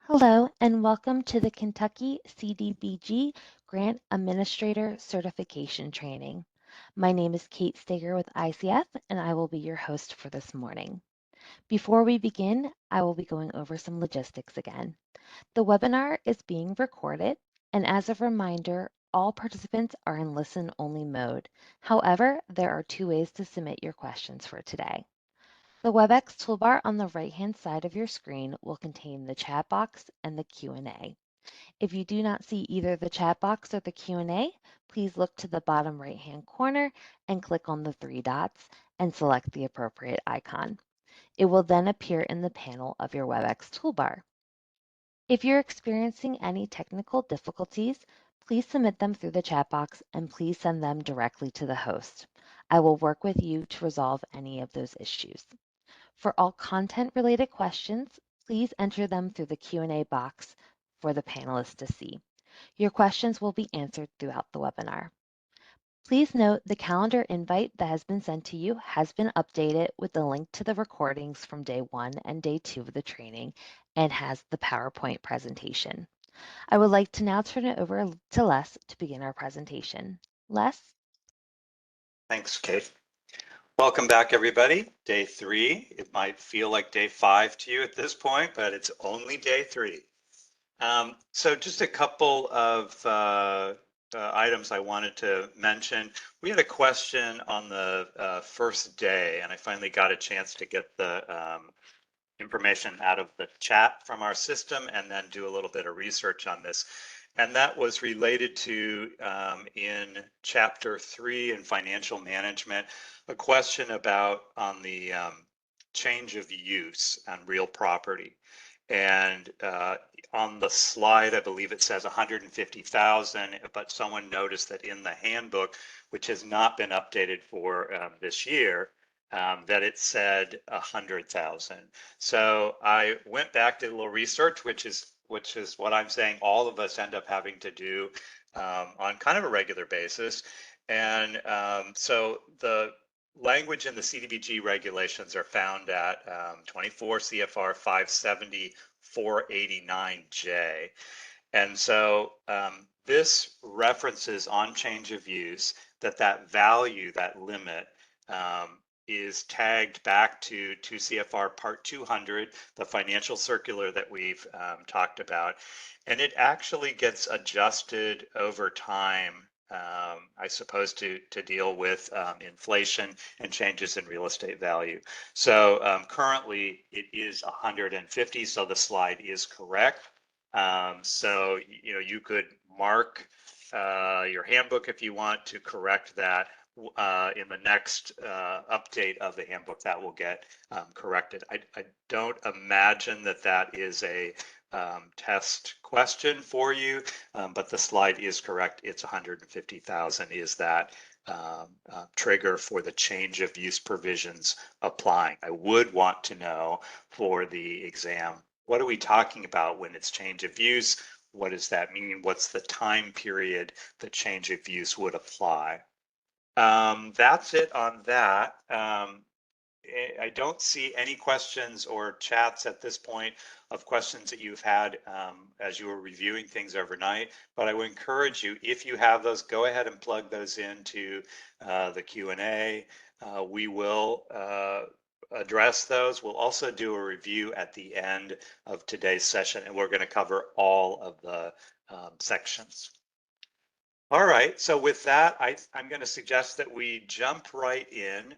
Hello, and welcome to the Kentucky CDBG Grant Administrator Certification Training. My name is Kate Steger with ICF, and I will be your host for this morning. Before we begin, I will be going over some logistics again. The webinar is being recorded, and as a reminder, all participants are in listen-only mode. However, there are two ways to submit your questions for today. The WebEx toolbar on the right-hand side of your screen will contain the chat box and the Q&A. If you do not see either the chat box or the Q&A, please look to the bottom right-hand corner and click on the three dots and select the appropriate icon. It will then appear in the panel of your WebEx toolbar. If you're experiencing any technical difficulties, please submit them through the chat box and please send them directly to the host. I will work with you to resolve any of those issues. For all content-related questions, please enter them through the Q&A box for the panelists to see. Your questions will be answered throughout the webinar. Please note the calendar invite that has been sent to you has been updated with the link to the recordings from day 1 and day 2 of the training and has the PowerPoint presentation. I would like to now turn it over to Les to begin our presentation. Les? Thanks, Kate. Welcome back, everybody. Day 3. It might feel like day 5 to you at this point, but it's only day 3. So just a couple of items I wanted to mention. We had a question on the first day, and I finally got a chance to get the information out of the chat from our system and then do a little bit of research on this. And that was related to, in chapter 3 in financial management, a question about on the change of use on real property. And on the slide, I believe it says 150,000, but someone noticed that in the handbook, which has not been updated for this year, that it said 100,000. So I went back, did a little research, which is what I'm saying all of us end up having to do on kind of a regular basis. And so the language in the CDBG regulations are found at 24 CFR 570 489J. And so this references on change of use that value, that limit, is tagged back to 2 CFR Part 200, the financial circular that we've talked about. And it actually gets adjusted over time, I suppose, to deal with inflation and changes in real estate value. So currently it is 150, so the slide is correct. So you could mark your handbook if you want to correct that. In the next update of the handbook, that will get corrected. I don't imagine that is a test question for you, but the slide is correct. It's 150,000 is that trigger for the change of use provisions applying. I would want to know for the exam, what are we talking about when it's change of use? What does that mean? What's the time period the change of use would apply? That's it on that. I don't see any questions or chats at this point of questions that you've had as you were reviewing things overnight, but I would encourage you, if you have those, go ahead and plug those into the Q&A. We will address those. We'll also do a review at the end of today's session, and we're going to cover all of the sections. All right, so with that, I'm going to suggest that we jump right in.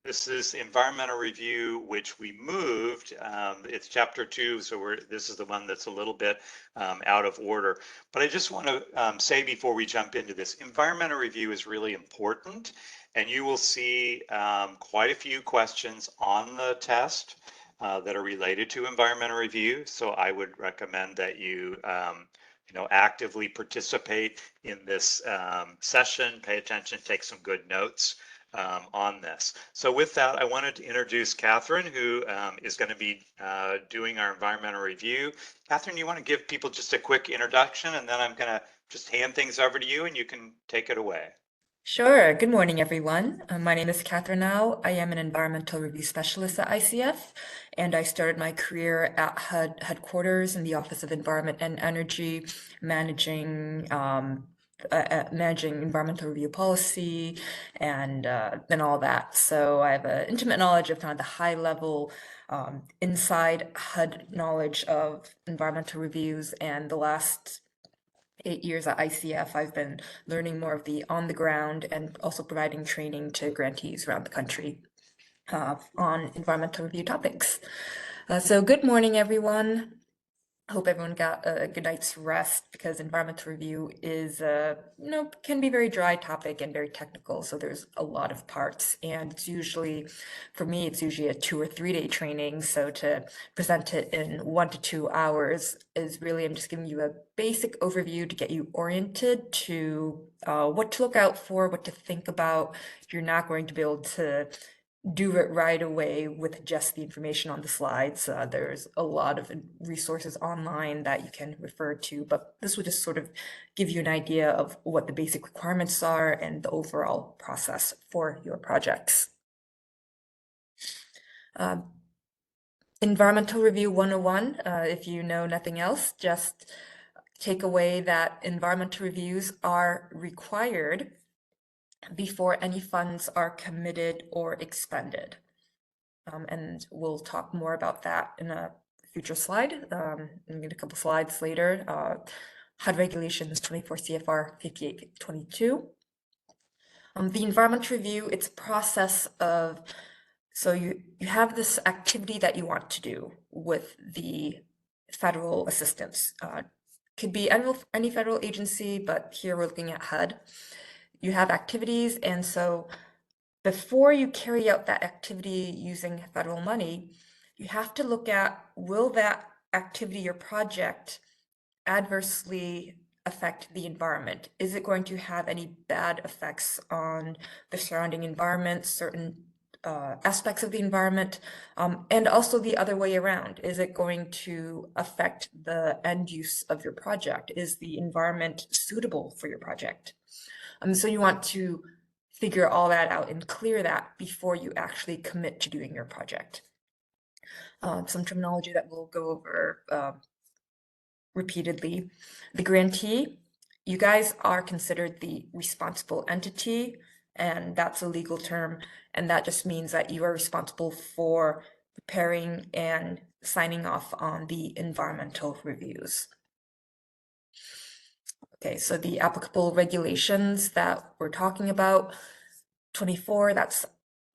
This is environmental review, which we moved. It's chapter 2, so this is the one that's a little bit out of order. But I just want to say before we jump into this, environmental review is really important, and you will see quite a few questions on the test that are related to environmental review. So I would recommend that you actively participate in this session, pay attention, take some good notes on this. So with that, I wanted to introduce Catherine, who is going to be doing our environmental review. Catherine, you want to give people just a quick introduction, and then I'm going to just hand things over to you and you can take it away. Sure. Good morning, everyone. My name is Catherine Now. I am an environmental review specialist at ICF, and I started my career at HUD headquarters in the Office of Environment and Energy, managing managing environmental review policy and all that. So I have an intimate knowledge of kind of the high level inside HUD knowledge of environmental reviews, and the last 8 years at ICF, I've been learning more of the on the ground and also providing training to grantees around the country on environmental review topics. So good morning, everyone. I hope everyone got a good night's rest because environmental review is, can be a very dry topic and very technical. So there's a lot of parts, and it's usually, for me, it's usually a 2 or 3 day training. So to present it in 1 to 2 hours is really, I'm just giving you a basic overview to get you oriented to what to look out for, what to think about. You're not going to be able to do it right away with just the information on the slides. There's a lot of resources online that you can refer to, but this will just sort of give you an idea of what the basic requirements are and the overall process for your projects. Environmental Review 101, if you know nothing else, just take away that environmental reviews are required before any funds are committed or expended. And we'll talk more about that in a future slide, in a couple slides later. HUD Regulations 24 CFR 5822. The environmental review, it's a process of, so you have this activity that you want to do with the federal assistance. Could be any federal agency, but here we're looking at HUD. You have activities, and so before you carry out that activity using federal money, you have to look at, will that activity or project adversely affect the environment? Is it going to have any bad effects on the surrounding environment, certain aspects of the environment, and also the other way around? Is it going to affect the end use of your project? Is the environment suitable for your project? So you want to figure all that out and clear that before you actually commit to doing your project. Some terminology that we'll go over repeatedly. The grantee, you guys are considered the responsible entity, and that's a legal term, and that just means that you are responsible for preparing and signing off on the environmental reviews. Okay, so the applicable regulations that we're talking about, 24, that's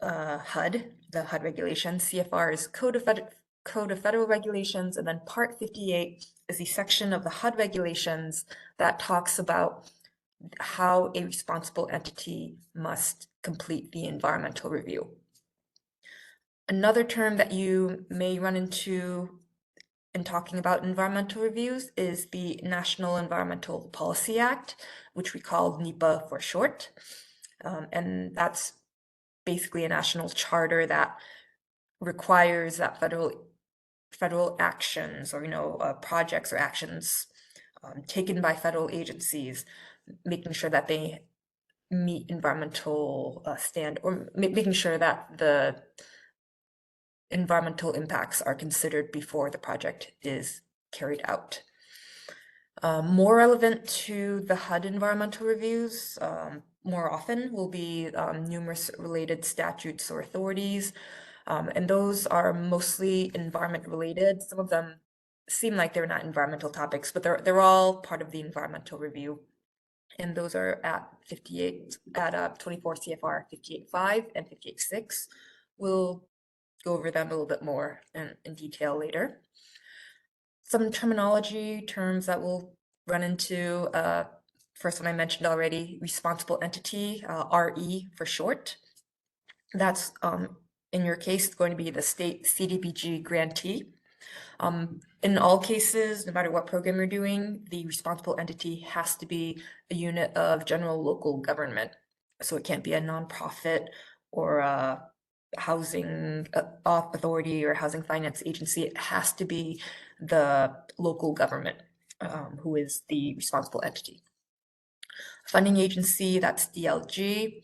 HUD, the HUD regulations. CFR is Code of Federal Regulations, and then Part 58 is the section of the HUD regulations that talks about how a responsible entity must complete the environmental review. Another term that you may run into in talking about environmental reviews is the National Environmental Policy Act, which we call NEPA for short. And that's basically a national charter that requires that federal actions or projects or actions taken by federal agencies, making sure that they meet environmental making sure that the environmental impacts are considered before the project is carried out. More relevant to the HUD environmental reviews, more often will be numerous related statutes or authorities, and those are mostly environment related. Some of them seem like they're not environmental topics, but they're all part of the environmental review. And those are at 24 CFR 58.5 and 58.6. We'll go over them a little bit more in detail later. Some terminology terms that we'll run into. First one I mentioned already, responsible entity, RE for short. That's in your case going to be the state CDBG grantee. In all cases, no matter what program you're doing, the responsible entity has to be a unit of general local government. So it can't be a nonprofit or a housing authority or housing finance agency. It has to be the local government who is the responsible entity. Funding agency, that's DLG.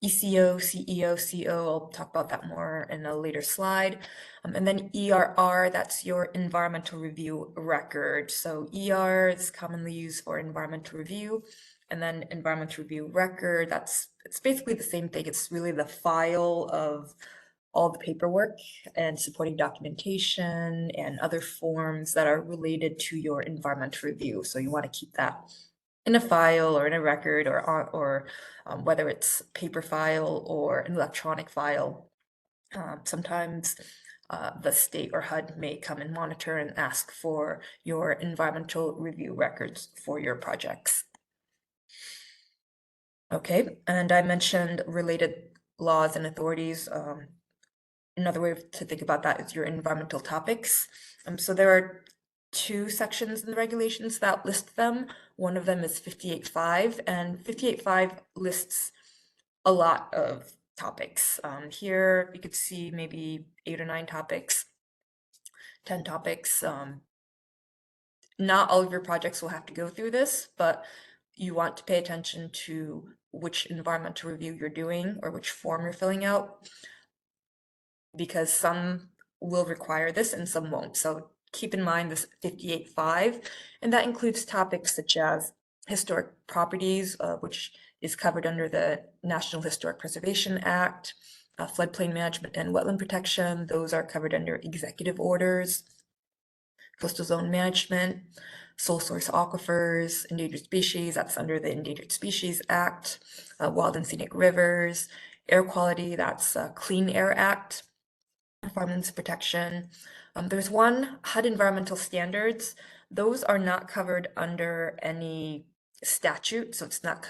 ECO, CEO, CO, I'll talk about that more in a later slide. And then ERR, that's your environmental review record. So ER is commonly used for environmental review, and then environmental review record, it's basically the same thing. It's really the file of all the paperwork and supporting documentation and other forms that are related to your environmental review. So you want to keep that in a file or in a record or whether it's paper file or an electronic file. Sometimes the state or HUD may come and monitor and ask for your environmental review records for your projects. Okay, and I mentioned related laws and authorities. Another way to think about that is your environmental topics. So there are two sections in the regulations that list them. One of them is 58.5, and 58.5 lists a lot of topics. Here you could see maybe 8 or 9 topics, 10 topics. Not all of your projects will have to go through this, but you want to pay attention to which environmental review you're doing or which form you're filling out, because some will require this and some won't. So keep in mind this 58.5, and that includes topics such as historic properties, which is covered under the National Historic Preservation Act, floodplain management and wetland protection, those are covered under executive orders, coastal zone management, sole source aquifers, endangered species, that's under the Endangered Species Act, wild and scenic rivers, air quality, that's Clean Air Act, farmlands protection. There's one, HUD environmental standards. Those are not covered under any statute, so it's not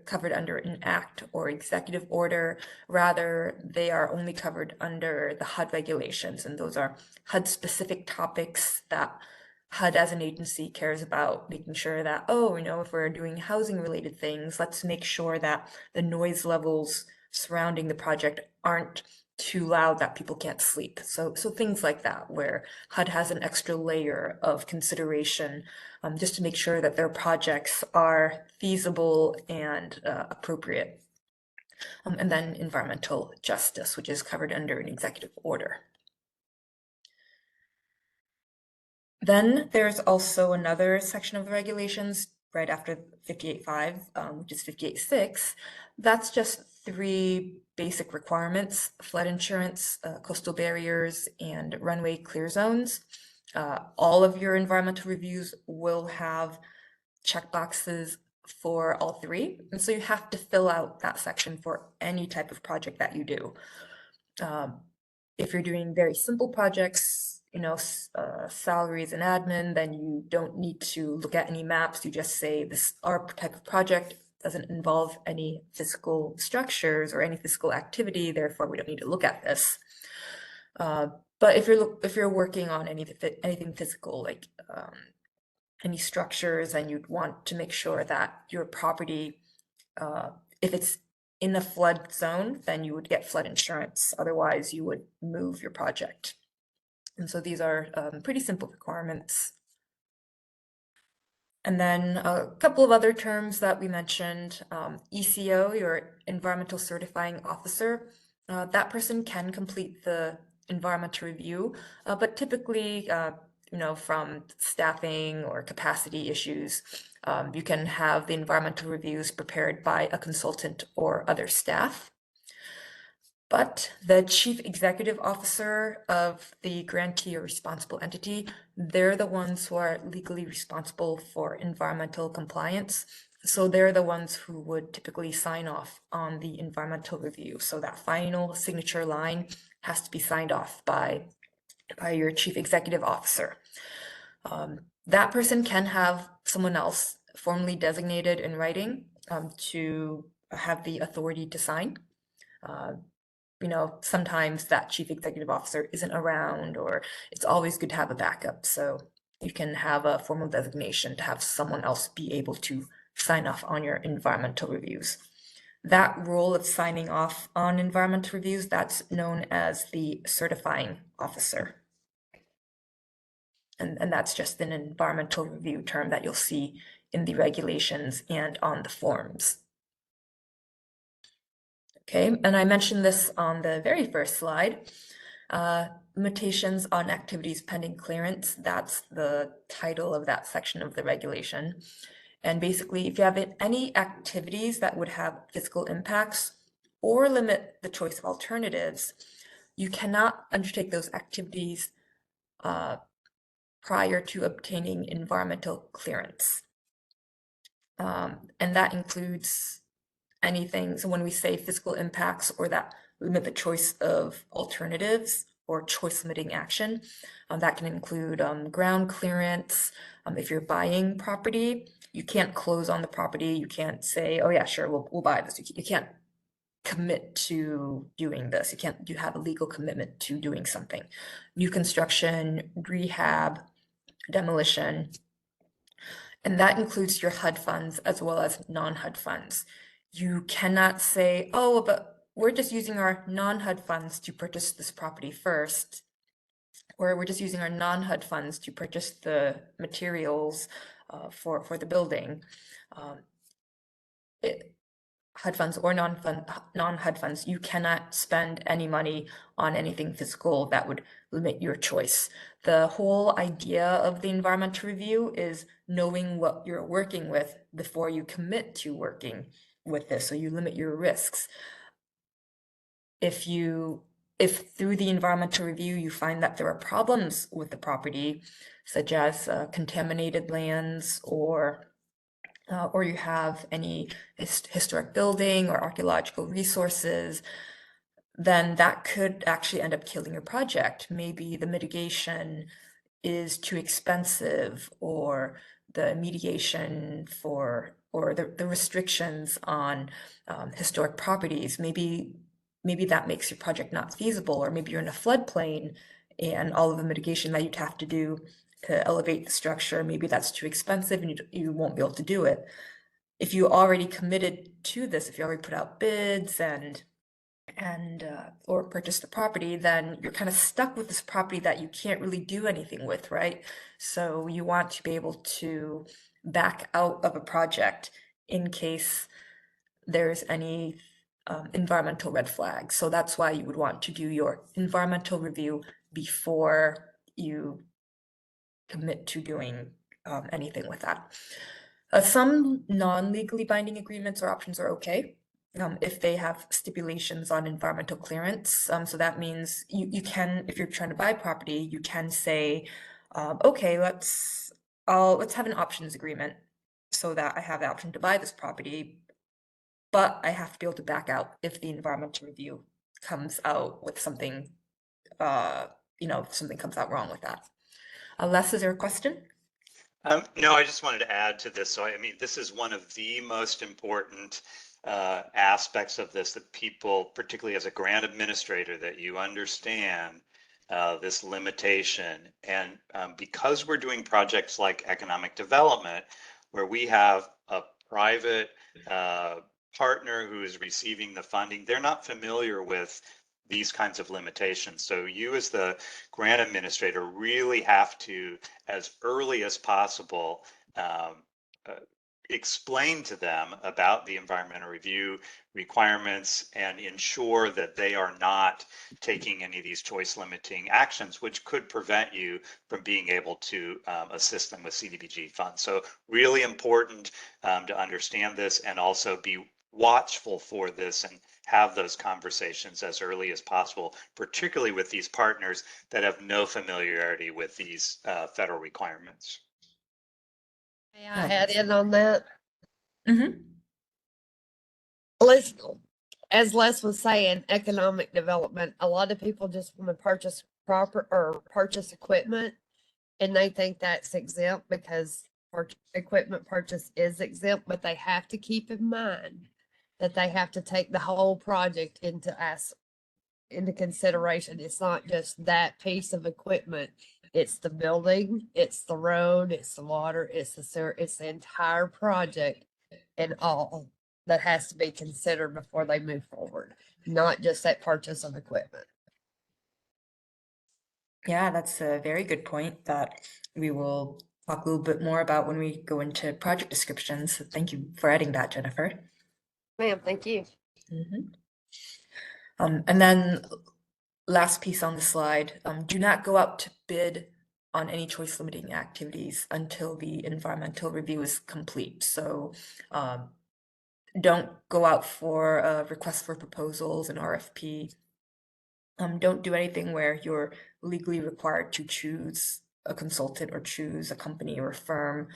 covered under an act or executive order. Rather, they are only covered under the HUD regulations, and those are HUD specific topics that HUD as an agency cares about, making sure that, oh, if we're doing housing related things, let's make sure that the noise levels surrounding the project aren't too loud that people can't sleep. So things like that, where HUD has an extra layer of consideration just to make sure that their projects are feasible and appropriate. And then environmental justice, which is covered under an executive order. Then there's also another section of the regulations right after 58.5, which is 58.6. That's just 3 basic requirements: flood insurance, coastal barriers, and runway clear zones. All of your environmental reviews will have checkboxes for all 3. And so you have to fill out that section for any type of project that you do. If you're doing very simple projects, salaries and admin, then you don't need to look at any maps. You just say our type of project doesn't involve any physical structures or any physical activity, therefore we don't need to look at this. But if you're working on anything physical, like any structures, then you'd want to make sure that your property, if it's in a flood zone, then you would get flood insurance. Otherwise, you would move your project. And so these are pretty simple requirements. And then a couple of other terms that we mentioned, ECO, your Environmental Certifying Officer. That person can complete the environmental review, but typically, from staffing or capacity issues, you can have the environmental reviews prepared by a consultant or other staff. But the chief executive officer of the grantee or responsible entity, they're the ones who are legally responsible for environmental compliance. So they're the ones who would typically sign off on the environmental review. So that final signature line has to be signed off by your chief executive officer. That person can have someone else formally designated in writing to have the authority to sign. Sometimes that chief executive officer isn't around, or it's always good to have a backup. So you can have a formal designation to have someone else be able to sign off on your environmental reviews. That role of signing off on environmental reviews, that's known as the certifying officer. And that's just an environmental review term that you'll see in the regulations and on the forms. Okay, and I mentioned this on the very first slide. Limitations on activities pending clearance, that's the title of that section of the regulation. And basically, if you have any activities that would have physical impacts or limit the choice of alternatives, you cannot undertake those activities prior to obtaining environmental clearance. And that includes anything. So when we say physical impacts or that limit the choice of alternatives or choice limiting action, that can include ground clearance. If you're buying property, you can't close on the property. You can't say, oh yeah, sure, we'll buy this. You can't commit to doing this. You have a legal commitment to doing something. New construction, rehab, demolition, and that includes your HUD funds as well as non-HUD funds. You cannot say, oh, but we're just using our non-HUD funds to purchase this property first, or we're just using our non-HUD funds to purchase the materials for the building. HUD funds or non-HUD funds, you cannot spend any money on anything physical that would limit your choice. The whole idea of the environmental review is knowing what you're working with before you commit to working with this, so you limit your risks. If through the environmental review you find that there are problems with the property, such as contaminated lands or you have any historic building or archaeological resources, then that could actually end up killing your project. Maybe the mitigation is too expensive, or the mediation or the restrictions on historic properties, maybe that makes your project not feasible, or maybe you're in a floodplain and all of the mitigation that you'd have to do to elevate the structure, maybe that's too expensive and you won't be able to do it. If you already committed to this, if you already put out bids and or purchased the property, then you're kind of stuck with this property that you can't really do anything with, right? So you want to be able to back out of a project in case there's any environmental red flags. So that's why you would want to do your environmental review before you commit to doing anything with that. Some non-legally binding agreements or options are okay if they have stipulations on environmental clearance. So that means you can, if you're trying to buy property, you can say, okay, let's have an options agreement so that I have the option to buy this property, but I have to be able to back out if the environmental review comes out with something, something comes out wrong with that. Les, is there a question? No, I just wanted to add to this. So, I mean, this is one of the most important aspects of this that people, particularly as a grant administrator, that you understand this limitation. And because we're doing projects like economic development, where we have a private partner who is receiving the funding, they're not familiar with these kinds of limitations. So you as the grant administrator really have to, as early as possible, explain to them about the environmental review requirements and ensure that they are not taking any of these choice limiting actions, which could prevent you from being able to assist them with CDBG funds. So really important to understand this and also be watchful for this and have those conversations as early as possible, particularly with these partners that have no familiarity with these federal requirements. May I add in on that? Mm-hmm. As Les was saying, economic development, a lot of people just want to purchase purchase equipment, and they think that's exempt because equipment purchase is exempt, but they have to keep in mind that they have to take the whole project into consideration. It's not just that piece of equipment. It's the building, it's the road, it's the water, it's the sewer, it's the entire project and all that has to be considered before they move forward, not just that purchase of equipment. Yeah, that's a very good point that we will talk a little bit more about when we go into project descriptions. So thank you for adding that, Jennifer. Ma'am, thank you. And then last piece on the slide, do not go out to bid on any choice limiting activities until the environmental review is complete. So don't go out for a request for proposals, an RFP. Don't do anything where you're legally required to choose a consultant or choose a company or a firm.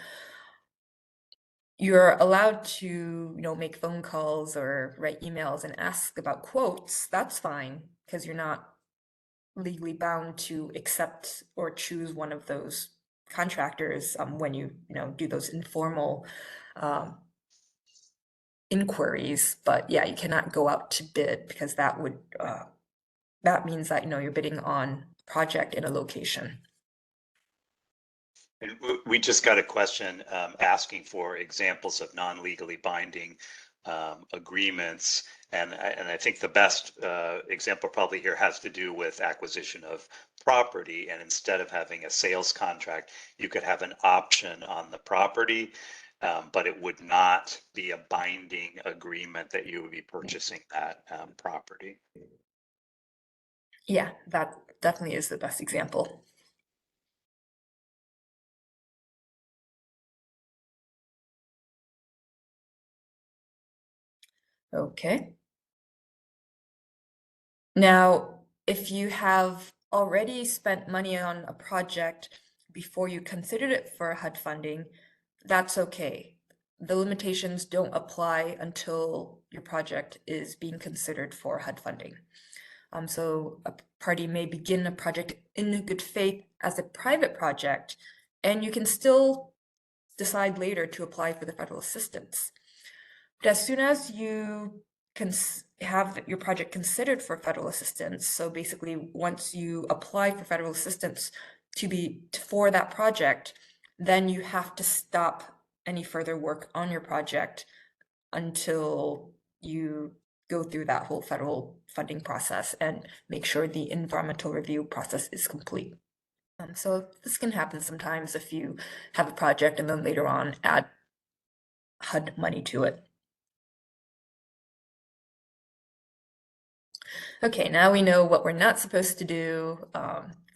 You're allowed to, make phone calls or write emails and ask about quotes. That's fine, because you're not legally bound to accept or choose one of those contractors when you, do those informal inquiries. But yeah, you cannot go out to bid, because that would that means that you're bidding on a project in a location. And we just got a question asking for examples of non-legally binding agreements. And I think the best example probably here has to do with acquisition of property. And instead of having a sales contract, you could have an option on the property, but it would not be a binding agreement that you would be purchasing that property. Yeah, that definitely is the best example. Okay. Now, if you have already spent money on a project before you considered it for HUD funding, that's okay. The limitations don't apply until your project is being considered for HUD funding. So a party may begin a project in good faith as a private project, and you can still decide later to apply for the federal assistance. But as soon as you can have your project considered for federal assistance, so basically once you apply for federal assistance for that project, then you have to stop any further work on your project until you go through that whole federal funding process and make sure the environmental review process is complete. So this can happen sometimes if you have a project and then later on add HUD money to it. Okay, now we know what we're not supposed to do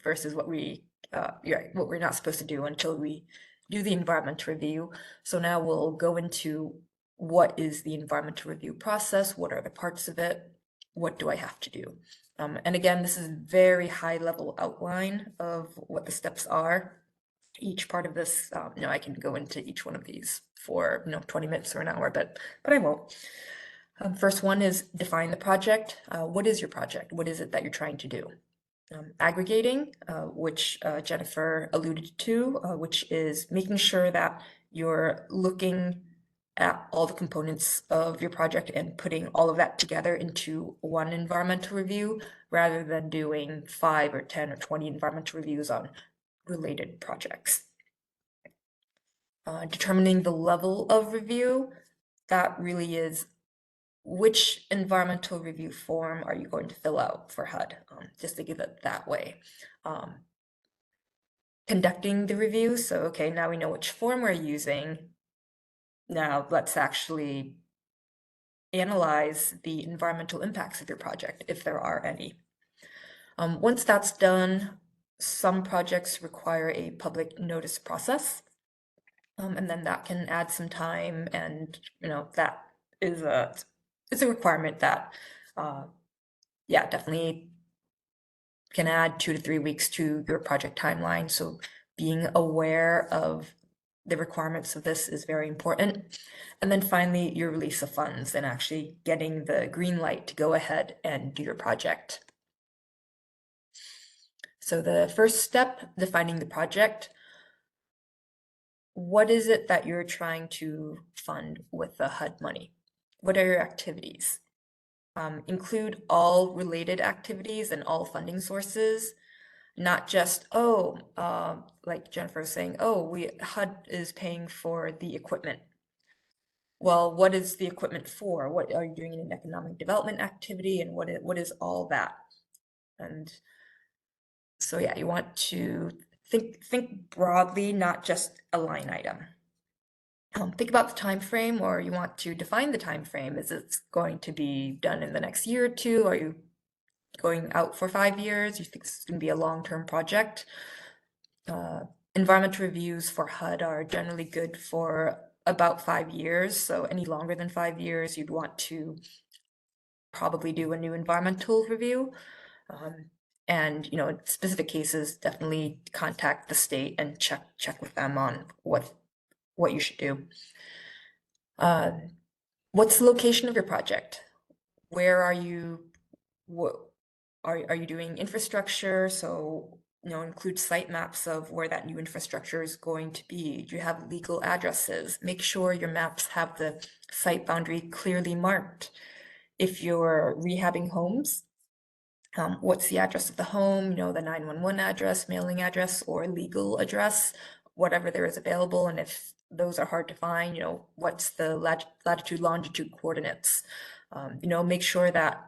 versus what we're not supposed to do until we do the environmental review. So now we'll go into what is the environmental review process, what are the parts of it, what do I have to do? And again, this is very high level outline of what the steps are. Each part of this, I can go into each one of these for 20 minutes or an hour, but I won't. First one is define the project. What is your project? What is it that you're trying to do? Aggregating, which Jennifer alluded to, which is making sure that you're looking at all the components of your project and putting all of that together into one environmental review rather than doing 5 or 10 or 20 environmental reviews on related projects. Determining the level of review, that really is which environmental review form are you going to fill out for HUD, just to give it that way. Conducting the review, so okay, now we know which form we're using. Now let's actually analyze the environmental impacts of your project, if there are any. Once that's done, some projects require a public notice process, and then that can add some time, and that is a requirement that definitely can add 2 to 3 weeks to your project timeline. So being aware of the requirements of this is very important. And then finally, your release of funds and actually getting the green light to go ahead and do your project. So the first step, defining the project. What is it that you're trying to fund with the HUD money? What are your activities? Include all related activities and all funding sources, not just, like Jennifer was saying, HUD is paying for the equipment. Well, what is the equipment for? What are you doing in an economic development activity, and what is all that? And so yeah, you want to think broadly, not just a line item. Think about the time frame, or you want to define the time frame. Is it going to be done in the next year or two? Are you going out for 5 years? You think it's going to be a long-term project? Environmental reviews for HUD are generally good for about 5 years. So any longer than 5 years, you'd want to probably do a new environmental review. And in specific cases, definitely contact the state and check with them on what you should do. What's the location of your project? Where are you? What are you doing infrastructure? So include site maps of where that new infrastructure is going to be. Do you have legal addresses? Make sure your maps have the site boundary clearly marked. If you're rehabbing homes, what's the address of the home, the 911 address, mailing address, or legal address, whatever there is available. And if those are hard to find, what's the latitude, longitude coordinates. Make sure that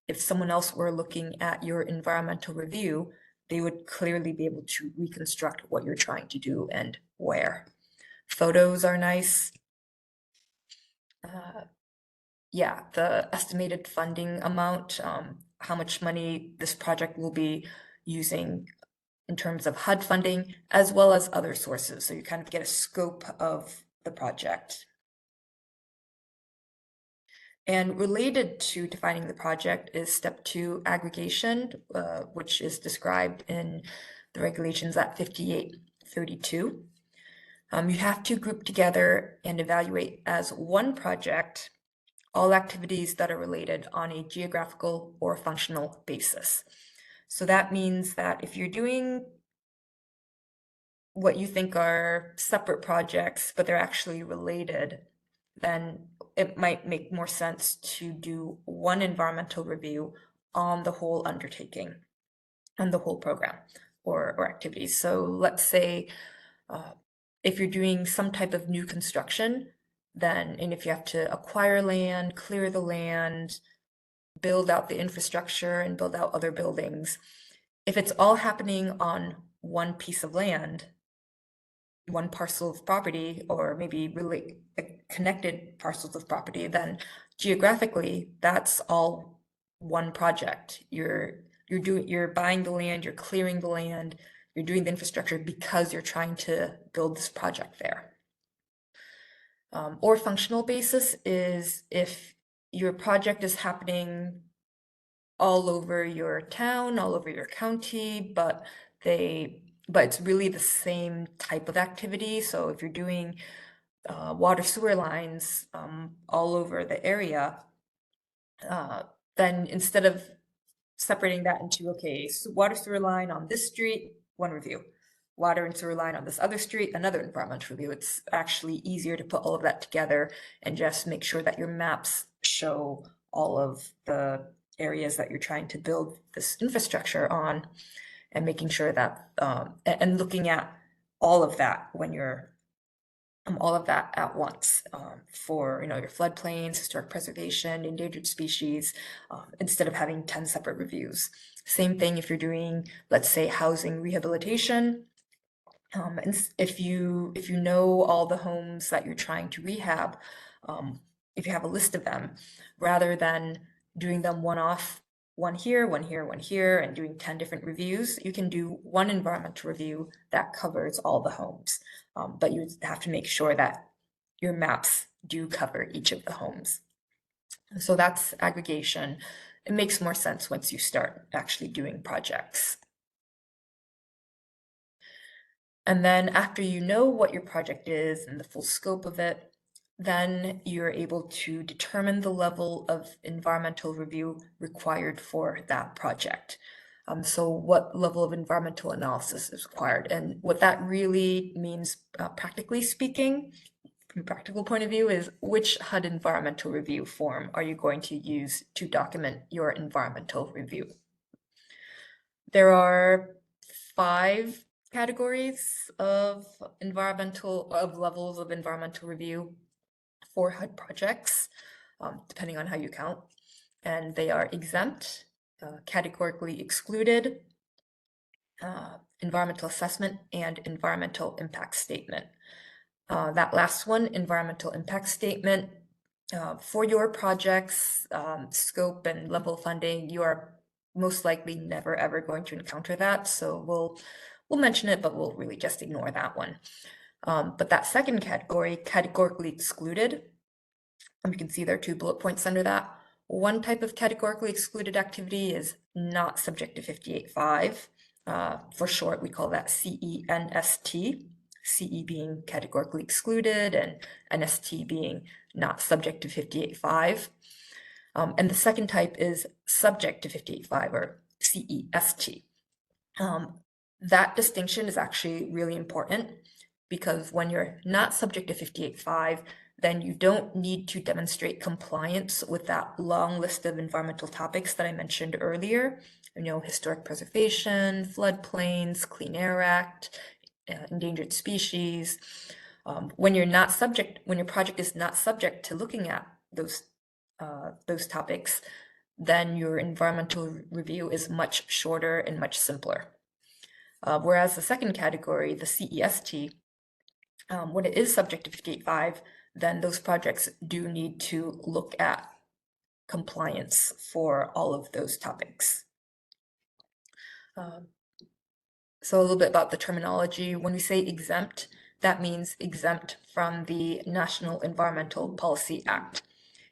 if someone else were looking at your environmental review, they would clearly be able to reconstruct what you're trying to do and where. Photos are nice. Yeah, the estimated funding amount, how much money this project will be using in terms of HUD funding, as well as other sources. So you kind of get a scope of the project. And related to defining the project is step 2, aggregation, which is described in the regulations at 5832. You have to group together and evaluate as one project all activities that are related on a geographical or functional basis. So that means that if you're doing what you think are separate projects, but they're actually related, then it might make more sense to do one environmental review on the whole undertaking and the whole program or activities. So let's say if you're doing some type of new construction, and if you have to acquire land, clear the land, build out the infrastructure and build out other buildings, if it's all happening on one piece of land, one parcel of property, or maybe really connected parcels of property, then geographically that's all one project. You're buying the land, you're clearing the land, you're doing the infrastructure because you're trying to build this project there. Or functional basis is if your project is happening all over your town, all over your county, but it's really the same type of activity. So if you're doing water sewer lines all over the area, then instead of separating that into, okay, so water sewer line on this street, one review. Water and sewer line on this other street, another environmental review. It's actually easier to put all of that together and just make sure that your maps show all of the areas that you're trying to build this infrastructure on, and making sure that and looking at all of that when you're all of that at once for your floodplains, historic preservation, endangered species, instead of having 10 separate reviews. Same thing if you're doing, let's say, housing rehabilitation. And if you know all the homes that you're trying to rehab, if you have a list of them, rather than doing them one off, one here, one here, one here, and doing 10 different reviews, you can do one environmental review that covers all the homes. But you have to make sure that your maps do cover each of the homes. So that's aggregation. It makes more sense once you start actually doing projects. And then after you know what your project is and the full scope of it, then you're able to determine the level of environmental review required for that project. So what level of environmental analysis is required? And what that really means, practically speaking, from a practical point of view, is which HUD environmental review form are you going to use to document your environmental review? There are 5 categories of levels of environmental review for HUD projects, depending on how you count. And they are exempt, categorically excluded, environmental assessment, and environmental impact statement. That last one, environmental impact statement, for your project's scope and level of funding, you are most likely never ever going to encounter that. So we'll mention it, but we'll really just ignore that one. But that second category, categorically excluded, you can see there are 2 bullet points under that. One type of categorically excluded activity is not subject to 58.5. For short, we call that CENST. CE being categorically excluded and NST being not subject to 58.5. And the second type is subject to 58.5 or CEST. That distinction is actually really important because when you're not subject to 58.5, then you don't need to demonstrate compliance with that long list of environmental topics that I mentioned earlier. Historic preservation, floodplains, Clean Air Act, endangered species. When your project is not subject to looking at those topics, then your environmental review is much shorter and much simpler. Whereas the second category, the CEST, when it is subject to 58.5, then those projects do need to look at compliance for all of those topics. So a little bit about the terminology. When we say exempt, that means exempt from the National Environmental Policy Act.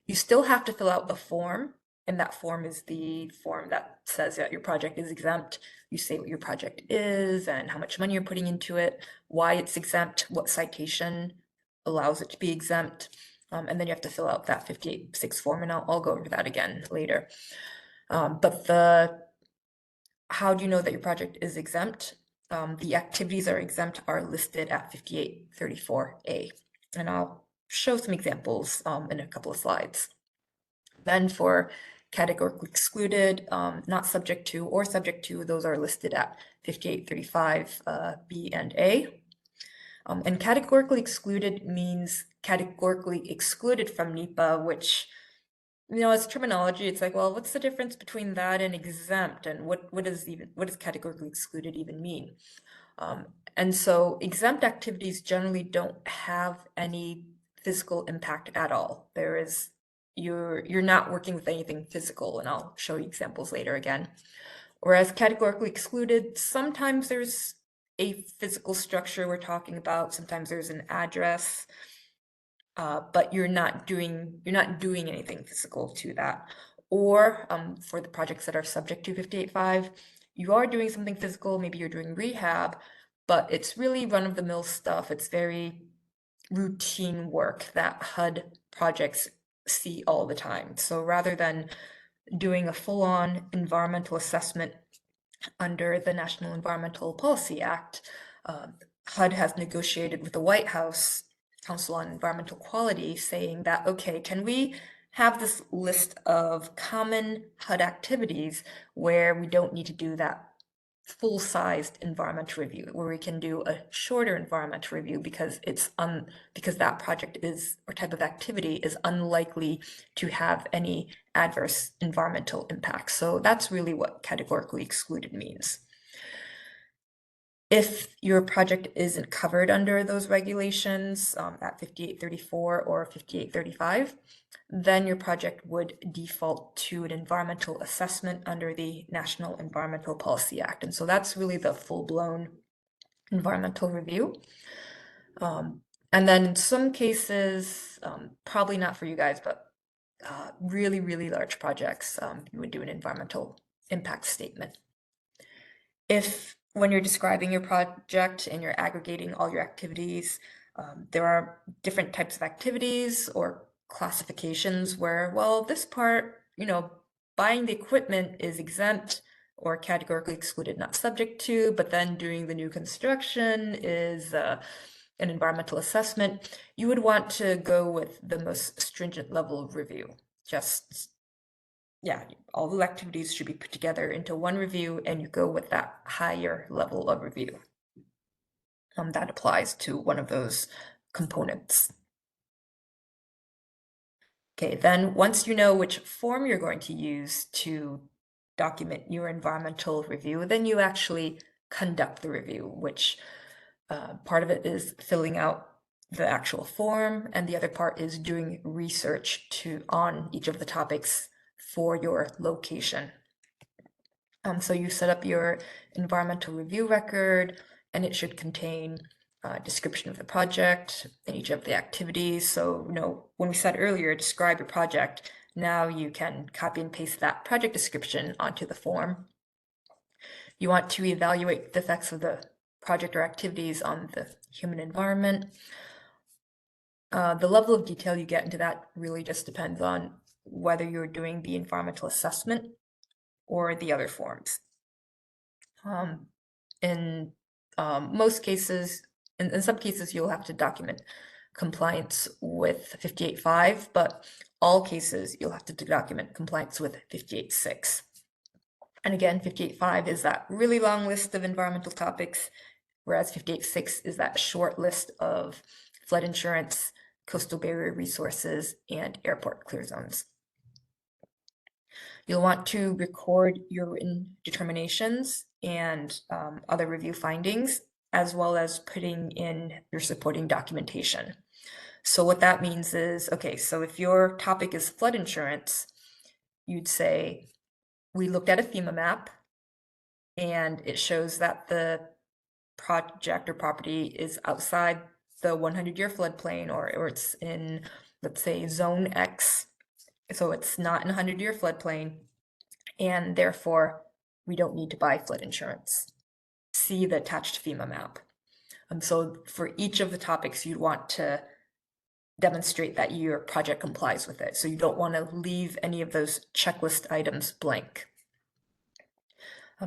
You still have to fill out a form, and that form is the form that says that your project is exempt. You say what your project is and how much money you're putting into it, why it's exempt, what citation allows it to be exempt, and then you have to fill out that 58.6 form, and I'll go over that again later. But how do you know that your project is exempt? The activities are exempt are listed at 58.34a, and I'll show some examples in a couple of slides. Then for categorically excluded, not subject to or subject to, those are listed at 58.35 B and A. And categorically excluded means categorically excluded from NEPA, which, as terminology, it's like, well, what's the difference between that and exempt? And what does categorically excluded even mean? And so exempt activities generally don't have any physical impact at all. You're not working with anything physical, and I'll show you examples later again. Whereas categorically excluded, sometimes there's a physical structure we're talking about, sometimes there's an address, but you're not doing anything physical to that. Or for the projects that are subject to 58.5, you are doing something physical, maybe you're doing rehab, but it's really run-of-the-mill stuff. It's very routine work that HUD projects see all the time. So rather than doing a full-on environmental assessment under the National Environmental Policy Act, HUD has negotiated with the White House Council on Environmental Quality saying that, okay, can we have this list of common HUD activities where we don't need to do that full-sized environmental review, where we can do a shorter environmental review because that project or type of activity is unlikely to have any adverse environmental impacts. So that's really what categorically excluded means. If your project isn't covered under those regulations at 58.34 or 58.35, then your project would default to an environmental assessment under the National Environmental Policy Act. And so that's really the full-blown environmental review. And then in some cases, probably not for you guys, but really, really large projects, you would do an environmental impact statement. When you're describing your project and you're aggregating all your activities, there are different types of activities or classifications where, well, this part, buying the equipment is exempt or categorically excluded, not subject to, but then doing the new construction is an environmental assessment. You would want to go with the most stringent level of review. All the activities should be put together into one review, and you go with that higher level of review. That applies to one of those components. Okay, then once you know which form you're going to use to document your environmental review, then you actually conduct the review, which part of it is filling out the actual form, and the other part is doing research on each of the topics for your location. So you set up your environmental review record, and it should contain a description of the project and each of the activities. So, when we said earlier, describe your project, now you can copy and paste that project description onto the form. You want to evaluate the effects of the project or activities on the human environment. The level of detail you get into that really just depends on whether you're doing the environmental assessment or the other forms. In most cases, in some cases, you'll have to document compliance with 58.5, but all cases, you'll have to document compliance with 58.6. And again, 58.5 is that really long list of environmental topics, whereas 58.6 is that short list of flood insurance, coastal barrier resources, and airport clear zones. You'll want to record your written determinations and other review findings, as well as putting in your supporting documentation. So what that means is, okay, so if your topic is flood insurance, you'd say, we looked at a FEMA map, and it shows that the project or property is outside the 100-year floodplain, or it's in, let's say, zone X. So it's not in a 100-year floodplain, and therefore we don't need to buy flood insurance. See the attached FEMA map. And so for each of the topics, you'd want to demonstrate that your project complies with it. So you don't want to leave any of those checklist items blank.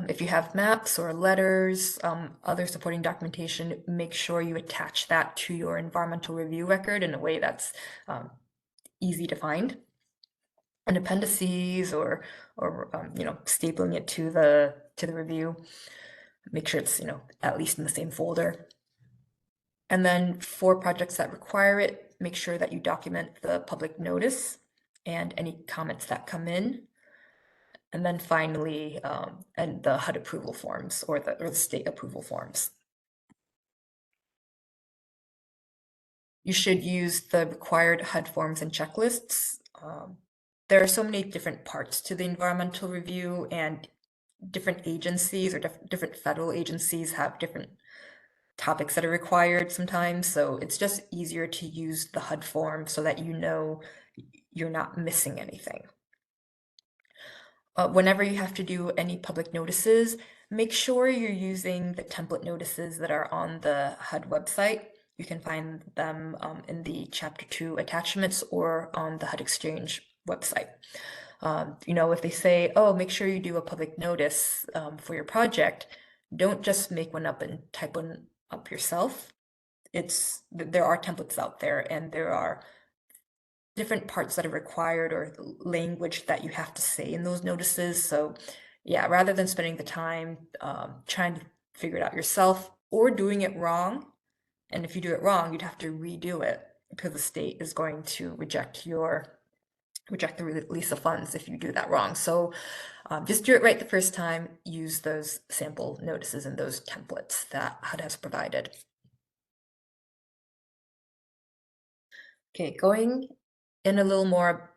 If you have maps or letters, other supporting documentation, make sure you attach that to your environmental review record in a way that's easy to find. And appendices or stapling it to the review. Make sure it's at least in the same folder. And then for projects that require it, make sure that you document the public notice and any comments that come in. And then finally, and the HUD approval forms or the state approval forms. You should use the required HUD forms and checklists. There are so many different parts to the environmental review, and different agencies or different federal agencies have different topics that are required sometimes. So it's just easier to use the HUD form so that you're not missing anything. Whenever you have to do any public notices, make sure you're using the template notices that are on the HUD website. You can find them in the Chapter 2 attachments or on the HUD Exchange website. If they say, oh, make sure you do a public notice for your project, don't just make one up and type one up yourself. There are templates out there, and there are different parts that are required or language that you have to say in those notices. So yeah, rather than spending the time trying to figure it out yourself or doing it wrong, and if you do it wrong, you'd have to redo it because the state is going to reject the release of funds if you do that wrong. So just do it right the first time. Use those sample notices and those templates that HUD has provided. Okay, going in a little more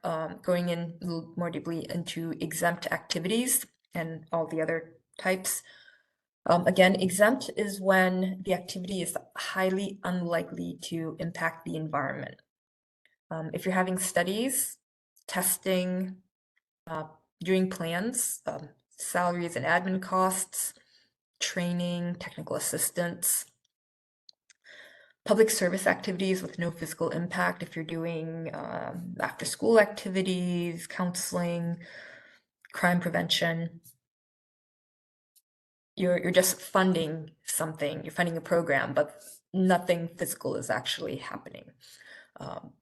deeply into exempt activities and all the other types. Again, exempt is when the activity is highly unlikely to impact the environment. If you're having studies, testing, doing plans, salaries and admin costs, training, technical assistance, public service activities with no physical impact, if you're doing after school activities, counseling, crime prevention, you're just funding something, you're funding a program, but nothing physical is actually happening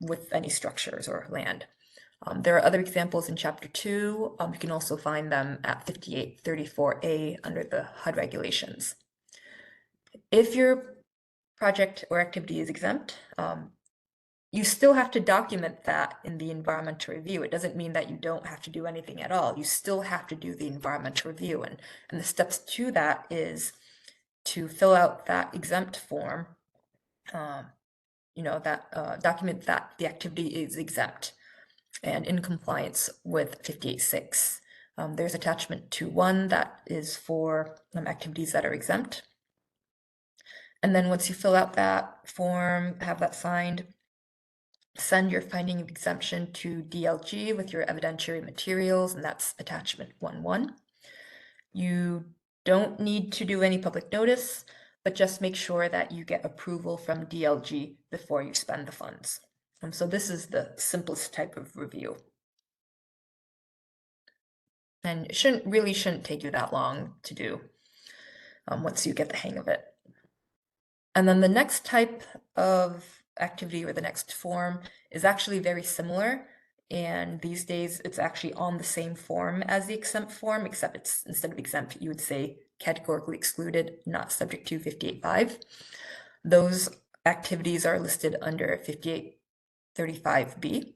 with any structures or land. There are other examples in Chapter 2. You can also find them at 5834A under the HUD regulations. If your project or activity is exempt, you still have to document that in the environmental review. It doesn't mean that you don't have to do anything at all. You still have to do the environmental review. And the steps to that is to fill out that exempt form, that document that the activity is exempt and in compliance with 58.6. There's attachment 2.1 that is for activities that are exempt. And then once you fill out that form, have that signed, send your finding of exemption to DLG with your evidentiary materials, and that's attachment 1.1. You don't need to do any public notice, but just make sure that you get approval from DLG before you spend the funds. So this is the simplest type of review. And it shouldn't take you that long to do once you get the hang of it. And then the next type of activity or the next form is actually very similar. And these days it's actually on the same form as the exempt form, except it's instead of exempt, you would say categorically excluded, not subject to 58.5. Those activities are listed under 58.35B.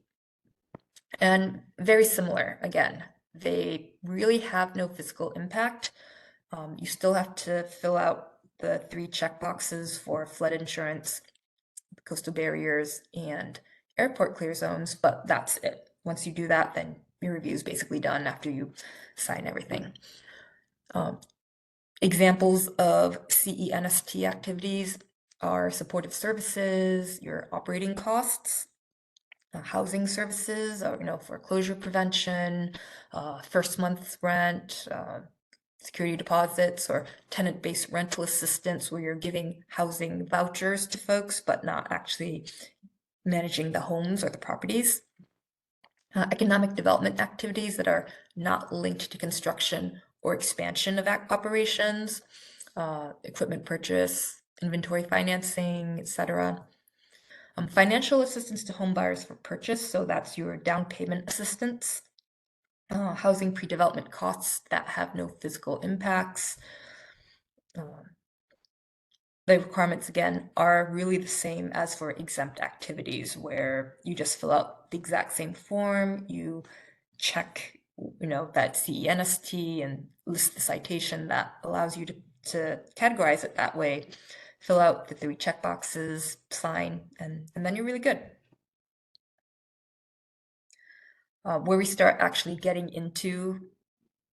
And very similar, again, they really have no physical impact. You still have to fill out the 3 checkboxes for flood insurance, coastal barriers, and airport clear zones, but that's it. Once you do that, then your review is basically done after you sign everything. Examples of CENST activities are supportive services, your operating costs, housing services, foreclosure prevention, first month's rent, security deposits, or tenant-based rental assistance, where you're giving housing vouchers to folks but not actually managing the homes or the properties. Economic development activities that are not linked to construction or expansion of operations, equipment purchase, inventory financing, etc. Financial assistance to home buyers for purchase, so that's your down payment assistance. Housing pre-development costs that have no physical impacts. The requirements, again, are really the same as for exempt activities, where you just fill out the exact same form, you check, that CENST and list the citation that allows you to categorize it that way, fill out the 3 checkboxes, sign, and then you're really good. Where we start actually getting into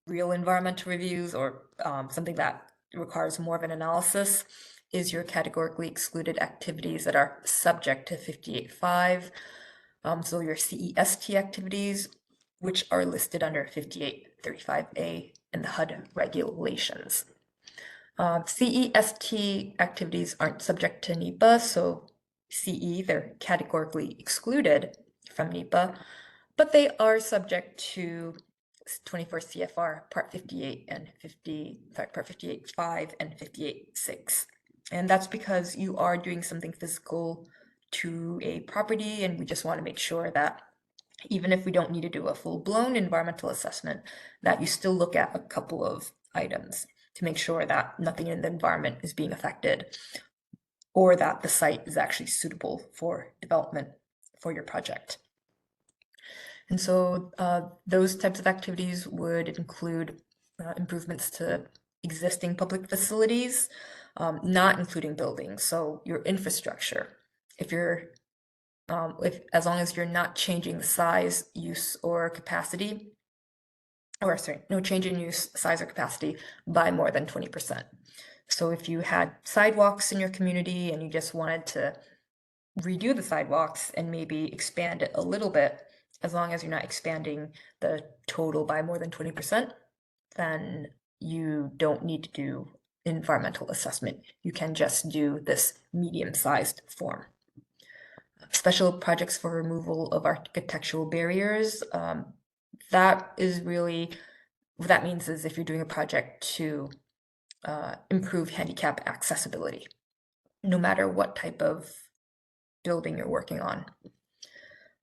real environmental reviews, or something that requires more of an analysis, is your categorically excluded activities that are subject to 58.5. So your CEST activities, which are listed under 58.35A in the HUD regulations. CEST activities aren't subject to NEPA, so CE, they're categorically excluded from NEPA, but they are subject to 24 CFR Part 58 and Part 58.5 and 58.6. And that's because you are doing something physical to a property, and we just want to make sure that even if we don't need to do a full-blown environmental assessment, that you still look at a couple of items to make sure that nothing in the environment is being affected, or that the site is actually suitable for development for your project. And so those types of activities would include improvements to existing public facilities, not including buildings. So your infrastructure, as long as you're not changing the size, use, or capacity, no change in use, size, or capacity by more than 20%. So if you had sidewalks in your community and you just wanted to redo the sidewalks and maybe expand it a little bit, as long as you're not expanding the total by more than 20%, then you don't need to do environmental assessment. You can just do this medium-sized form. Special projects for removal of architectural barriers, that is really, what that means is if you're doing a project to improve handicap accessibility, no matter what type of building you're working on.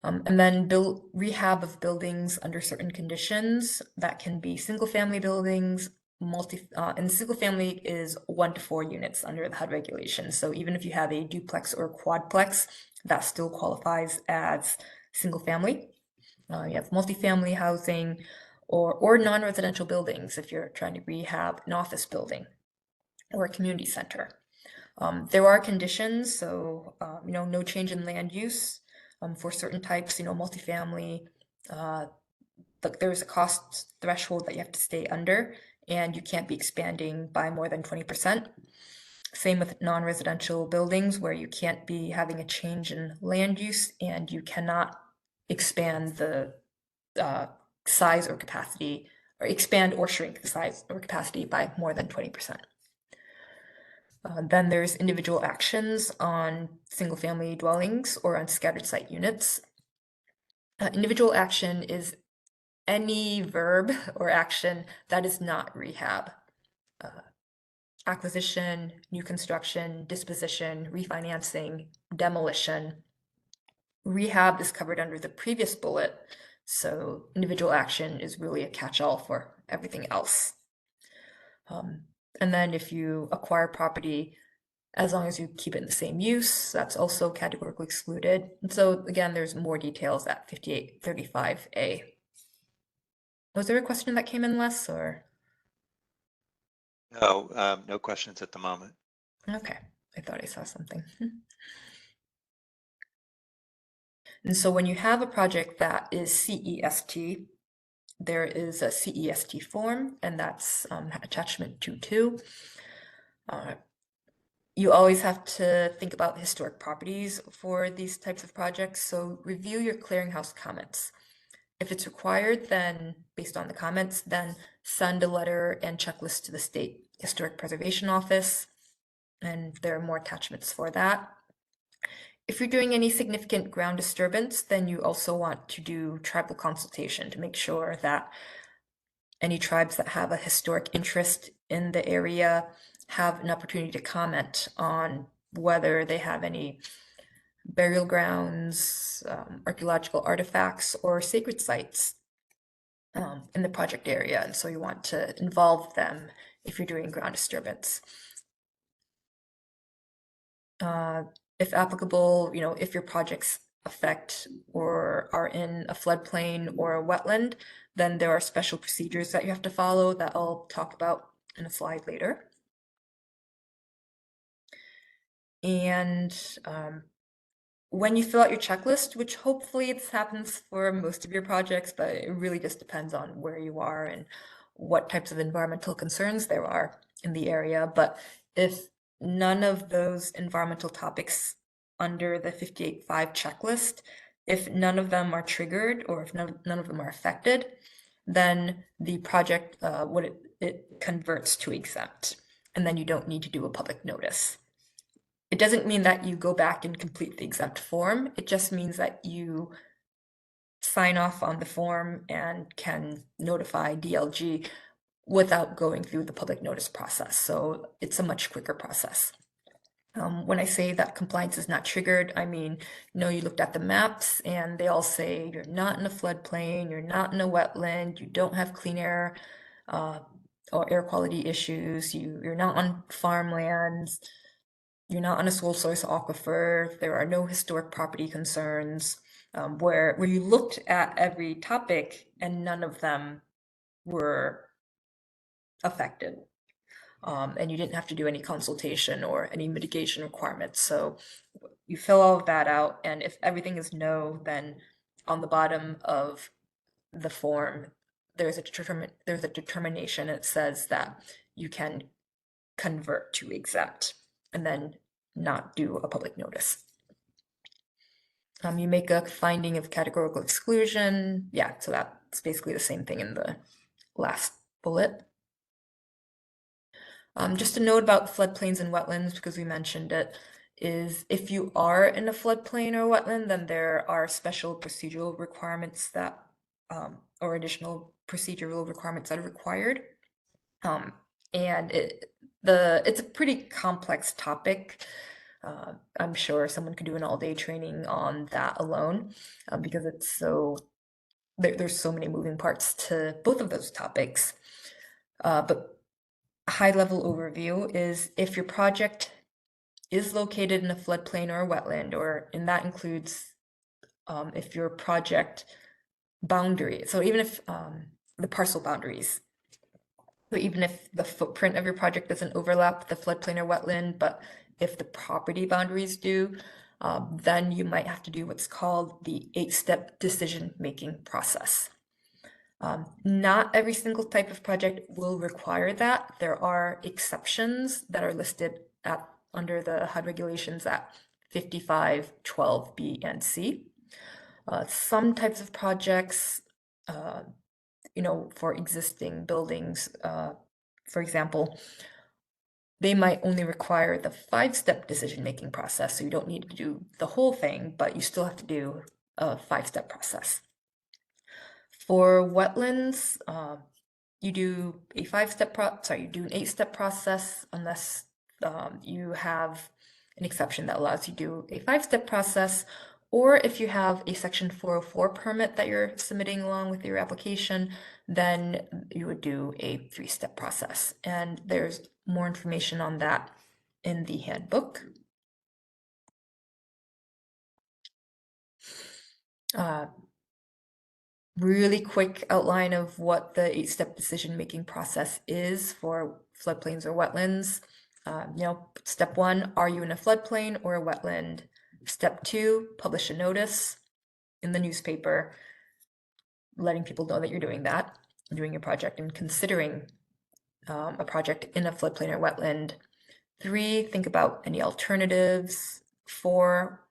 And then rehab of buildings under certain conditions. That can be single-family buildings, and single-family is 1 to 4 units under the HUD regulations. So even if you have a duplex or quadplex, that still qualifies as single-family. You have multifamily housing or non-residential buildings if you're trying to rehab an office building. or a community center. There are conditions, so no change in land use for certain types, multifamily. But there's a cost threshold that you have to stay under, and you can't be expanding by more than 20%. Same with non-residential buildings, where you can't be having a change in land use, and you cannot expand the size or capacity, or expand or shrink the size or capacity by more than 20%. Then there's individual actions on single-family dwellings or on scattered site units. Individual action is any verb or action that is not rehab. Acquisition, new construction, disposition, refinancing, demolition. Rehab is covered under the previous bullet, so individual action is really a catch-all for everything else. And then if you acquire property, as long as you keep it in the same use, that's also categorically excluded. And so again, there's more details at 5835A. Was there a question that came in, Les, or? No, no questions at the moment. Okay, I thought I saw something. And so when you have a project that is CEST, there is a CEST form, and that's attachment 2.2. You always have to think about historic properties for these types of projects, so review your clearinghouse comments. If it's required, then based on the comments, then send a letter and checklist to the State Historic Preservation Office, and there are more attachments for that. If you're doing any significant ground disturbance, then you also want to do tribal consultation to make sure that any tribes that have a historic interest in the area have an opportunity to comment on whether they have any burial grounds, archaeological artifacts, or sacred sites in the project area. And so you want to involve them if you're doing ground disturbance. If applicable, if your projects affect or are in a floodplain or a wetland, then there are special procedures that you have to follow that I'll talk about in a slide later. And when you fill out your checklist, which hopefully this happens for most of your projects, but it really just depends on where you are and what types of environmental concerns there are in the area. But if none of those environmental topics under the 58.5 checklist, if none of them are triggered or if none of them are affected, then the project, it converts to exempt, and then you don't need to do a public notice. It doesn't mean that you go back and complete the exempt form. It just means that you sign off on the form and can notify DLG without going through the public notice process. So it's a much quicker process. When I say that compliance is not triggered, I mean, you looked at the maps and they all say you're not in a floodplain, you're not in a wetland, you don't have clean air or air quality issues, you're not on farmlands, you're not on a sole source aquifer, there are no historic property concerns, where you looked at every topic and none of them were affected. And you didn't have to do any consultation or any mitigation requirements. So you fill all of that out, and if everything is no, then on the bottom of the form, there's a determination. It says that you can convert to exempt and then not do a public notice. You make a finding of categorical exclusion. Yeah, so that's basically the same thing in the last bullet. Just a note about floodplains and wetlands, because we mentioned it, is if you are in a floodplain or wetland, then there are special procedural requirements that, or additional procedural requirements that are required. And it's a pretty complex topic. I'm sure someone could do an all-day training on that alone, because it's there's so many moving parts to both of those topics. But a high-level overview is if your project is located in a floodplain or a wetland, and that includes if your project boundary, so even if the parcel boundaries So even if the footprint of your project doesn't overlap the floodplain or wetland, but if the property boundaries do, then you might have to do what's called the 8-step decision-making process. Not every single type of project will require that. There are exceptions that are listed under the HUD regulations at 5512B and C. Some types of projects, for existing buildings, for example, they might only require the 5-step decision-making process. So you don't need to do the whole thing, but you still have to do a 5-step process. For wetlands, you do a 5-step you do an 8-step process unless you have an exception that allows you to do a 5-step process, or if you have a Section 404 permit that you're submitting along with your application, then you would do a 3-step process. And there's more information on that in the handbook. Really quick outline of what the 8-step decision-making process is for floodplains or wetlands. Step 1, are you in a floodplain or a wetland? Step 2, publish a notice in the newspaper, letting people know that you're doing that, doing your project and considering a project in a floodplain or wetland. 3, think about any alternatives. 4,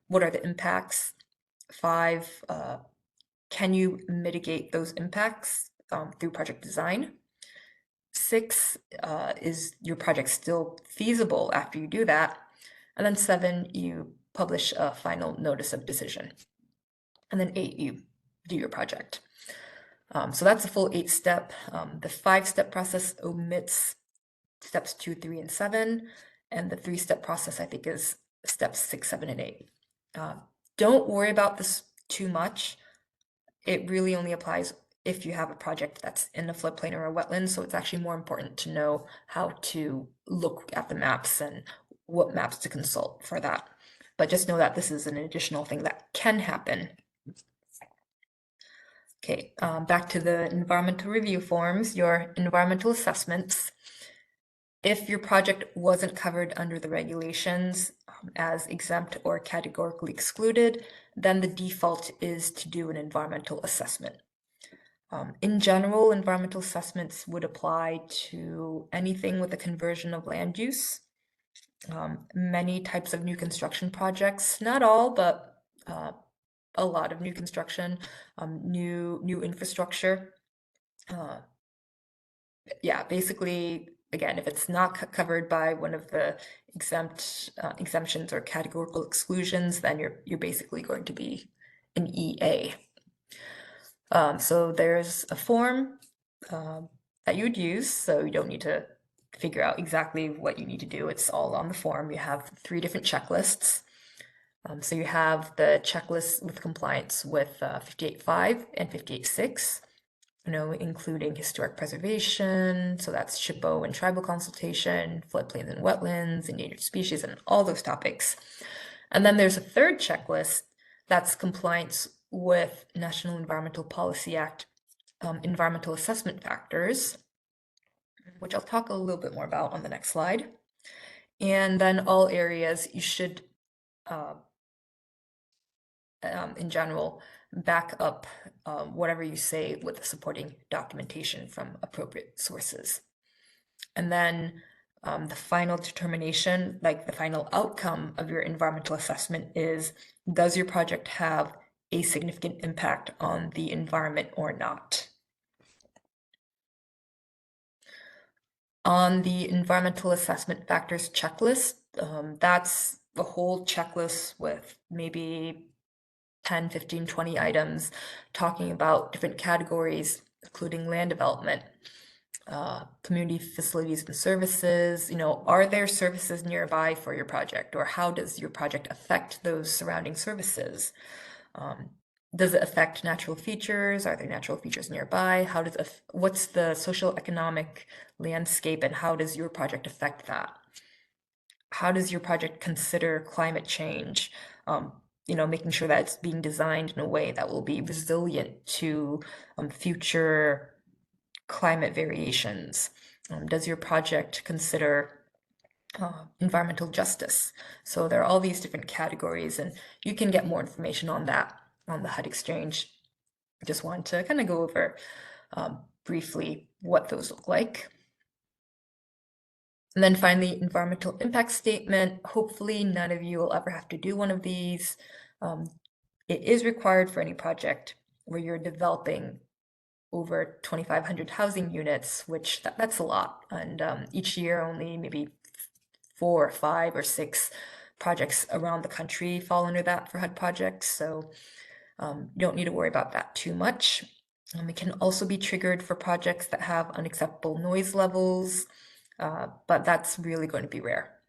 what are the impacts? 5, can you mitigate those impacts through project design? 6, is your project still feasible after you do that? And then 7, you publish a final notice of decision. And then 8, you do your project. So that's a full 8-step. The 5-step process omits steps 2, 3, and 7. And the 3-step process, I think, is steps 6, 7, and 8. Don't worry about this too much. It really only applies if you have a project that's in a floodplain or a wetland, so it's actually more important to know how to look at the maps and what maps to consult for that. But just know that this is an additional thing that can happen. Okay, back to the environmental review forms, your environmental assessments. If your project wasn't covered under the regulations as exempt or categorically excluded, then the default is to do an environmental assessment. In general, environmental assessments would apply to anything with a conversion of land use. Many types of new construction projects, not all, but a lot of new construction, new infrastructure. Yeah, basically, again, if it's not covered by one of the exemptions or categorical exclusions, then you're basically going to be an EA. So there's a form that you would use, so you don't need to figure out exactly what you need to do. It's all on the form. You have 3 different checklists. So you have the checklist with compliance with 58.5 and 58.6, including historic preservation, so that's SHPO and tribal consultation, floodplains and wetlands, endangered species, and all those topics. And then there's a 3rd checklist that's compliance with National Environmental Policy Act environmental assessment factors, which I'll talk a little bit more about on the next slide. And then all areas you should, in general, back up whatever you say with the supporting documentation from appropriate sources. And then the final determination, like the final outcome of your environmental assessment is, does your project have a significant impact on the environment or not? On the environmental assessment factors checklist, that's a whole checklist with maybe 10, 15, 20 items talking about different categories, including land development, community facilities and services. Are there services nearby for your project, or how does your project affect those surrounding services? Does it affect natural features? Are there natural features nearby? What's the social economic landscape, and how does your project affect that? How does your project consider climate change? Making sure that it's being designed in a way that will be resilient to future climate variations? Does your project consider environmental justice? So there are all these different categories, and you can get more information on that on the HUD Exchange. I just wanted to kind of go over briefly what those look like. And then finally, environmental impact statement. Hopefully none of you will ever have to do one of these. It is required for any project where you're developing over 2,500 housing units, which that's a lot. And each year only maybe 4 or 5 or 6 projects around the country fall under that for HUD projects. So you don't need to worry about that too much. It can also be triggered for projects that have unacceptable noise levels, but that's really going to be rare.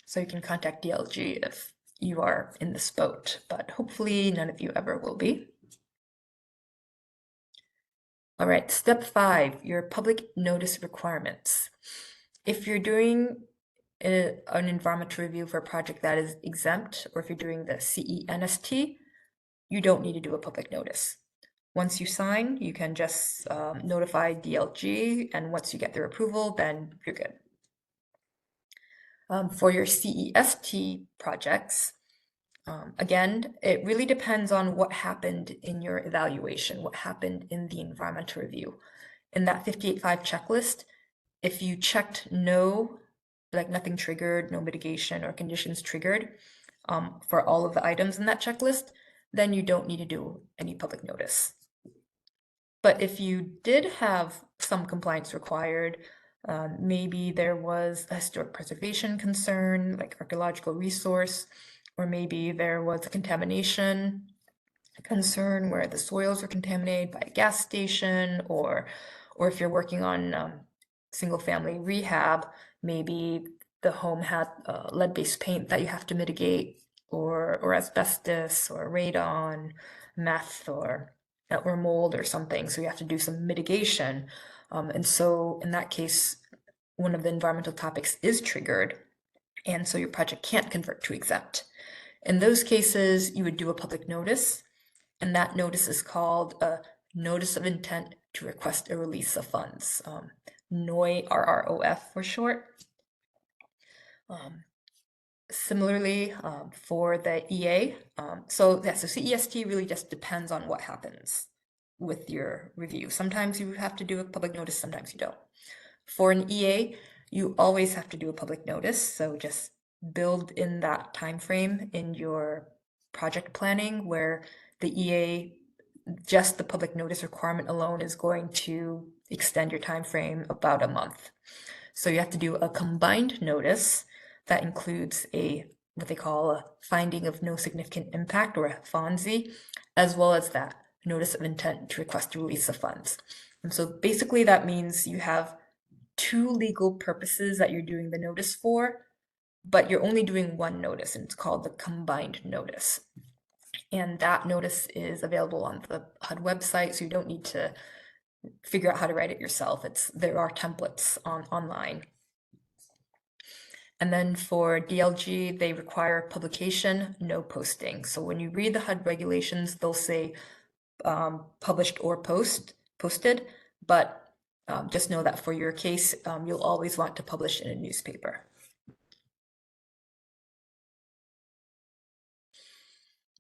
So you can contact DLG if you are in this boat, but hopefully none of you ever will be. All right, step 5, your public notice requirements. If you're doing an environmental review for a project that is exempt, or if you're doing the CENST, you don't need to do a public notice. Once you sign, you can just notify DLG, and once you get their approval, then you're good. For your CEST projects, again, it really depends on what happened in your evaluation, what happened in the environmental review. In that 58.5 checklist, if you checked no, like nothing triggered, no mitigation or conditions triggered for all of the items in that checklist, then you don't need to do any public notice. But if you did have some compliance required, maybe there was a historic preservation concern, like archaeological resource, or maybe there was a contamination concern where the soils are contaminated by a gas station, or if you're working on single family rehab, maybe the home had lead-based paint that you have to mitigate, or asbestos, or radon, meth, or mold or something. So you have to do some mitigation. And so in that case, one of the environmental topics is triggered, and so your project can't convert to exempt. In those cases, you would do a public notice, and that notice is called a Notice of Intent to Request a Release of Funds, NOI, RROF for short. Similarly, for the EA, so CEST really just depends on what happens with your review. Sometimes you have to do a public notice, sometimes you don't. For an EA, you always have to do a public notice, so just build in that time frame in your project planning where the EA, just the public notice requirement alone is going to extend your time frame about a month. So you have to do a combined notice that includes what they call a finding of no significant impact, or a FONSI, as well as that notice of intent to request release of funds. And so basically that means you have 2 legal purposes that you're doing the notice for, but you're only doing one notice, and it's called the combined notice. And that notice is available on the HUD website, so you don't need to figure out how to write it yourself. There are templates online. And then for DLG, they require publication, no posting. So when you read the HUD regulations, they'll say published or posted, but just know that for your case, you'll always want to publish in a newspaper.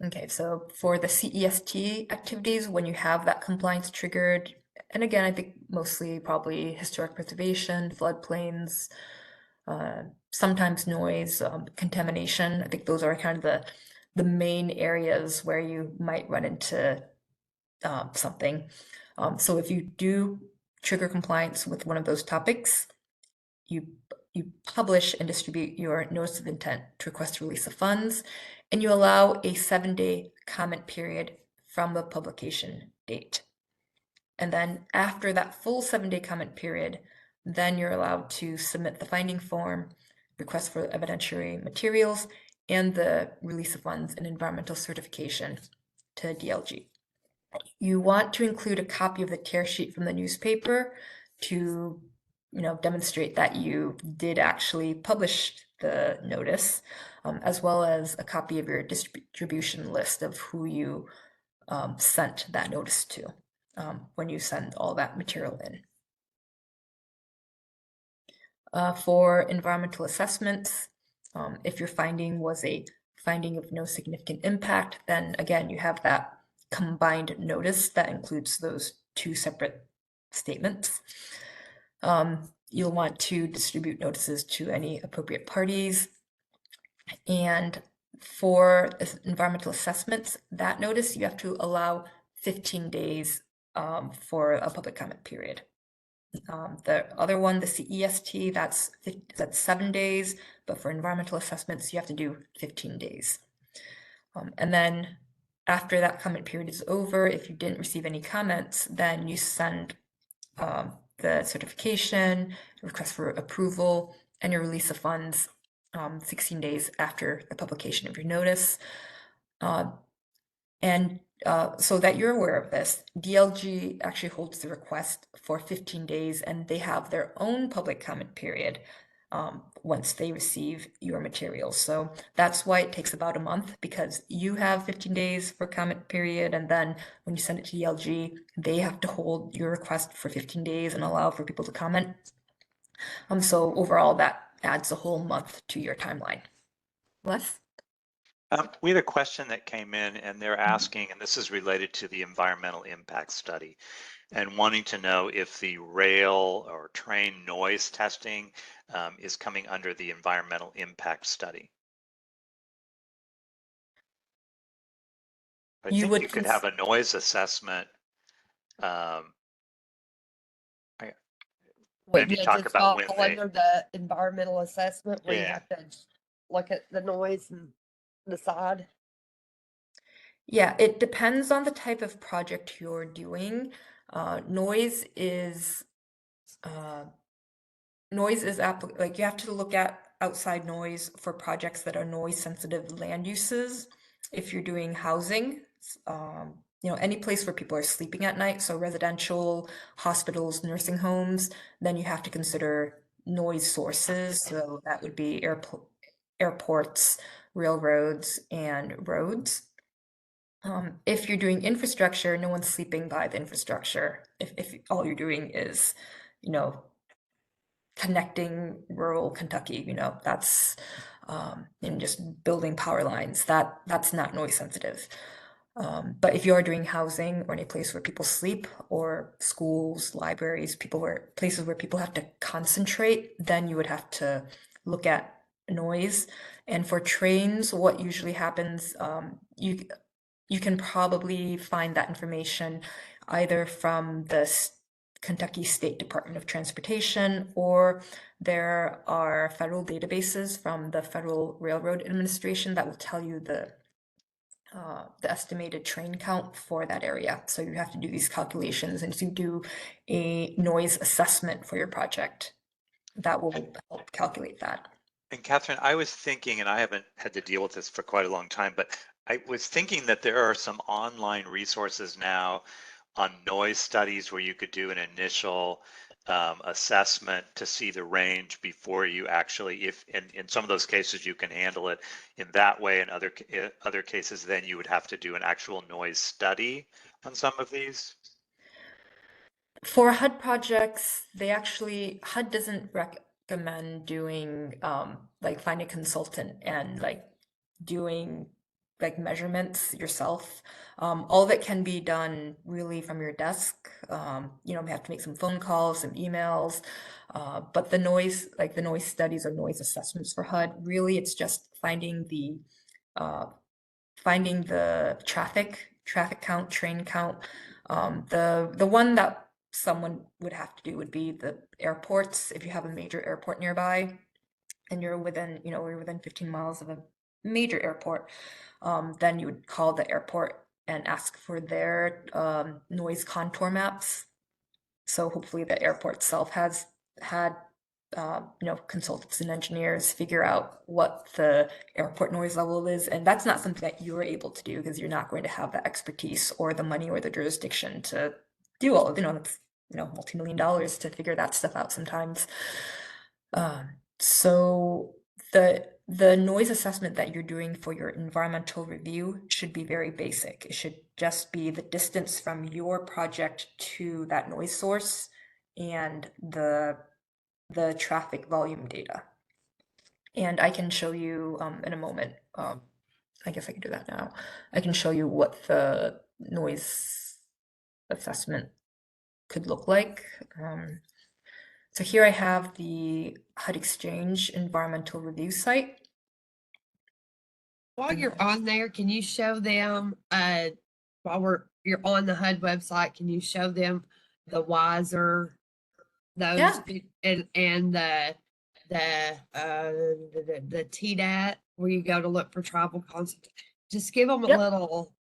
Okay, so for the CEST activities, when you have that compliance triggered, and again, I think mostly probably historic preservation, floodplains, sometimes noise, contamination. I think those are kind of the main areas where you might run into something. So if you do trigger compliance with one of those topics, you publish and distribute your notice of intent to request release of funds, and you allow a 7-day comment period from the publication date. And then after that full 7-day comment period, then you're allowed to submit the finding form, request for evidentiary materials, and the release of funds and environmental certification to DLG. You want to include a copy of the tear sheet from the newspaper to, demonstrate that you did actually publish the notice, as well as a copy of your distribution list of who you sent that notice to when you send all that material in. For environmental assessments, if your finding was a finding of no significant impact, then again, you have that combined notice that includes those two separate statements. You'll want to distribute notices to any appropriate parties. And for environmental assessments, that notice, you have to allow 15 days for a public comment period. The other one, the CEST, that's 7 days, but for environmental assessments, you have to do 15 days. And then after that comment period is over, if you didn't receive any comments, then you send the certification, request for approval, and your release of funds 16 days after the publication of your notice. So that you're aware of this, DLG actually holds the request for 15 days, and they have their own public comment period once they receive your materials. So that's why it takes about a month, because you have 15 days for comment period, and then when you send it to DLG, they have to hold your request for 15 days and allow for people to comment. So overall, that adds a whole month to your timeline. Les? We had a question that came in, and they're asking, and this is related to the environmental impact study, and wanting to know if the rail or train noise testing is coming under the environmental impact study. I think you could have a noise assessment. Maybe Yeah, talk just about fall when they. under the environmental assessment where you Yeah. have to look at the noise and decide. Yeah, it depends on the type of project you're doing. Noise is like you have to look at outside noise for projects that are noise sensitive land uses. If you're doing housing, any place where people are sleeping at night, so residential, hospitals, nursing homes, then you have to consider noise sources. So that would be airports, railroads, and roads. If you're doing infrastructure, no one's sleeping by the infrastructure. If all you're doing is, connecting rural Kentucky, that's and just building power lines, that's not noise sensitive. But if you are doing housing or any place where people sleep, or schools, libraries, places where people have to concentrate, then you would have to look at noise. And for trains, what usually happens, you can probably find that information either from the Kentucky State Department of Transportation, or there are federal databases from the Federal Railroad Administration that will tell you the estimated train count for that area. So you have to do these calculations and to do a noise assessment for your project. That will help calculate that. And Catherine, I was thinking, and I haven't had to deal with this for quite a long time, but I was thinking that there are some online resources now on noise studies where you could do an initial assessment to see the range before you actually, if in some of those cases you can handle it in that way, in other cases then you would have to do an actual noise study on some of these. For HUD projects, HUD doesn't recommend doing like finding a consultant and like doing like measurements yourself. All of it can be done really from your desk. You have to make some phone calls, some emails, but the noise studies or noise assessments for HUD, really it's just finding the traffic count, train count. The one that someone would have to do would be the airports. If you have a major airport nearby and you're within 15 miles of a major airport, then you would call the airport and ask for their noise contour maps. So hopefully the airport itself has had consultants and engineers figure out what the airport noise level is. And that's not something that you're able to do because you're not going to have the expertise or the money or the jurisdiction to do all of, it's, multi-million dollars to figure that stuff out sometimes. So the noise assessment that you're doing for your environmental review should be very basic. It should just be the distance from your project to that noise source and the the traffic volume data. And I can show you in a moment, I guess I can do that now. I can show you what the noise assessment could look like. So here I have the HUD Exchange environmental review site. While you're on there, can you show them, while you're on the HUD website, can you show them the wiser, those, and the TDAT, where you go to look for travel concept? Just give them a Yep. little,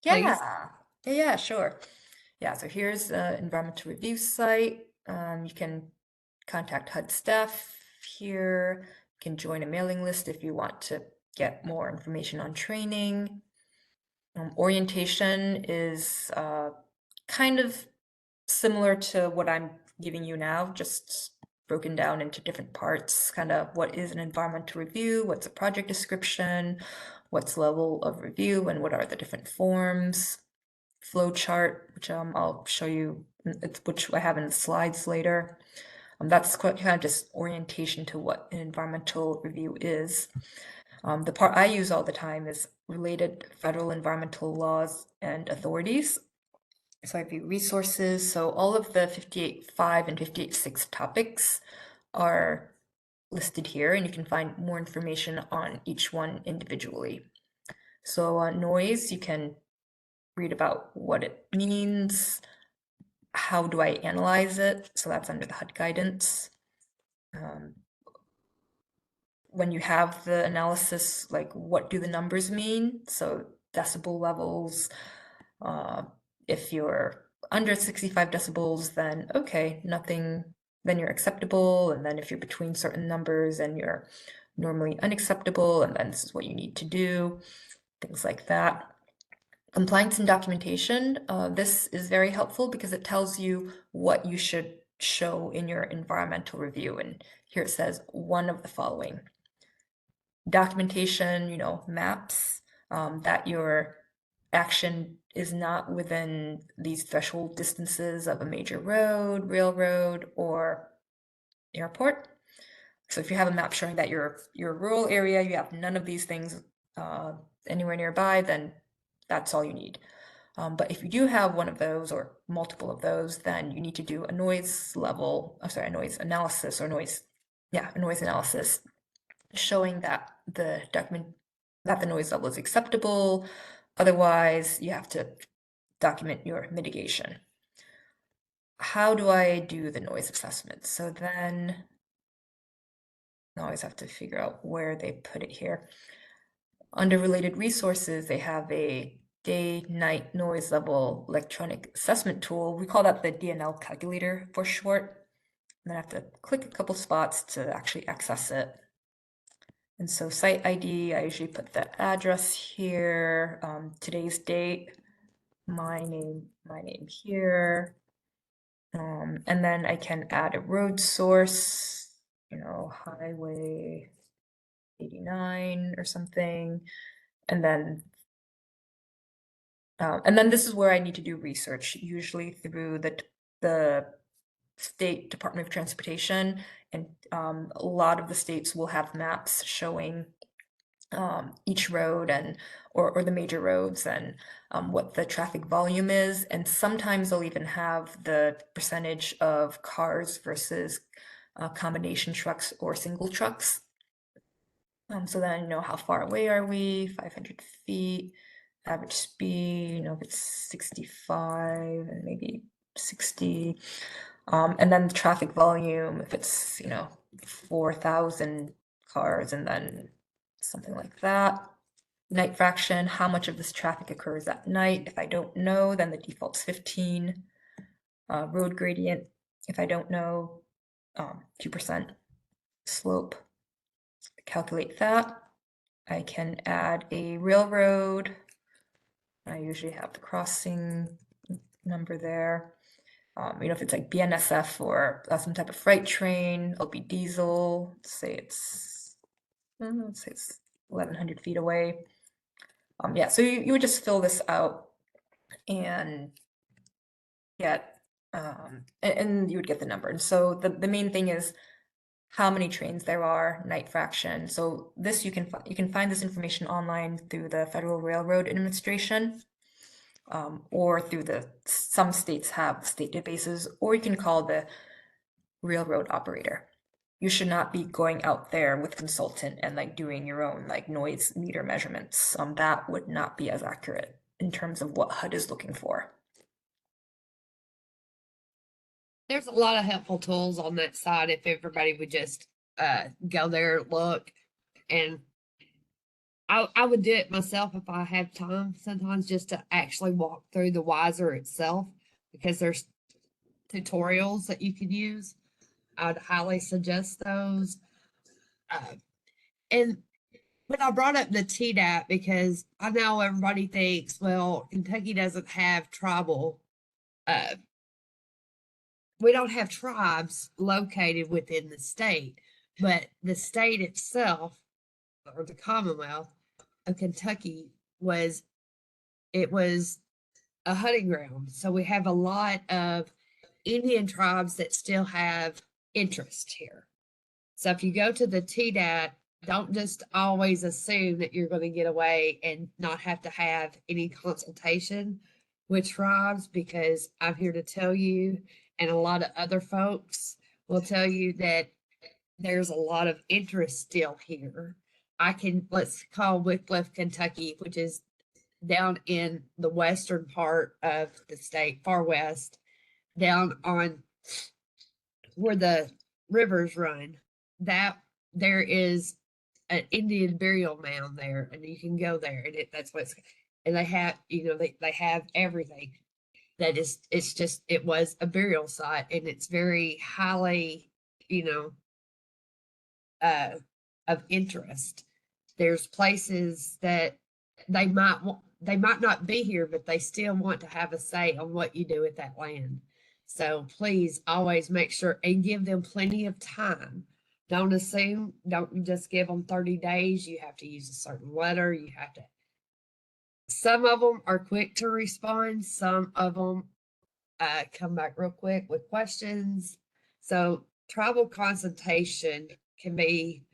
please. Yeah, sure. Yeah, so here's the environmental review site. You can contact HUD staff here. You can join a mailing list if you want to get more information on training. Orientation is kind of similar to what I'm giving you now, just broken down into different parts, kind of what is an environmental review, what's a project description, what's level of review, and what are the different forms. Flow chart, which I'll show you, which I have in the slides later. That's quite kind of just orientation to what an environmental review is. The part I use all the time is related federal environmental laws and authorities. So I view resources. So all of the 58.5 and 58.6 topics are listed here, and you can find more information on each one individually. So noise, you can read about what it means, how do I analyze it? So that's under the HUD guidance. When you have the analysis, like what do the numbers mean? So decibel levels, if you're under 65 decibels, then okay, nothing, then you're acceptable. And then if you're between certain numbers, then you're normally unacceptable, and then this is what you need to do, things like that. Compliance and documentation, this is very helpful because it tells you what you should show in your environmental review. And here it says one of the following. Documentation, maps, that your action is not within these threshold distances of a major road, railroad, or airport. So if you have a map showing that your rural area, you have none of these things anywhere nearby, then that's all you need. But if you do have one of those or multiple of those, then you need to do a noise analysis, a noise analysis showing that the noise level is acceptable. Otherwise, you have to document your mitigation. How do I do the noise assessment? So then I always have to figure out where they put it here. Under related resources, they have a day-night noise level electronic assessment tool. We call that the DNL calculator for short. And then I have to click a couple spots to actually access it. And so site ID, I usually put the address here, today's date, my name here. And then I can add a road source, Highway 89 or something. And then this is where I need to do research, usually through the State Department of Transportation. And a lot of the states will have maps showing each road or the major roads and what the traffic volume is. And sometimes they'll even have the percentage of cars versus combination trucks or single trucks. So then I know how far away are we, 500 feet, average speed, if it's 65 and maybe 60. And then the traffic volume, if it's, 4,000 cars and then something like that. Night fraction, how much of this traffic occurs at night? If I don't know, then the default's 15. Road gradient, if I don't know, 2% slope. Calculate that. I can add a railroad. I usually have the crossing number there. If it's like BNSF or some type of freight train, it'll be diesel. Let's say it's 1,100 feet away. So you would just fill this out and get, and you would get the number. And so the main thing is how many trains there are, night fraction. So this you can find this information online through the Federal Railroad Administration, or through some states have state databases, or you can call the railroad operator. You should not be going out there with consultant and like doing your own like noise meter measurements. That would not be as accurate in terms of what HUD is looking for. There's a lot of helpful tools on that side if everybody would just go there, look, and I would do it myself if I have time sometimes just to actually walk through the Wiser itself, because there's tutorials that you can use. I'd highly suggest those. And when I brought up the TDAP, because I know everybody thinks, well, Kentucky doesn't have tribal, we don't have tribes located within the state, but the state itself, or the Commonwealth of Kentucky, was a hunting ground. So we have a lot of Indian tribes that still have interest here. So if you go to the TDAT, don't just always assume that you're going to get away and not have to have any consultation with tribes, because I'm here to tell you, and a lot of other folks will tell you, that there's a lot of interest still here. Let's call Wickliffe, Kentucky, which is down in the western part of the state, far west, down on where the rivers run, that there is an Indian burial mound there, and you can go there, and that's what's, and they have, they have everything. It was a burial site, and it's very highly, of interest. There's places that they might not be here, but they still want to have a say on what you do with that land. So please always make sure and give them plenty of time. Don't assume, don't just give them 30 days. You have to use a certain letter. Some of them are quick to respond. Some of them come back real quick with questions. So tribal consultation can be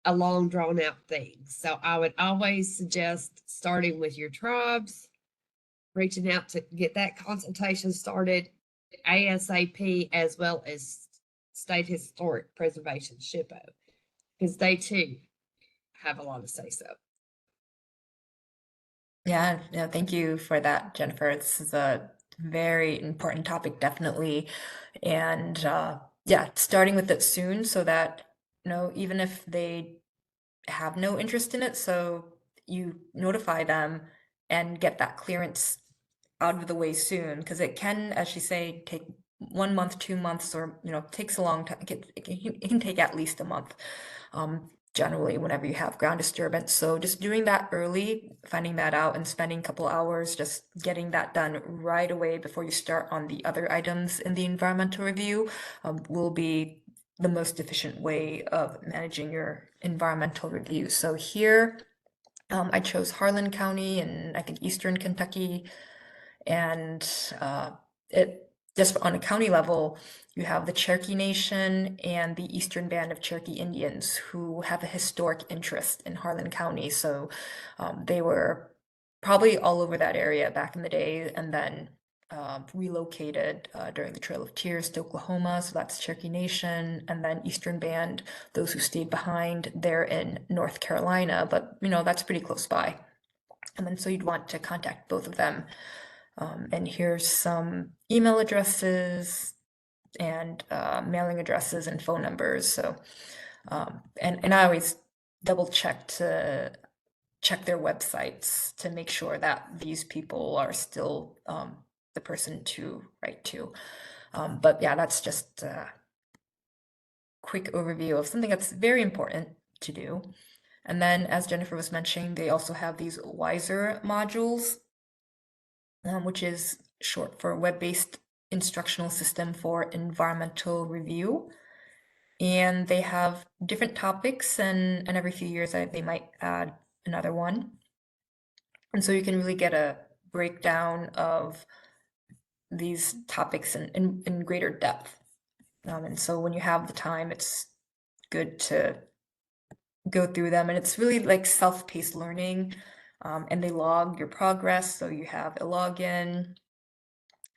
a long drawn out thing. So I would always suggest starting with your tribes, reaching out to get that consultation started ASAP, as well as State Historic Preservation SHPO, because they too have a lot to say so. Yeah, thank you for that, Jennifer. This is a very important topic, definitely. And yeah, starting with it soon so that, even if they have no interest in it, so you notify them and get that clearance out of the way soon, because it can, as you say, take 1 month, 2 months, or takes a long time. It can take at least a month, generally, whenever you have ground disturbance. So just doing that early, finding that out, and spending a couple hours just getting that done right away before you start on the other items in the environmental review will be the most efficient way of managing your environmental review. So here, I chose Harlan County and I think Eastern Kentucky, and it just on a county level, you have the Cherokee Nation and the Eastern Band of Cherokee Indians, who have a historic interest in Harlan County. So they were probably all over that area back in the day, and then relocated during the Trail of Tears to Oklahoma. So that's Cherokee Nation. And then Eastern Band, those who stayed behind, they're in North Carolina, but that's pretty close by. And then so you'd want to contact both of them. And here's some email addresses and mailing addresses and phone numbers. So, and I always double check their websites to make sure that these people are still the person to write to. But yeah, that's just a quick overview of something that's very important to do. And then, as Jennifer was mentioning, they also have these WISER modules, which is short for Web-Based Instructional System for Environmental Review. And they have different topics, and every few years they might add another one. And so you can really get a breakdown of these topics in greater depth. And so when you have the time, it's good to go through them. And it's really like self-paced learning, and they log your progress. So you have a login,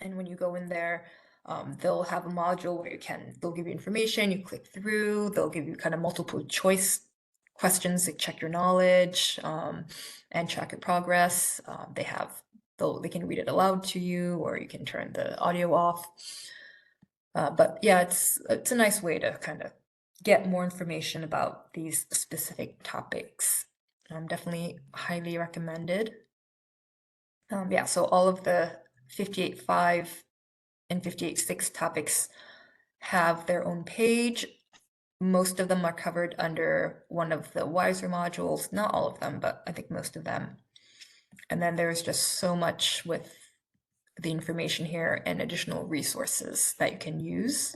and when you go in there, they'll have a module where they'll give you information, you click through, they'll give you kind of multiple choice questions to check your knowledge, and track your progress. They can read it aloud to you, or you can turn the audio off. But yeah, it's a nice way to kind of get more information about these specific topics. Definitely highly recommended. Yeah, so all of the 58.5 and 58.6 topics have their own page. Most of them are covered under one of the WISER modules, not all of them, but I think most of them. And then there's just so much with the information here and additional resources that you can use.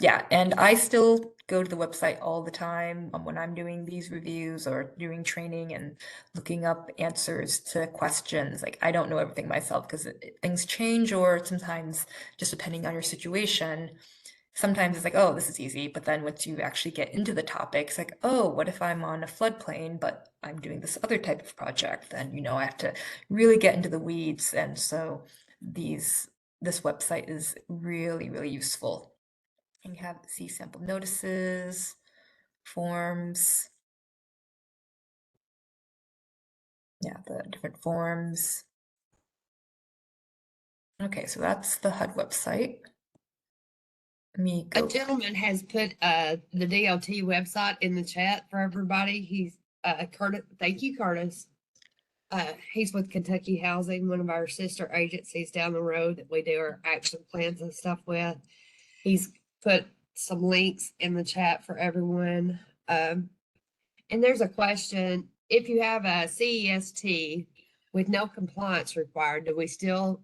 Yeah, and I still go to the website all the time when I'm doing these reviews or doing training and looking up answers to questions. Like, I don't know everything myself because things change, or sometimes just depending on your situation, sometimes it's like, oh, this is easy. But then once you actually get into the topic, it's like, oh, what if I'm on a floodplain, but I'm doing this other type of project? Then, I have to really get into the weeds. And so this website is really, really useful. And you see sample notices, forms. Yeah, the different forms. Okay, so that's the HUD website. A gentleman has put the DLT website in the chat for everybody. He's Curtis. Thank you, Curtis. He's with Kentucky Housing, one of our sister agencies down the road that we do our action plans and stuff with. He's put some links in the chat for everyone. And there's a question: if you have a CEST with no compliance required, do we still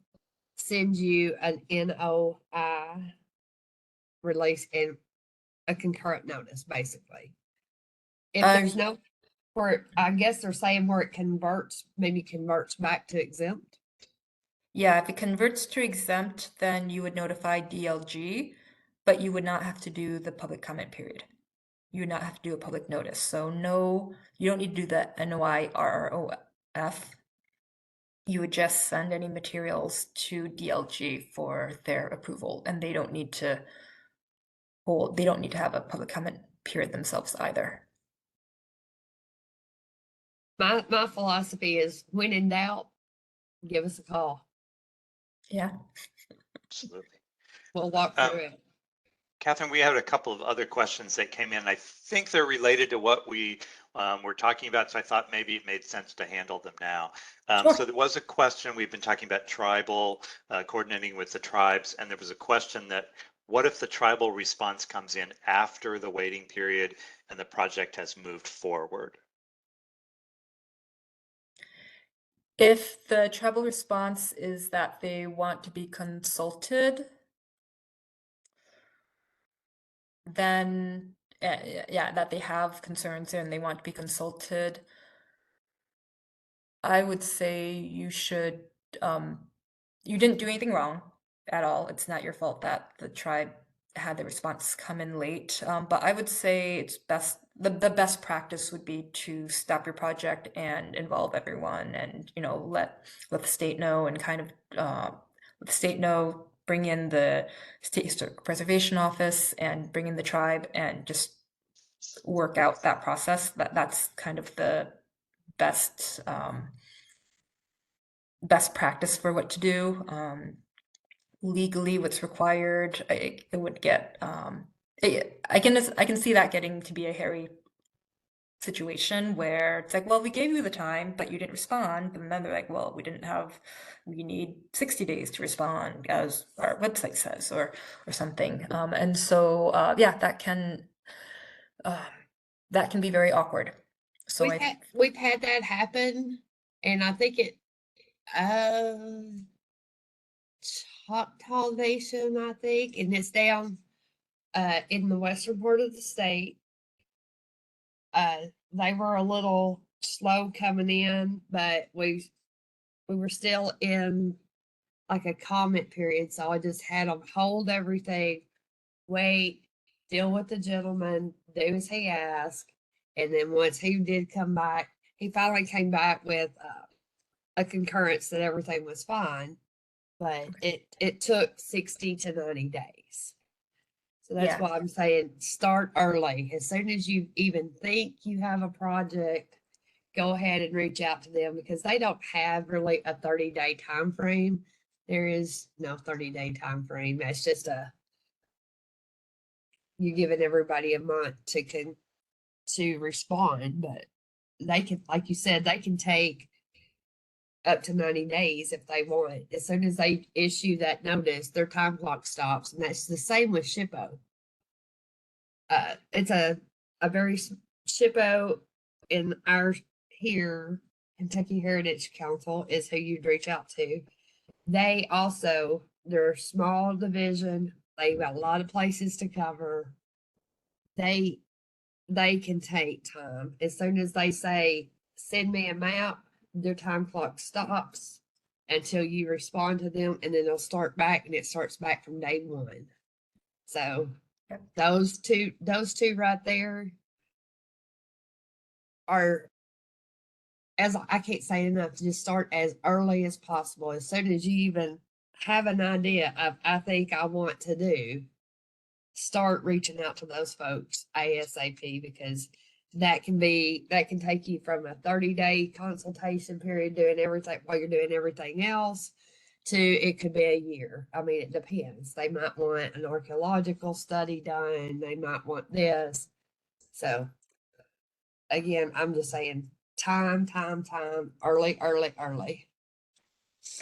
send you an NOI release and a concurrent notice, basically? If there's no, I guess they're saying where it maybe converts back to exempt. Yeah, if it converts to exempt, then you would notify DLG, but you would not have to do the public comment period. You would not have to do a public notice. So no, you don't need to do the NOI RROF. You would just send any materials to DLG for their approval, and they don't need to have a public comment period themselves either. My philosophy is, when in doubt, give us a call. Yeah. Absolutely. We'll walk through it. Catherine, we had a couple of other questions that came in. I think they're related to what we were talking about, so I thought maybe it made sense to handle them now. Sure. So there was a question, we've been talking about tribal, coordinating with the tribes, and there was a question that, what if the tribal response comes in after the waiting period and the project has moved forward? If the tribal response is that they want to be consulted, then yeah, that they have concerns and they want to be consulted, I would say you should, you didn't do anything wrong at all. It's not your fault that the tribe had the response come in late. But I would say it's the best practice would be to stop your project and involve everyone, and let the state know, and kind of let the state know, bring in the State Historic Preservation Office and bring in the tribe, and just work out that process. That's kind of the best best practice for what to do. Legally, what's required, it would get. I can see that getting to be a hairy situation where it's like, well, we gave you the time, but you didn't respond. And then they're like, well, we need 60 days to respond, as our website says, or something. And so, yeah, that can be very awkward. So we've had that happen, and I think it Choctaw Nation, I think, and it's down in the western part of the state. They were a little slow coming in, but we were still in like a comment period, so I just had them hold everything, wait, deal with the gentleman, do as he asked, and then once he did come back, he finally came back with a concurrence that everything was fine, but it took 60 to 90 days. So that's Yeah. why I'm saying start early. As soon as you even think you have a project, go ahead and reach out to them because they don't have really a 30-day time frame. There is no 30-day time frame. That's just you're giving everybody a month to respond, but they can, like you said, they can take up to 90 days if they want. As soon as they issue that notice, their time clock stops, and that's the same with SHPO. It's a very SHPO in our here, Kentucky Heritage Council is who you'd reach out to. They also, they're a small division. They've got a lot of places to cover. They can take time. As soon as they say, send me a map, their time clock stops until you respond to them, and then they'll start back, and it starts back from day one. So Yep. those two right there are, as I can't say enough, to just start as early as possible. As soon as you even have an idea of, I think I want to do, start reaching out to those folks ASAP, because that can take you from a 30-day consultation period doing everything while you're doing everything else to it could be a year. I mean, it depends. They might want an archaeological study done. They might want this. So again, I'm just saying time, early.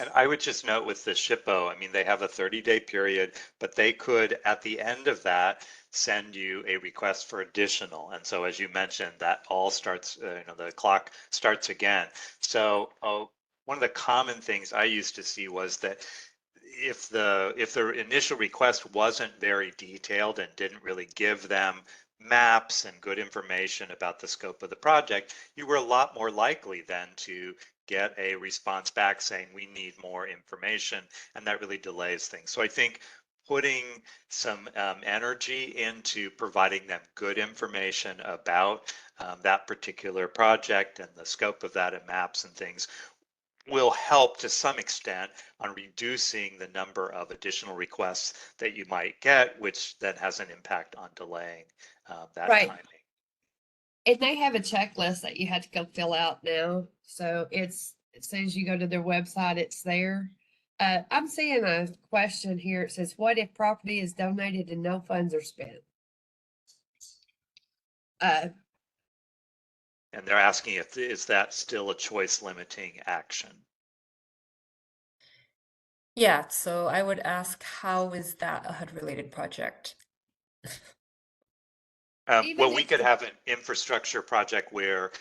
And I would just note with the SHPO, I mean, they have a 30-day period, but they could, at the end of that, send you a request for additional. And so, as you mentioned, that all starts, the clock starts again. So one of the common things I used to see was that if the initial request wasn't very detailed and didn't really give them maps and good information about the scope of the project, you were a lot more likely then to get a response back saying we need more information, and that really delays things. So I think putting some energy into providing them good information about that particular project and the scope of that and maps and things will help to some extent on reducing the number of additional requests that you might get, which then has an impact on delaying that Right. timing. And they have a checklist that you have to go fill out now. So it's, as soon as you go to their website, it's there. I'm seeing a question here. It says, what if property is donated and no funds are spent? And they're asking if is that still a choice limiting action? Yeah, so I would ask, how is that a HUD-related project? Even Well, we if could have an infrastructure project where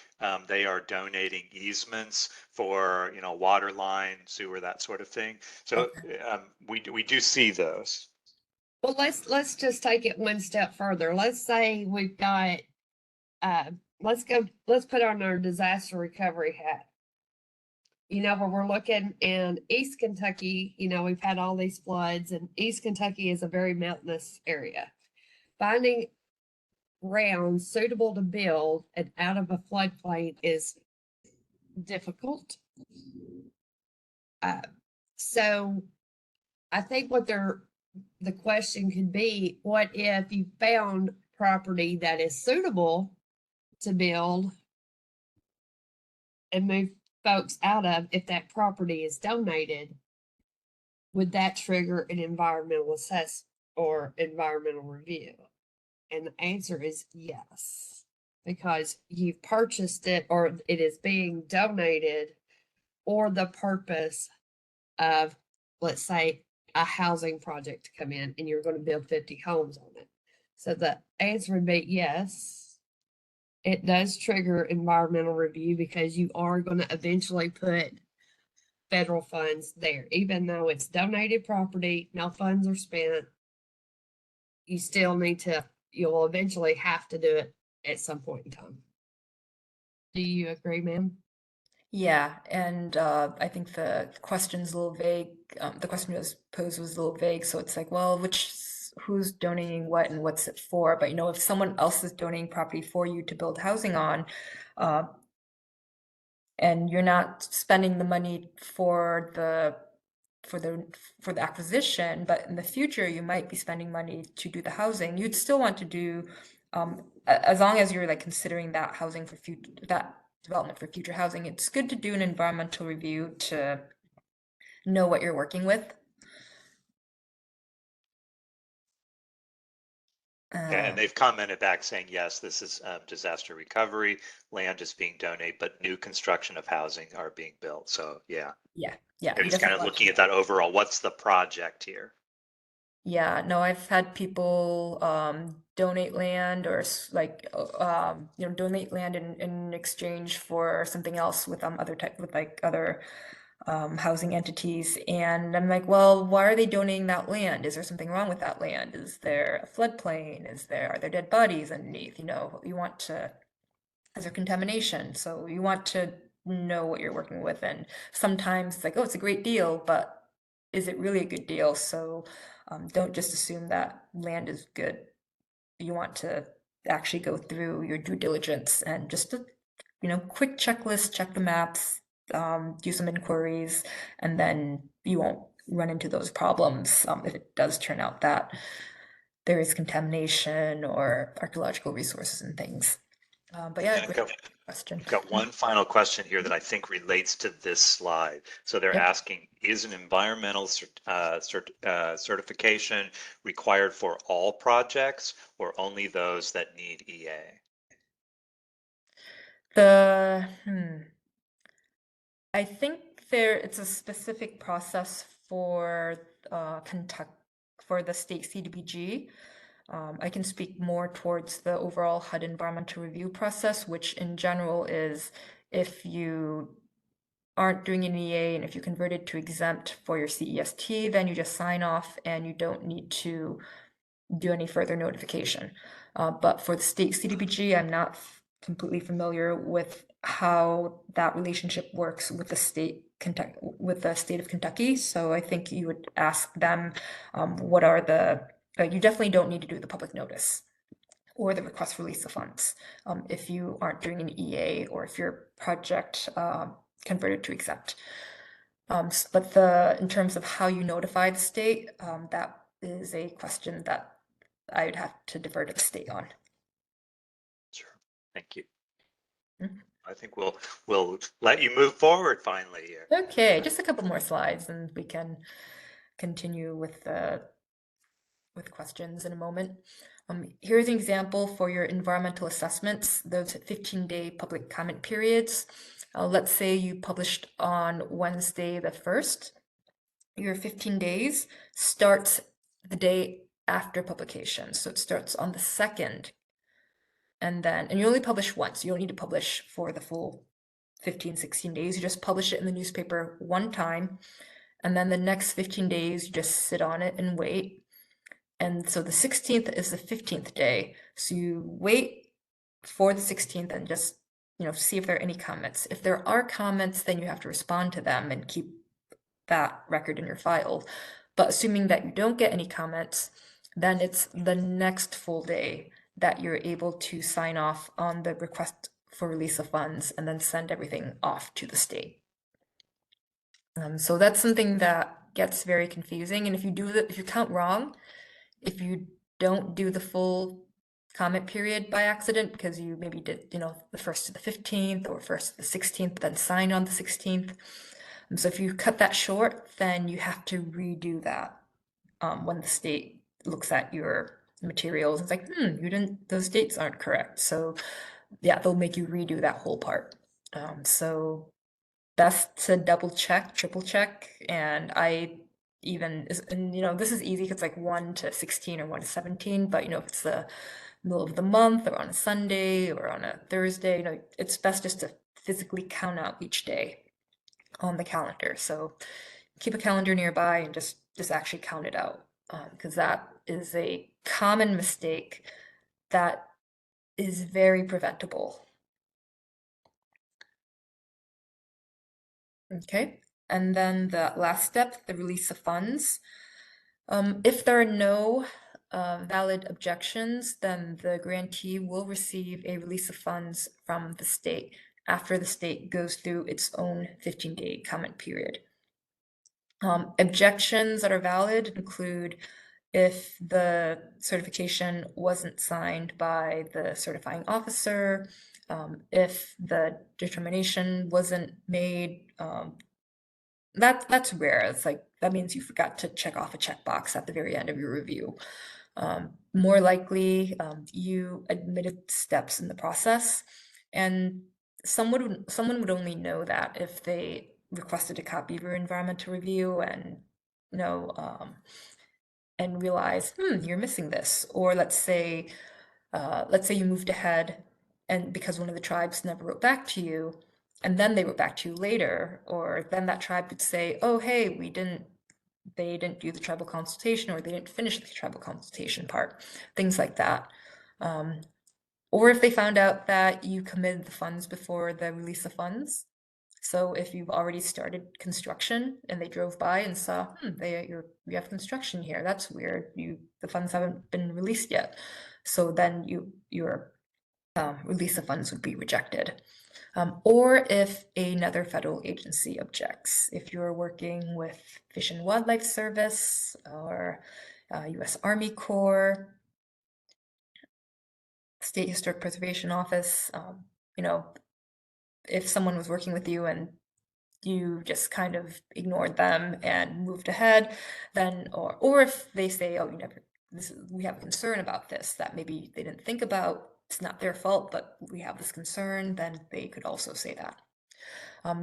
they are donating easements for, water line, sewer, that sort of thing. So we do see those. Well, let's just take it one step further. Let's say we've got let's put on our disaster recovery hat. Where we're looking in East Kentucky, we've had all these floods, and East Kentucky is a very mountainous area. Finding ground suitable to build and out of a floodplain is difficult. So I think the question could be, what if you found property that is suitable to build and move folks out of, if that property is donated, would that trigger an environmental assess or environmental review? And the answer is yes, because you've purchased it or it is being donated for the purpose of, let's say, a housing project to come in and you're going to build 50 homes on it. So the answer would be yes. It does trigger environmental review because you are going to eventually put federal funds there. Even though it's donated property, no funds are spent, you still need to, you'll eventually have to do it at some point in time. Do you agree, ma'am? Yeah, and I think the question's a little vague. The question was posed was a little vague, so it's like, well, who's donating what and what's it for. But if someone else is donating property for you to build housing on, and you're not spending the money for the acquisition, but in the future you might be spending money to do the housing, you'd still want to do, as long as you're like considering that housing for future, that development for future housing, it's good to do an environmental review to know what you're working with. Okay, and they've commented back saying, yes, this is disaster recovery, land is being donated, but new construction of housing are being built. So yeah, yeah, they're you just kind definitely of want looking at that overall. What's the project here? Yeah, no, I've had people donate land or donate land in exchange for something else with other housing entities. And I'm like, well, why are they donating that land? Is there something wrong with that land? Is there a floodplain? Are there dead bodies underneath? You want to, is there contamination? So you want to know what you're working with. And sometimes it's like, oh, it's a great deal, but is it really a good deal? So don't just assume that land is good. You want to actually go through your due diligence and just a quick checklist, check the maps, do some inquiries, and then you won't run into those problems if it does turn out that there is contamination or archaeological resources and things. But yeah, And great question. I've got one final question here that I think relates to this slide. So they're Yep. asking, is an environmental certification required for all projects or only those that need EA? I think it's a specific process for Kentucky, for the state CDBG. I can speak more towards the overall HUD environmental review process, which in general is if you aren't doing an EA and if you converted to exempt for your CEST, then you just sign off and you don't need to do any further notification. But for the state CDBG, I'm not completely familiar with how that relationship works with the state of Kentucky. So I think you would ask them, what are you definitely don't need to do the public notice or the request for release of funds if you aren't doing an EA or if your project converted to exempt. But in terms of how you notify the state, that is a question that I would have to defer to the state on. Sure. Thank you. Mhm. I think we'll let you move forward finally here. Okay, just a couple more slides and we can continue with questions in a moment. Here's an example for your environmental assessments, those 15-day public comment periods. Let's say you published on Wednesday the 1st. Your 15 days starts the day after publication. So it starts on the 2nd. And you only publish once. You don't need to publish for the full 15, 16 days. You just publish it in the newspaper one time. And then the next 15 days, you just sit on it and wait. And so the 16th is the 15th day. So you wait for the 16th and just, see if there are any comments. If there are comments, then you have to respond to them and keep that record in your file. But assuming that you don't get any comments, then it's the next full day that you're able to sign off on the request for release of funds and then send everything off to the state. So that's something that gets very confusing. And if you count wrong, if you don't do the full comment period by accident because you maybe did, the 1st to the 15th or 1st to the 16th, then signed on the 16th. So if you cut that short, then you have to redo that when the state looks at your materials. It's like, those dates aren't correct. So yeah, they'll make you redo that whole part. So best to double check, triple check. And this is easy because it's like 1 to 16 or 1 to 17, but if it's the middle of the month or on a Sunday or on a Thursday, it's best just to physically count out each day on the calendar. So keep a calendar nearby and just actually count it out because that is a common mistake that is very preventable. Okay, and then the last step, the release of funds. If there are no valid objections, then the grantee will receive a release of funds from the state after the state goes through its own 15-day comment period. Objections that are valid include if the certification wasn't signed by the certifying officer, if the determination wasn't made, that's rare. It's like, that means you forgot to check off a checkbox at the very end of your review. More likely, you admitted steps in the process, and someone would only know that if they requested a copy of your environmental review and and realize, you're missing this. Or let's say you moved ahead, and because one of the tribes never wrote back to you, and then they wrote back to you later, or then that tribe would say, oh, hey, they didn't do the tribal consultation, or they didn't finish the tribal consultation part, things like that. Or if they found out that you committed the funds before the release of funds. So if you've already started construction and they drove by and saw, you have construction here, that's weird, the funds haven't been released yet. So then your release of funds would be rejected. Or if another federal agency objects. If you're working with Fish and Wildlife Service or US Army Corps, State Historic Preservation Office, if someone was working with you and you just kind of ignored them and moved ahead, then, or if they say, oh, we have a concern about this that maybe they didn't think about, it's not their fault, but we have this concern, then they could also say that.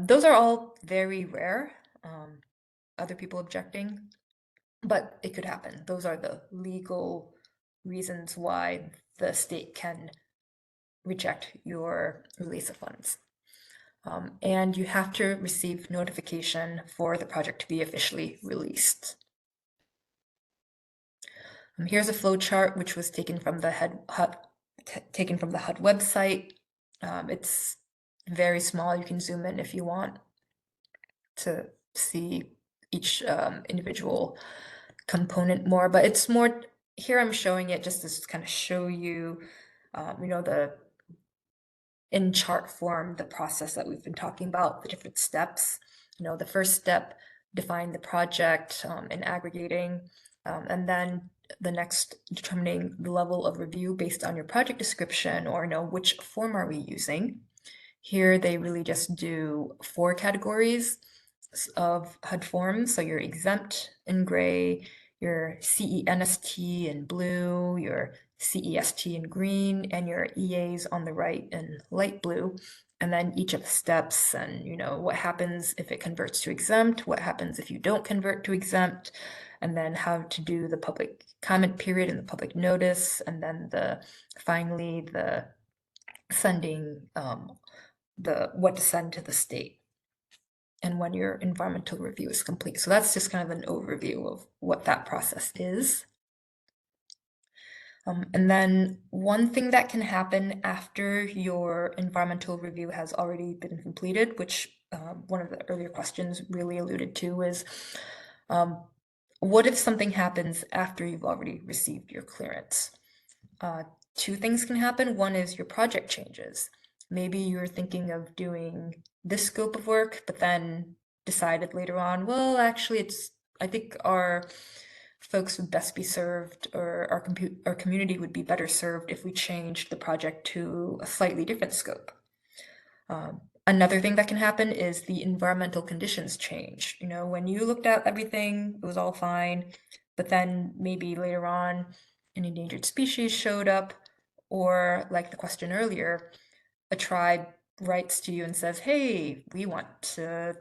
Those are all very rare, other people objecting, but it could happen. Those are the legal reasons why the state can reject your release of funds. And you have to receive notification for the project to be officially released. Here's a flow chart which was taken from the HUD website. It's very small. You can zoom in if you want to see each individual component more, but it's more here. I'm showing it just to kind of show you, in chart form, the process that we've been talking about, the different steps. The first step, define the project and aggregating, and then the next, determining the level of review based on your project description, or which form are we using. Here they really just do 4 categories of HUD forms. So your exempt in gray, your CENST in blue, your CEST in green, and your EAs on the right in light blue. And then each of the steps, and what happens if it converts to exempt, what happens if you don't convert to exempt, and then how to do the public comment period and the public notice, and then finally the sending, what to send to the state, and when your environmental review is complete. So that's just kind of an overview of what that process is. And then one thing that can happen after your environmental review has already been completed, which one of the earlier questions really alluded to, is what if something happens after you've already received your clearance? 2 things can happen. One is your project changes. Maybe you're thinking of doing this scope of work, but then decided later on, well, actually, I think our folks would best be served, or our community would be better served if we changed the project to a slightly different scope. Another thing that can happen is the environmental conditions change. When you looked at everything, it was all fine, but then maybe later on an endangered species showed up, or like the question earlier, a tribe writes to you and says, hey, we want to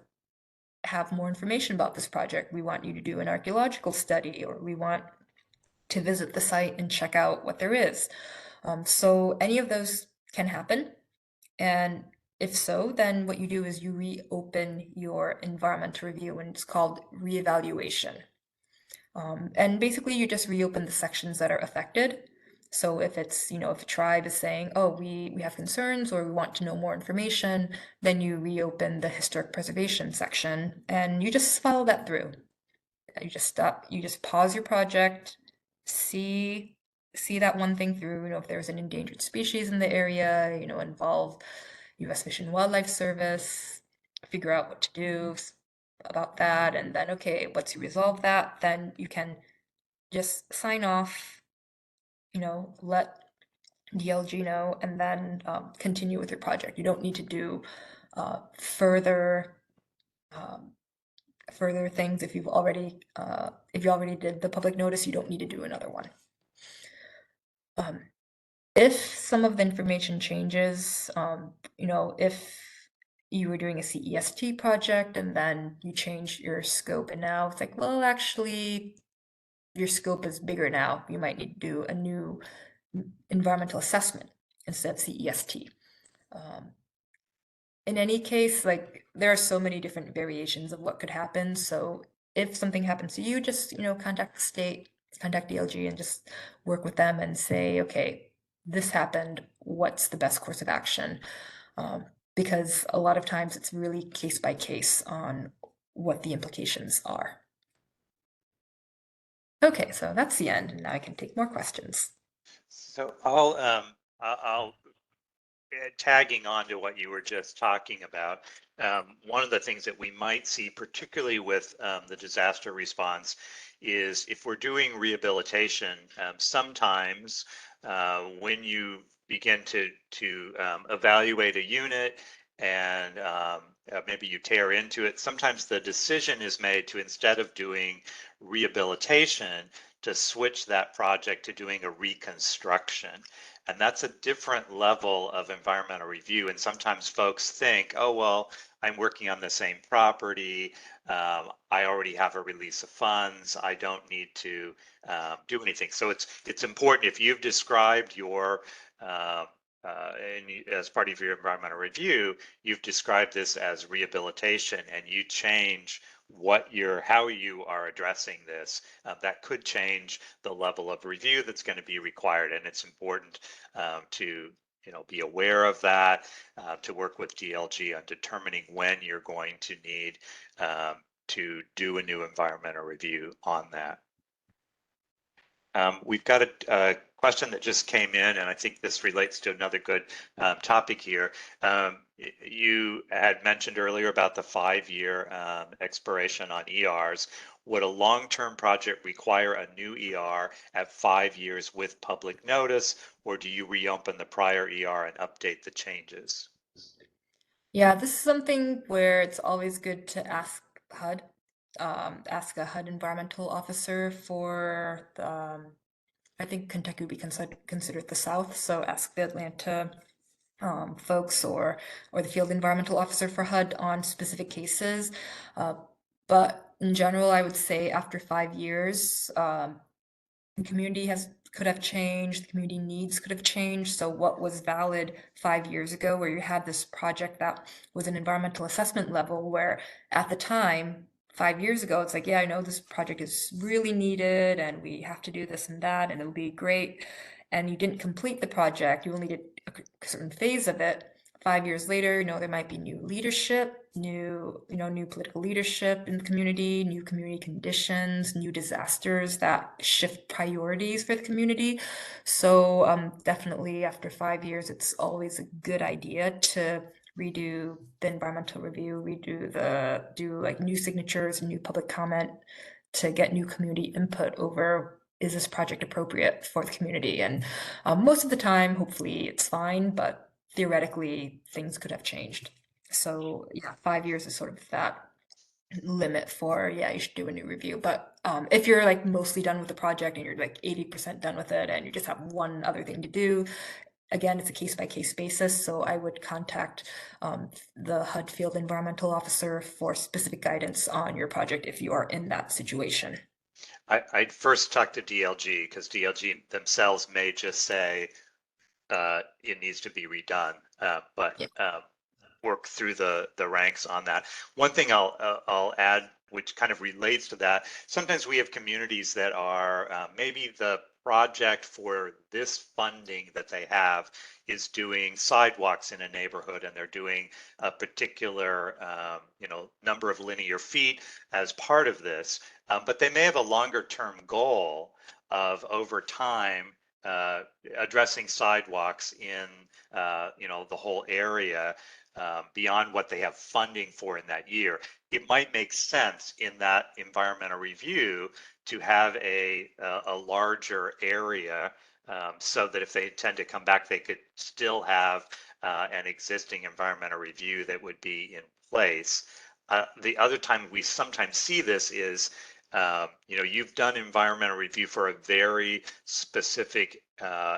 have more information about this project. We want you to do an archaeological study, or we want to visit the site and check out what there is. So any of those can happen. And if so, then what you do is you reopen your environmental review, and it's called reevaluation. And basically you just reopen the sections that are affected. So if it's, if a tribe is saying, oh, we have concerns, or we want to know more information, then you reopen the historic preservation section, and you just follow that through. You just stop, you just pause your project, see that one thing through, if there's an endangered species in the area, involve U.S. Fish and Wildlife Service, figure out what to do about that, and then, okay, once you resolve that, then you can just sign off, let DLG know, and then continue with your project. You don't need to do further further things. If you already did the public notice, you don't need to do another one. If some of the information changes, if you were doing a CEST project and then you change your scope and now it's like, well, actually your scope is bigger now. You might need to do a new environmental assessment instead of CEST. In any case, like there are so many different variations of what could happen. So if something happens to you, just, contact the state, contact DLG and just work with them and say, okay, this happened, what's the best course of action? Because a lot of times it's really case by case on what the implications are. Okay, so that's the end, and now I can take more questions. So I'll tagging on to what you were just talking about. One of the things that we might see, particularly with the disaster response, is if we're doing rehabilitation, sometimes when you begin to evaluate a unit and maybe you tear into it, sometimes the decision is made to, instead of doing rehabilitation, to switch that project to doing a reconstruction. And that's a different level of environmental review. And sometimes folks think, oh, well, I'm working on the same property. I already have a release of funds. I don't need to do anything. So it's important, if you've described your and as part of your environmental review, you've described this as rehabilitation, and you change how you are addressing this, that could change the level of review that's going to be required. And it's important to be aware of that, to work with DLG on determining when you're going to need to do a new environmental review on that. We've got a question that just came in, and I think this relates to another good topic here. You had mentioned earlier about the 5-year expiration on ERs. Would a long-term project require a new ER at 5 years with public notice, or do you reopen the prior ER and update the changes? Yeah, this is something where it's always good to ask HUD, ask a HUD environmental officer for the, I think Kentucky would be considered the South, so ask the Atlanta folks or the field environmental officer for HUD on specific cases. But in general, I would say after 5 years, the community could have changed, the community needs could have changed. So what was valid 5 years ago, where you had this project that was an environmental assessment level, where at the time, 5 years ago, it's like, yeah, I know this project is really needed and we have to do this and that and it'll be great. And you didn't complete the project, you only did a certain phase of it. 5 years later, there might be new leadership, new political leadership in the community, new community conditions, new disasters that shift priorities for the community. So definitely after 5 years, it's always a good idea to redo the environmental review, do like new signatures and new public comment to get new community input over, is this project appropriate for the community? And most of the time, hopefully it's fine, but theoretically things could have changed. So yeah, 5 years is sort of that limit for, yeah, you should do a new review. But if you're like mostly done with the project and you're like 80% done with it and you just have one other thing to do, again, it's a case by case basis. So I would contact the HUD field environmental officer for specific guidance on your project if you are in that situation. I'd first talk to DLG, because DLG themselves may just say it needs to be redone, but Yeah. Work through the ranks on that. One thing I'll add, which kind of relates to that, sometimes we have communities that are maybe the project for this funding that they have is doing sidewalks in a neighborhood, and they're doing a particular number of linear feet as part of this, but they may have a longer term goal of over time addressing sidewalks in the whole area beyond what they have funding for in that year, it might make sense in that environmental review to have a larger area so that if they intend to come back, they could still have an existing environmental review that would be in place. The other time we sometimes see this is, you've done environmental review for a very specific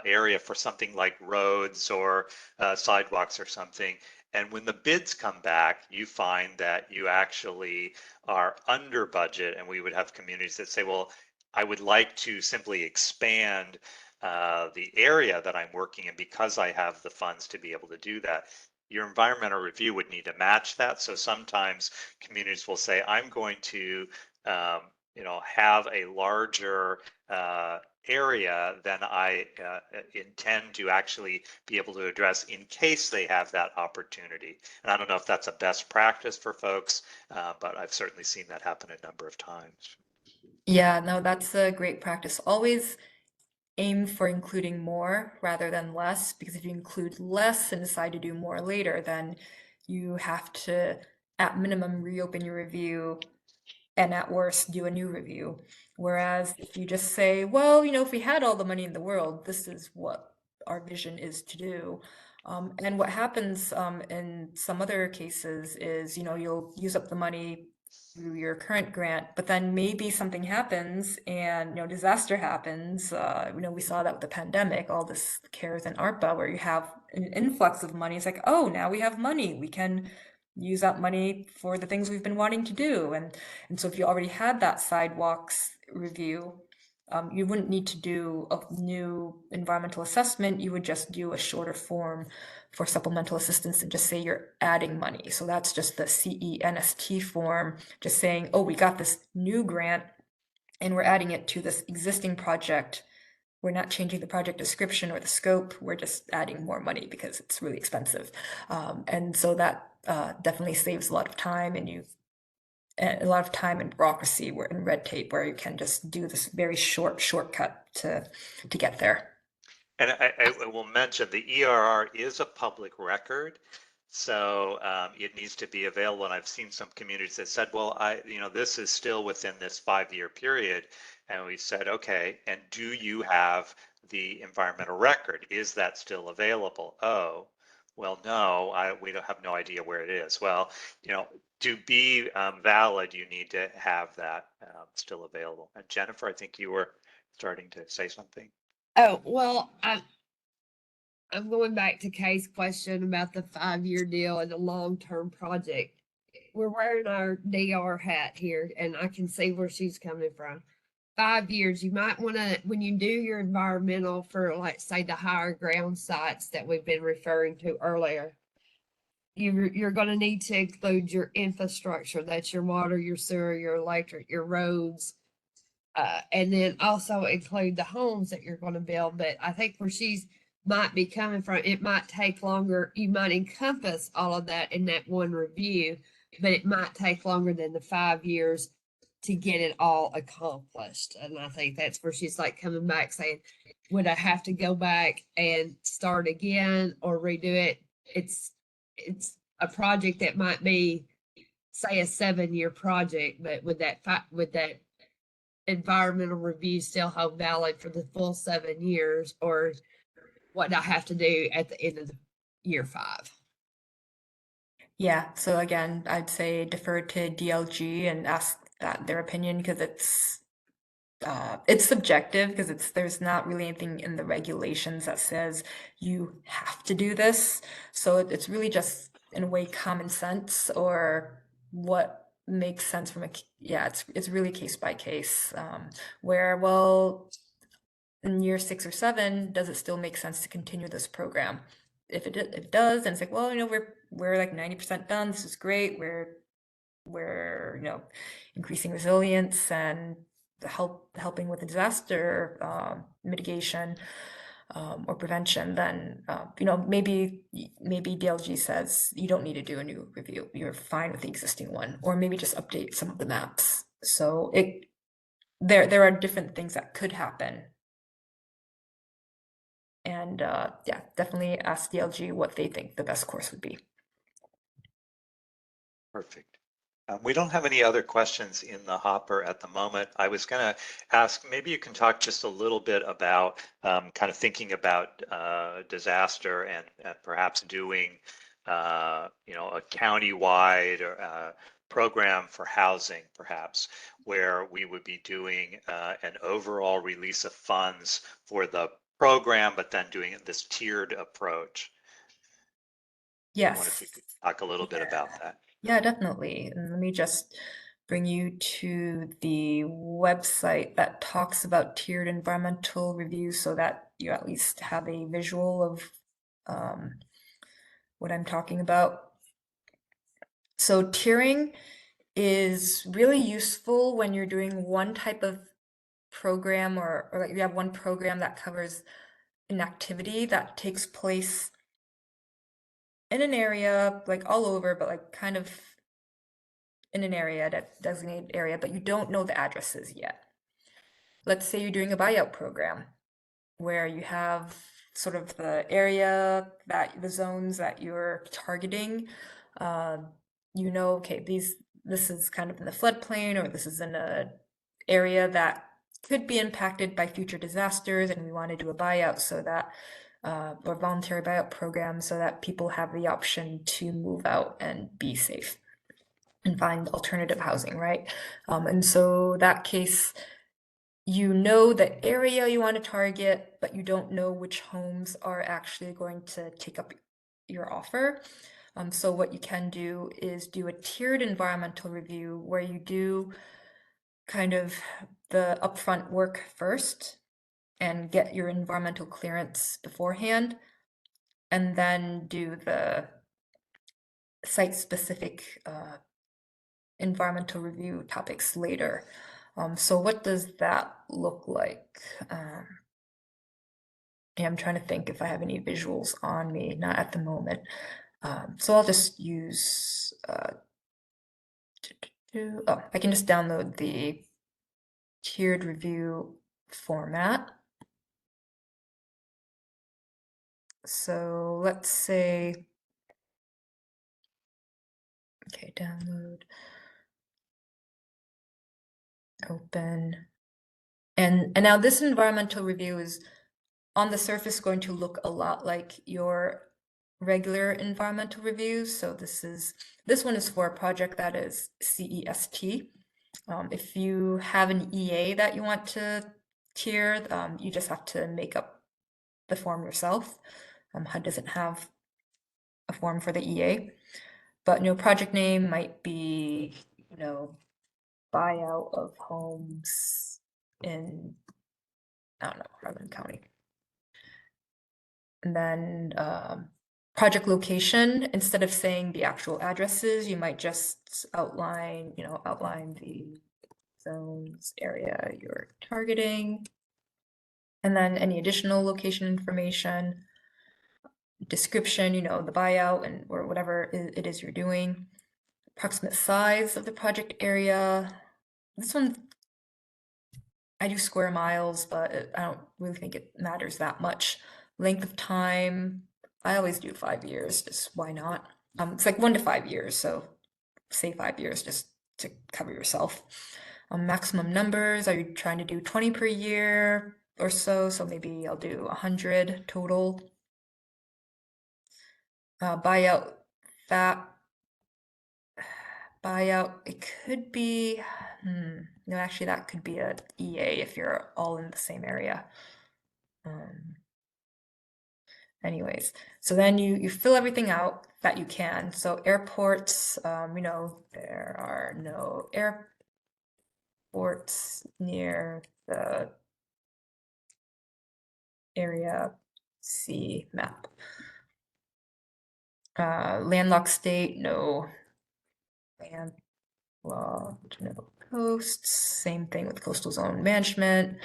area for something like roads or sidewalks or something. And when the bids come back, you find that you actually are under budget, and we would have communities that say, well, I would like to simply expand the area that I'm working in because I have the funds to be able to do that. Your environmental review would need to match that. So sometimes communities will say, I'm going to have a larger area than I intend to actually be able to address in case they have that opportunity. And I don't know if that's a best practice for folks, but I've certainly seen that happen a number of times. Yeah, no, that's a great practice. Always aim for including more rather than less, because if you include less and decide to do more later, then you have to, at minimum, reopen your review and at worst do a new review. Whereas if you just say, well, if we had all the money in the world, this is what our vision is to do. And what happens in some other cases is, you'll use up the money through your current grant, but then maybe something happens and, disaster happens. We saw that with the pandemic, all this CARES and ARPA, where you have an influx of money. It's like, oh, now we have money. We can use that money for the things we've been wanting to do. And so if you already had that sidewalks review, you wouldn't need to do a new environmental assessment. You would just do a shorter form for supplemental assistance and just say you're adding money. So that's just the CENST form, just saying, oh, we got this new grant and we're adding it to this existing project. We're not changing the project description or the scope. We're just adding more money because it's really expensive. And so that definitely saves a lot of time, and a lot of time and bureaucracy and red tape, where you can just do this very shortcut to get there. And I will mention the ERR is a public record, so it needs to be available. And I've seen some communities that said, well, this is still within this 5-year period. And we said, okay, and do you have the environmental record? Is that still available? Oh, well, no, we don't have no idea where it is. Well, to be valid, you need to have that still available. And Jennifer, I think you were starting to say something. Oh, well, I'm going back to Kay's question about the 5-year deal and the long-term project. We're wearing our DR hat here, and I can see where she's coming from. 5 years, you might want to, when you do your environmental for, like, say, the higher ground sites that we've been referring to earlier, you're going to need to include your infrastructure. That's your water, your sewer, your electric, your roads, and then also include the homes that you're going to build. But I think where she's might be coming from, it might take longer. You might encompass all of that in that one review, but it might take longer than the 5 years to get it all accomplished. And I think that's where she's like coming back saying, would I have to go back and start again or redo it? It's a project that might be, say, a 7-year project, but would that environmental review still hold valid for the full 7 years, or what do I have to do at the end of the year 5? Yeah, so again, I'd say defer to DLG and ask their opinion, because it's subjective, because there's not really anything in the regulations that says you have to do this. So it's really just, in a way, common sense, or what makes sense from it's really case by case. Where, well, in year 6 or 7, does it still make sense to continue this program? If it does, then it's like, well, we're like 90% done. This is great. We're increasing resilience and helping with disaster mitigation or prevention. Then maybe DLG says you don't need to do a new review. You're fine with the existing one, or maybe just update some of the maps. So there are different things that could happen. And yeah, definitely ask DLG what they think the best course would be. Perfect. We don't have any other questions in the hopper at the moment. I was going to ask, maybe you can talk just a little bit about kind of thinking about disaster and perhaps doing, a county-wide or, program for housing, perhaps, where we would be doing an overall release of funds for the program, but then doing this tiered approach. I wonder if you Yes. could talk a little bit about that. Yeah, definitely. And let me just bring you to the website that talks about tiered environmental reviews so that you at least have a visual of what I'm talking about. So tiering is really useful when you're doing one type of program or like you have one program that covers an activity that takes place in an area, like all over, but like kind of in an area, that designated area, but you don't know the addresses yet. Let's say you're doing a buyout program where you have sort of the area that the zones that you're targeting. You know, okay, this is kind of in the floodplain, or this is in a area that could be impacted by future disasters, and we want to do a buyout so that or voluntary buyout program so that people have the option to move out and be safe and find alternative housing, right? And so that case, you know the area you want to target, but you don't know which homes are actually going to take up your offer. So what you can do is do a tiered environmental review where you do kind of the upfront work first and get your environmental clearance beforehand, and then do the site-specific environmental review topics later. So what does that look like? Yeah, I'm trying to think if I have any visuals on me, not at the moment. So I'll just use, oh, I can just download the tiered review format. So let's say, okay, download, open. And now this environmental review is on the surface going to look a lot like your regular environmental reviews. So this one is for a project that is CEST. If you have an EA that you want to tier, you just have to make up the form yourself. HUD doesn't have a form for the EA, but project name might be, buyout of homes in, I don't know, Harlan County. And then project location, instead of saying the actual addresses, you might just outline the zones area you're targeting. And then any additional location information, description, the buyout and or whatever it is you're doing. Approximate size of the project area. This one, I do square miles, but I don't really think it matters that much. Length of time, I always do 5 years, just why not? It's like 1 to 5 years, so say 5 years just to cover yourself. Maximum numbers, are you trying to do 20 per year or so? So maybe I'll do 100 total. Buyout, that buyout, it could be, no, actually that could be a EA if you're all in the same area. Anyways, so then you fill everything out that you can. So airports, there are no airports near the area C map. Landlocked state, no landlocked, no coasts. Same thing with coastal zone management.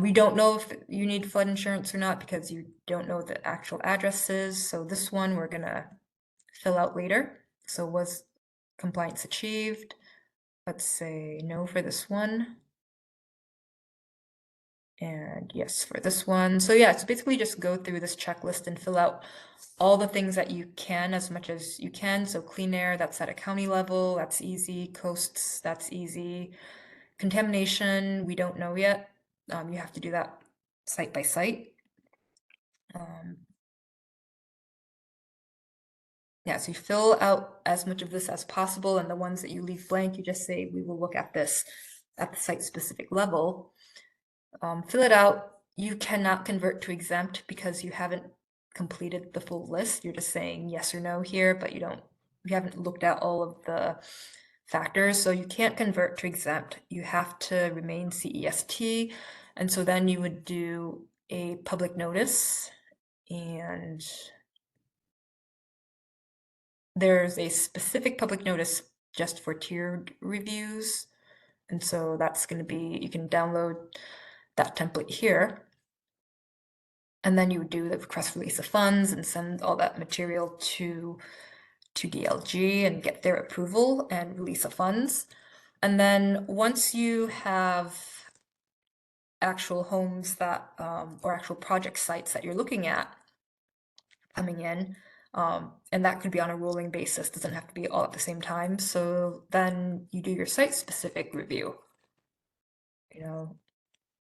We don't know if you need flood insurance or not because you don't know the actual addresses. So this one we're gonna fill out later. So was compliance achieved? Let's say no for this one. And yes, for this one. So yeah, so basically just go through this checklist and fill out all the things that you can as much as you can. So clean air, that's at a county level, that's easy. Coasts, that's easy. Contamination, we don't know yet. You have to do that site by site. Yeah, so you fill out as much of this as possible, and the ones that you leave blank, you just say, we will look at this at the site-specific level. Fill it out. You cannot convert to exempt because you haven't completed the full list. You're just saying yes or no here, but you haven't looked at all of the factors, so you can't convert to exempt. You have to remain CEST, and so then you would do a public notice, and there's a specific public notice just for tiered reviews. And so that's going to be, you can download that template here. And then you would do the request release of funds and send all that material to DLG and get their approval and release of funds. And then once you have actual homes that, or actual project sites that you're looking at coming in, and that could be on a rolling basis, doesn't have to be all at the same time. So then you do your site-specific review.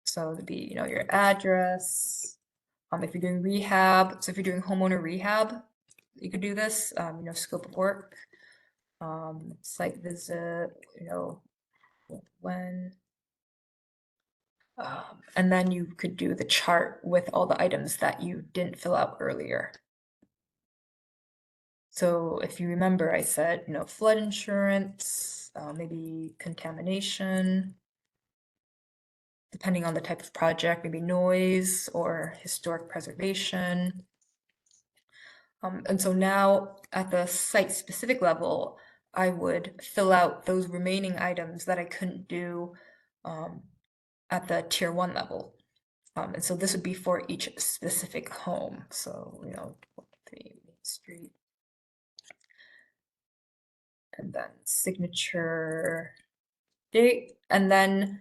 So it'd be, your address. If you're doing rehab, so if you're doing homeowner rehab, you could do this. Scope of work, site visit. When. And then you could do the chart with all the items that you didn't fill out earlier. So if you remember, I said, flood insurance, maybe contamination, depending on the type of project, maybe noise or historic preservation. And so now at the site-specific level, I would fill out those remaining items that I couldn't do at the tier 1 level. And so this would be for each specific home. So, 3 Main Street. And then signature date. And then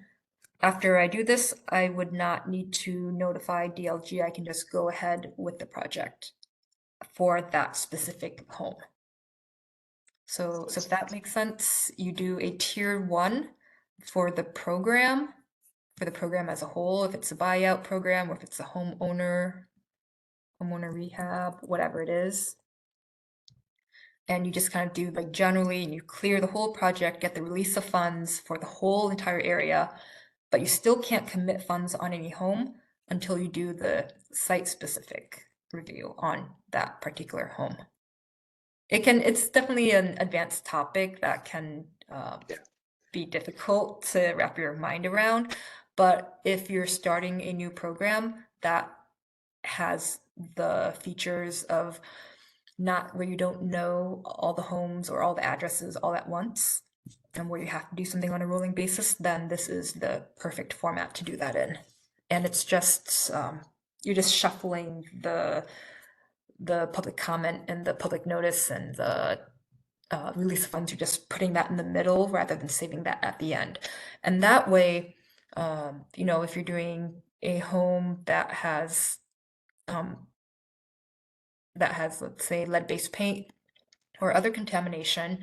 after I do this, I would not need to notify DLG. I can just go ahead with the project for that specific home. So if that makes sense, you do a tier 1 for the program as a whole, if it's a buyout program or if it's a homeowner rehab, whatever it is. And you just kind of do like generally, and you clear the whole project, get the release of funds for the whole entire area, but you still can't commit funds on any home until you do the site-specific review on that particular home. It's definitely an advanced topic that can be difficult to wrap your mind around. But if you're starting a new program that has the features of not where you don't know all the homes or all the addresses all at once, and where you have to do something on a rolling basis, then this is the perfect format to do that in. And it's just, you're just shuffling the public comment and the public notice and the release of funds. You're just putting that in the middle rather than saving that at the end. And that way, if you're doing a home that has, let's say, lead-based paint or other contamination,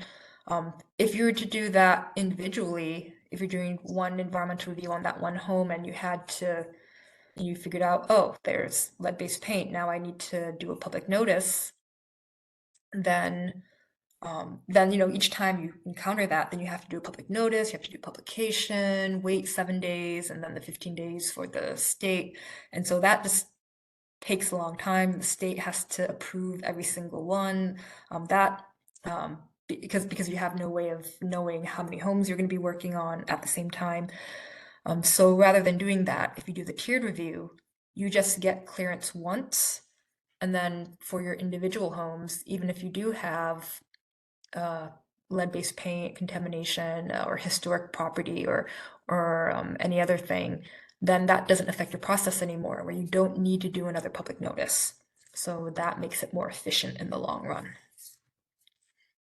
if you were to do that individually, if you're doing one environmental review on that one home and you figured out, oh, there's lead-based paint, now I need to do a public notice, then each time you encounter that, then you have to do a public notice, you have to do publication, wait 7 days, and then the 15 days for the state. And so that just takes a long time. The state has to approve every single one. Because you have no way of knowing how many homes you're going to be working on at the same time. So rather than doing that, if you do the tiered review, you just get clearance once. And then for your individual homes, even if you do have lead-based paint contamination or historic property or any other thing, then that doesn't affect your process anymore, where you don't need to do another public notice. So that makes it more efficient in the long run.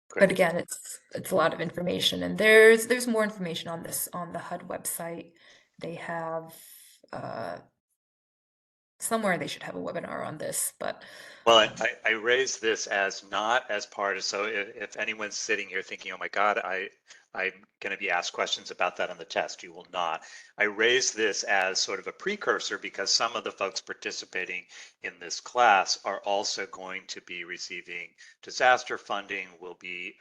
Great. But again, it's a lot of information, and there's more information on this on the HUD website. They have somewhere they should have a webinar on this, but Well, I raise this as not as part of, so if anyone's sitting here thinking, oh my God, I'm going to be asked questions about that on the test, you will not. I raise this as sort of a precursor because some of the folks participating in this class are also going to be receiving disaster funding, will be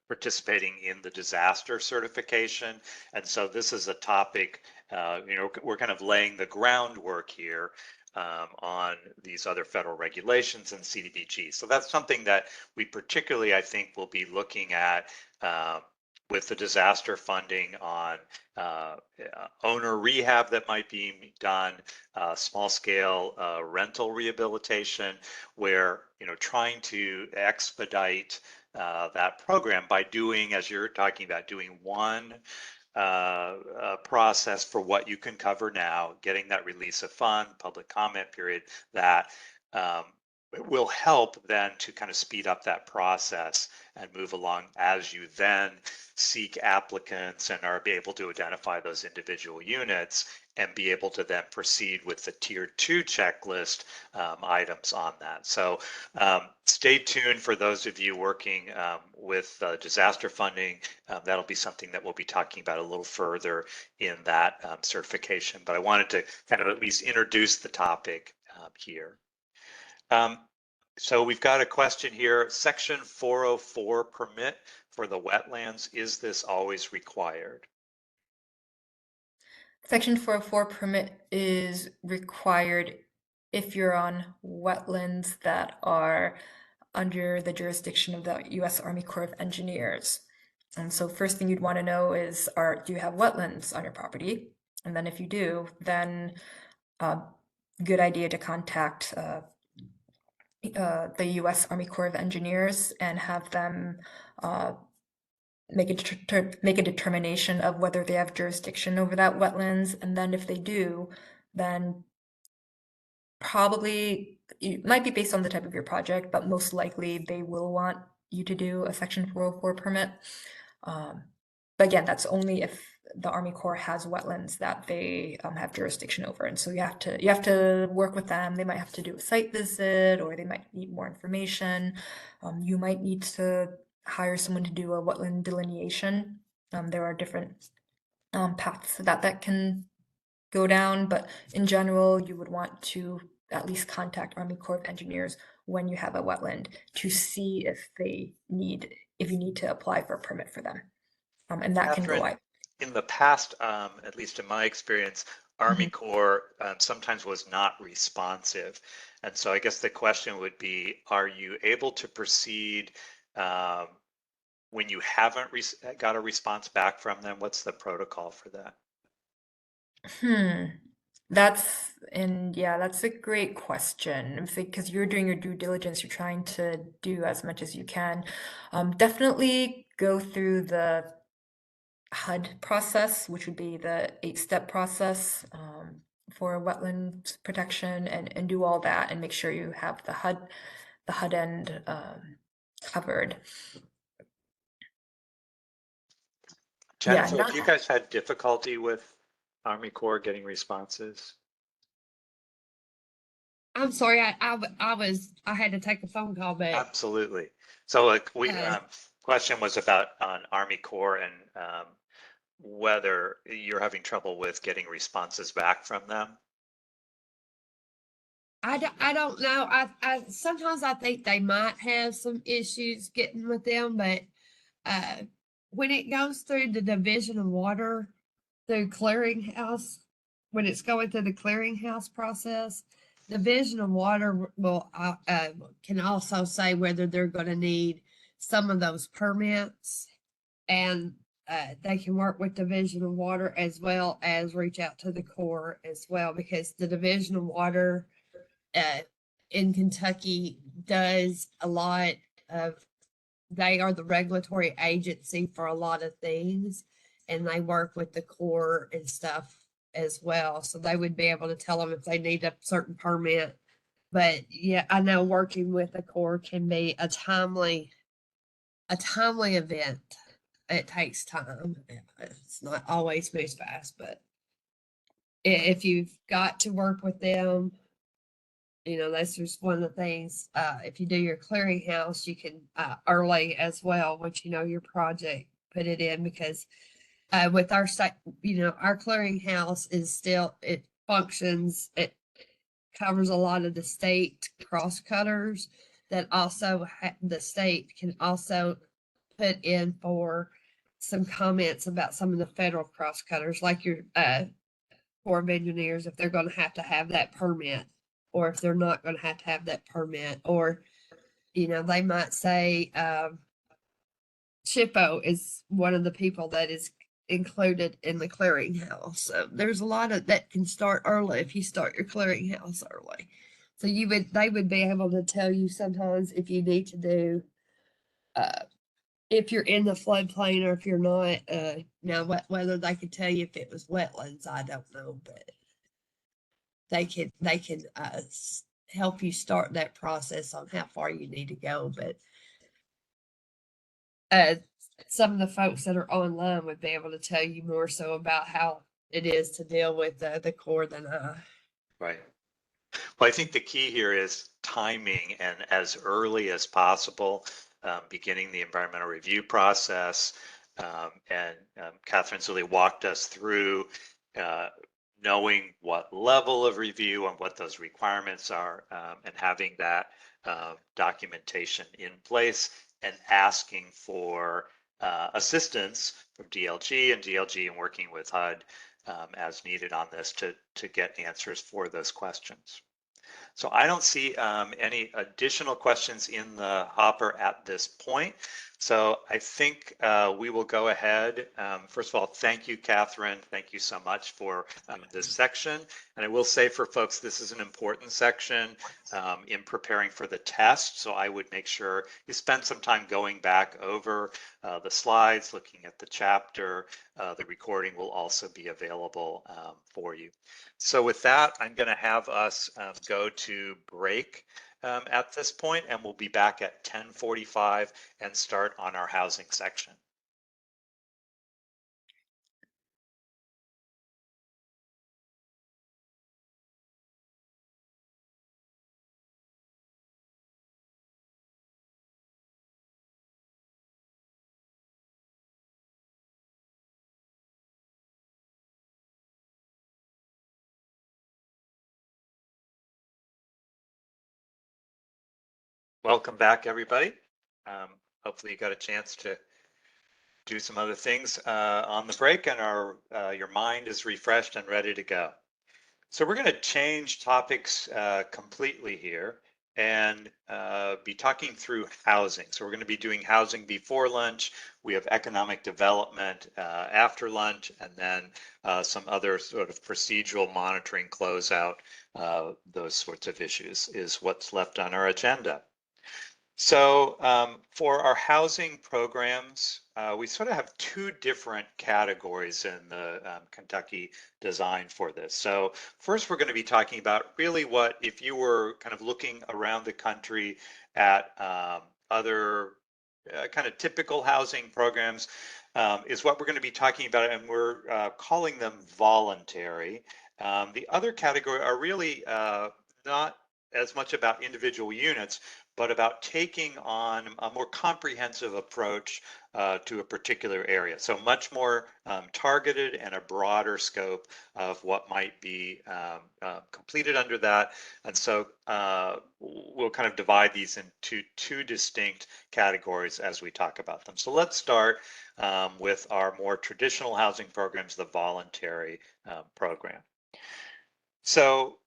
participating in the disaster certification. And so this is a topic, we're kind of laying the groundwork here on these other federal regulations and CDBG. So that's something that we particularly, I think, will be looking at with the disaster funding on owner rehab that might be done, small scale rental rehabilitation, where, trying to expedite that program by doing, as you're talking about, doing one process for what you can cover now, getting that release of fund, public comment period, that will help then to kind of speed up that process and move along as you then seek applicants and are able to identify those individual units and be able to then proceed with the tier 2 checklist items on that. So stay tuned for those of you working with disaster funding. That'll be something that we'll be talking about a little further in that certification, but I wanted to kind of at least introduce the topic here. So we've got a question here, section 404 permit for the wetlands, is this always required? Section 404 permit is required if you're on wetlands that are under the jurisdiction of the U.S. Army Corps of Engineers. And so first thing you'd want to know is, do you have wetlands on your property? And then if you do, then good idea to contact the U.S. Army Corps of Engineers and have them make a determination of whether they have jurisdiction over that wetlands. And then if they do, then probably it might be based on the type of your project, but most likely they will want you to do a Section 404 permit. But again, that's only if the Army Corps has wetlands that they have jurisdiction over, and so you have to work with them. They might have to do a site visit, or they might need more information. You might need to hire someone to do a wetland delineation. There are different paths that can go down, but in general, you would want to at least contact Army Corps of Engineers when you have a wetland to see if you need to apply for a permit for them. And that can go Catherine, out. in the past, at least in my experience, Army Corps sometimes was not responsive. And so I guess the question would be, are you able to proceed when you haven't got a response back from them? What's the protocol for that? That's a great question, because you're doing your due diligence, you're trying to do as much as you can. Definitely go through the HUD process, which would be the 8-step process for wetland protection, and do all that and make sure you have the HUD end covered. Jennifer, Yeah, have you guys had difficulty with Army Corps getting responses? I'm sorry, I had to take a phone call, but Absolutely. So question was about on Army Corps and whether you're having trouble with getting responses back from them. I don't know. I sometimes I think they might have some issues getting with them, but when it goes through the division of water through clearinghouse, when it's going through the clearinghouse process, division of water will can also say whether they're going to need some of those permits, and they can work with division of water as well as reach out to the Corps as well, because the division of water in Kentucky does a lot of, they are the regulatory agency for a lot of things, and they work with the Corps and stuff as well. So they would be able to tell them if they need a certain permit. But yeah, I know working with the Corps can be a timely event. It takes time. It's not always moves fast, but if you've got to work with them, you know, that's just one of the things. If you do your clearinghouse, you can early as well, which, you know, your project, put it in, because with our site, you know, our clearinghouse is still, it functions, it covers a lot of the state cross cutters that also the state can also put in for some comments about some of the federal cross cutters, like your Corps of Engineers, if they're going to have that permit, or if they're not going to have that permit, or, you know, they might say Chippo is one of the people that is included in the clearinghouse. So there's a lot of that can start early if you start your clearinghouse early. So they would be able to tell you sometimes if you need to do, if you're in the floodplain or if you're not. Now, whether they could tell you if it was wetlands, I don't know, but they can help you start that process on how far you need to go. But some of the folks that are online would be able to tell you more so about how it is to deal with the Corps than I. Right. Well, I think the key here is timing, and as early as possible, beginning the environmental review process. Catherine's really walked us through knowing what level of review and what those requirements are, and having that documentation in place, and asking for assistance from DLG and working with HUD as needed on this to get answers for those questions. So I don't see any additional questions in the hopper at this point. So I think we will go ahead. First of all, thank you, Catherine. Thank you so much for this section. And I will say for folks, this is an important section in preparing for the test. So I would make sure you spend some time going back over the slides, looking at the chapter. The recording will also be available for you. So with that, I'm going to have us go to break at this point, and we'll be back at 10:45 and start on our housing section. Welcome back, everybody. Hopefully you got a chance to do some other things on the break, and your mind is refreshed and ready to go. So we're going to change topics completely here and be talking through housing. So we're going to be doing housing before lunch. We have economic development after lunch, and then some other sort of procedural monitoring closeout. Those sorts of issues is what's left on our agenda. So for our housing programs, we sort of have two different categories in the Kentucky design for this. So first, we're going to be talking about really what, if you were kind of looking around the country at other kind of typical housing programs, is what we're going to be talking about, and we're calling them voluntary. The other category are really not as much about individual units, but about taking on a more comprehensive approach to a particular area. So much more targeted and a broader scope of what might be completed under that. And so we'll kind of divide these into two distinct categories as we talk about them. So let's start with our more traditional housing programs, the voluntary program. So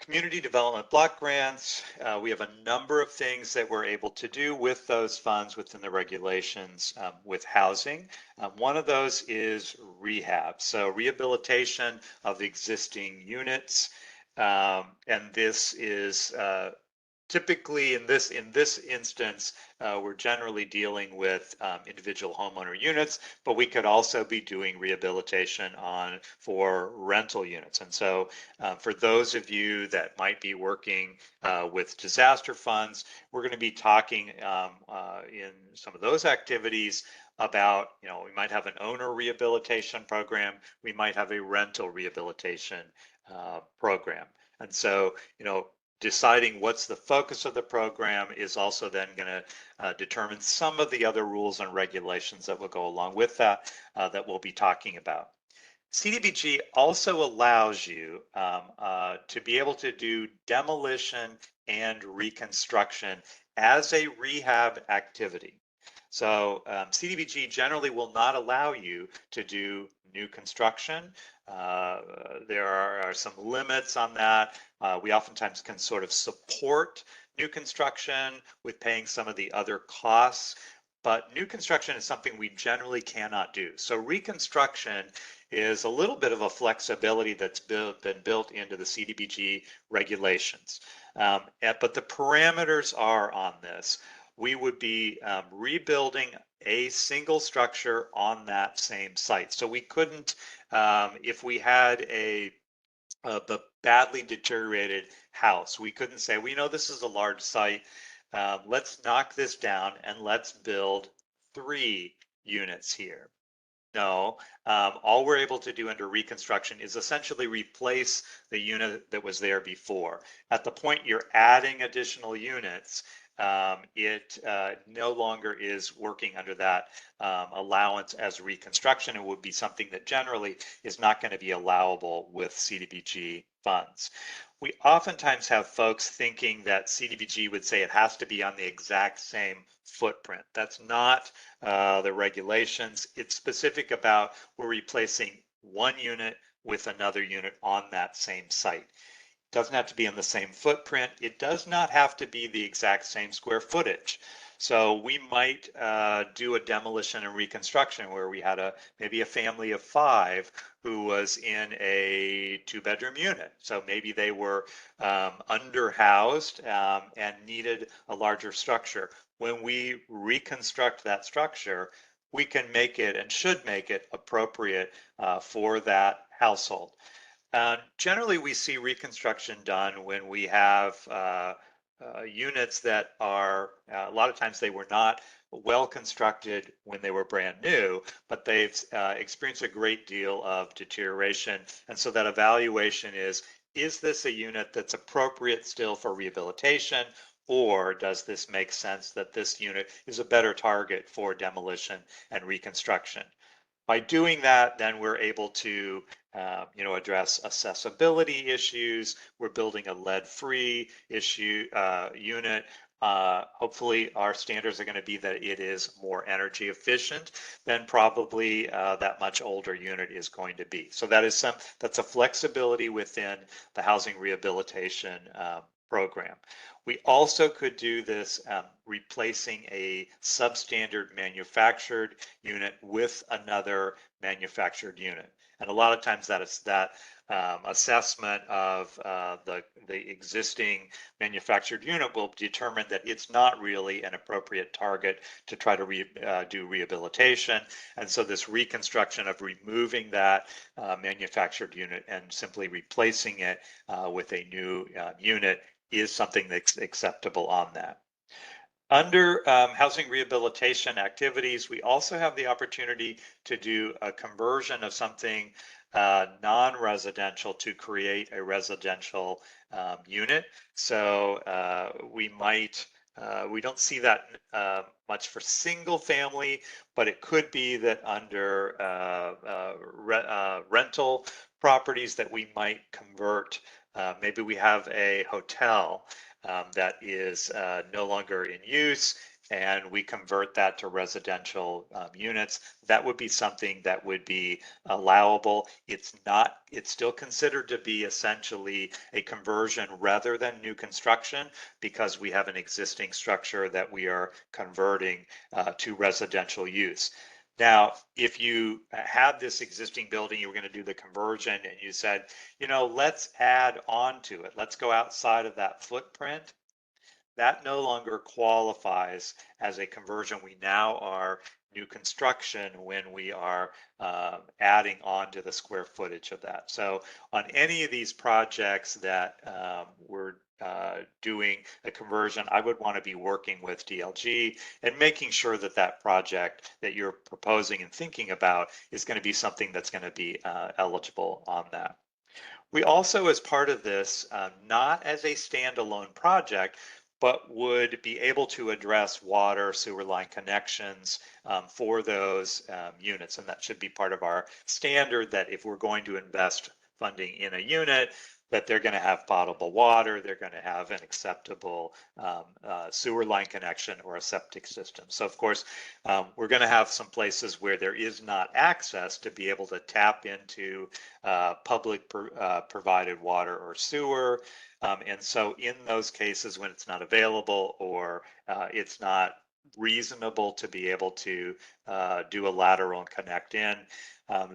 community development block grants, we have a number of things that we're able to do with those funds within the regulations with housing. One of those is rehab, so rehabilitation of the existing units. And this is Typically, in this instance, we're generally dealing with individual homeowner units, but we could also be doing rehabilitation for rental units. And so, for those of you that might be working with disaster funds, we're going to be talking in some of those activities about, we might have an owner rehabilitation program, we might have a rental rehabilitation program. And so, deciding what's the focus of the program is also then going to determine some of the other rules and regulations that will go along with that that we'll be talking about. CDBG also allows you to be able to do demolition and reconstruction as a rehab activity. So CDBG generally will not allow you to do new construction. There are some limits on that. We oftentimes can sort of support new construction with paying some of the other costs, but new construction is something we generally cannot do. So reconstruction is a little bit of a flexibility that's been built into the CDBG regulations. But the parameters are on this. We would be rebuilding a single structure on that same site. So we couldn't, if we had a badly deteriorated house, we couldn't say, we know this is a large site, let's knock this down and let's build 3 units here. No, all we're able to do under reconstruction is essentially replace the unit that was there before. At the point you're adding additional units, it no longer is working under that allowance as reconstruction. It would be something that generally is not going to be allowable with CDBG funds. We oftentimes have folks thinking that CDBG would say it has to be on the exact same footprint. That's not the regulations. It's specific about we're replacing one unit with another unit on that same site. It doesn't have to be in the same footprint. It does not have to be the exact same square footage. So we might do a demolition and reconstruction where we had maybe a family of 5 who was in a 2-bedroom unit. So maybe they were underhoused and needed a larger structure. When we reconstruct that structure, we can make it and should make it appropriate for that household. Generally, we see reconstruction done when we have units that are, a lot of times they were not well constructed when they were brand new, but they've experienced a great deal of deterioration. And so that evaluation is this a unit that's appropriate still for rehabilitation, or does this make sense that this unit is a better target for demolition and reconstruction? By doing that, then we're able to address accessibility issues. We're building a lead-free unit. Hopefully our standards are going to be that it is more energy efficient than probably that much older unit is going to be. So that's a flexibility within the housing rehabilitation program. We also could do this replacing a substandard manufactured unit with another manufactured unit. And a lot of times that assessment of the existing manufactured unit will determine that it's not really an appropriate target to try to do rehabilitation. And so this reconstruction of removing that manufactured unit and simply replacing it with a new unit is something that's acceptable on that. Under housing rehabilitation activities, we also have the opportunity to do a conversion of something non-residential to create a residential unit. So we don't see that much for single family, but it could be that under rental properties that we might convert. Maybe we have a hotel that is no longer in use, and we convert that to residential units. That would be something that would be allowable. It's still considered to be essentially a conversion rather than new construction, because we have an existing structure that we are converting to residential use. Now, if you had this existing building, you were going to do the conversion and you said, let's add on to it. Let's go outside of that footprint. that no longer qualifies as a conversion. We now are new construction when we are adding on to the square footage of that. So on any of these projects that we're doing a conversion, I would want to be working with DLG and making sure that that project that you're proposing and thinking about is going to be something that's going to be eligible on that. We also, as part of this, not as a standalone project, but would be able to address water, sewer line connections for those units. And that should be part of our standard that if we're going to invest funding in a unit, that they're going to have potable water, they're going to have an acceptable sewer line connection or a septic system. So of course, we're going to have some places where there is not access to be able to tap into public provided water or sewer. And so in those cases when it's not available or it's not reasonable to be able to do a lateral and connect in,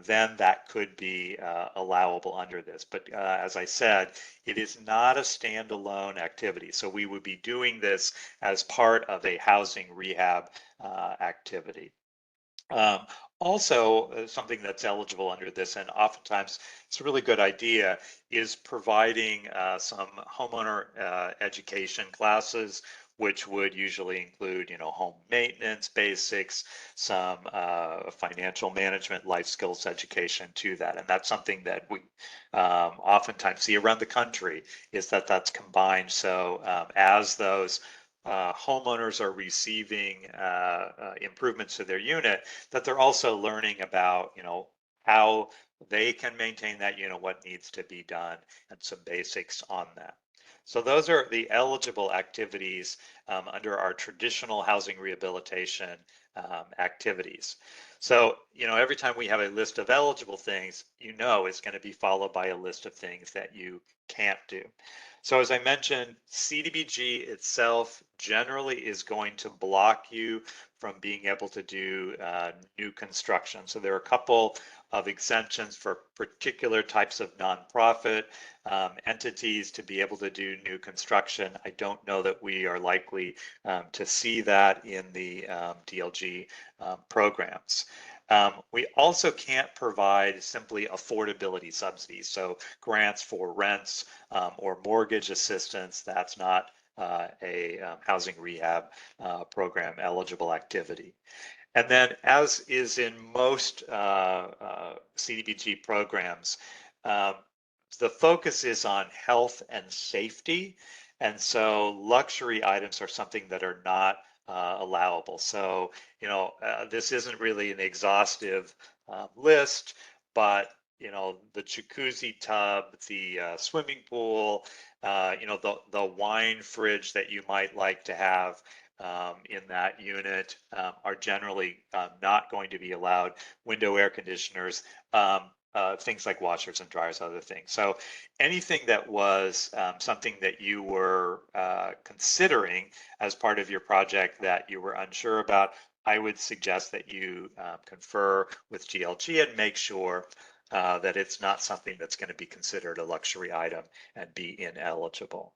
then that could be allowable under this. But as I said, it is not a standalone activity. So we would be doing this as part of a housing rehab activity. Also, something that's eligible under this, and oftentimes it's a really good idea, is providing some homeowner education classes, which would usually include, home maintenance basics, some financial management, life skills education to that. And that's something that we oftentimes see around the country, is that that's combined. So as those homeowners are receiving improvements to their unit, that they're also learning about, how they can maintain that unit, what needs to be done, and some basics on that. So those are the eligible activities under our traditional housing rehabilitation activities. So, every time we have a list of eligible things, it's going to be followed by a list of things that you can't do. So as I mentioned, CDBG itself generally is going to block you from being able to do new construction. So there are a couple of exemptions for particular types of nonprofit entities to be able to do new construction. I don't know that we are likely to see that in the DLG programs. We also can't provide simply affordability subsidies, so grants for rents or mortgage assistance. That's not a housing rehab program eligible activity. And then, as is in most CDBG programs, the focus is on health and safety. And so luxury items are something that are not allowable. So, this isn't really an exhaustive list, but, the jacuzzi tub, the swimming pool, the wine fridge that you might like to have in that unit are generally not going to be allowed. Window air conditioners, things like washers and dryers, other things. So anything that was something that you were considering as part of your project that you were unsure about, I would suggest that you confer with GLG and make sure that it's not something that's going to be considered a luxury item and be ineligible.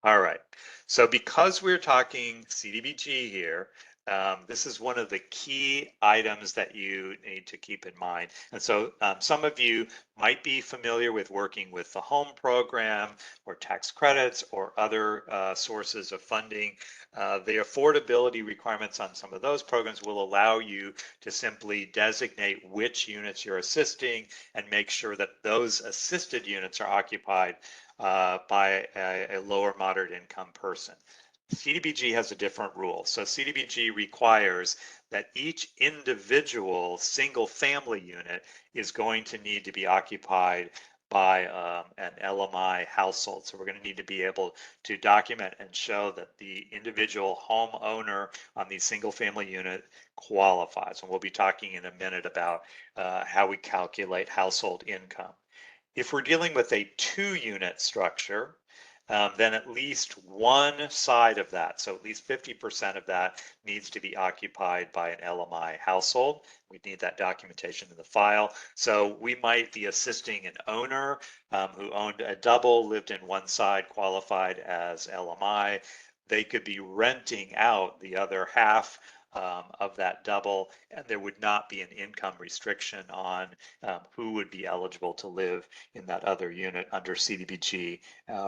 All right, so because we're talking CDBG here, this is one of the key items that you need to keep in mind. And so some of you might be familiar with working with the home program or tax credits or other sources of funding. The affordability requirements on some of those programs will allow you to simply designate which units you're assisting and make sure that those assisted units are occupied by a lower moderate income person. CDBG has a different rule. So CDBG requires that each individual single family unit is going to need to be occupied by an LMI household. So we're going to need to be able to document and show that the individual homeowner on the single family unit qualifies. And we'll be talking in a minute about how we calculate household income. If we're dealing with a 2-unit structure, then at least one side of that, so at least 50% of that, needs to be occupied by an LMI household. We need that documentation in the file. So we might be assisting an owner who owned a double, lived in one side, qualified as LMI. they could be renting out the other half of that double, and there would not be an income restriction on who would be eligible to live in that other unit under CDBG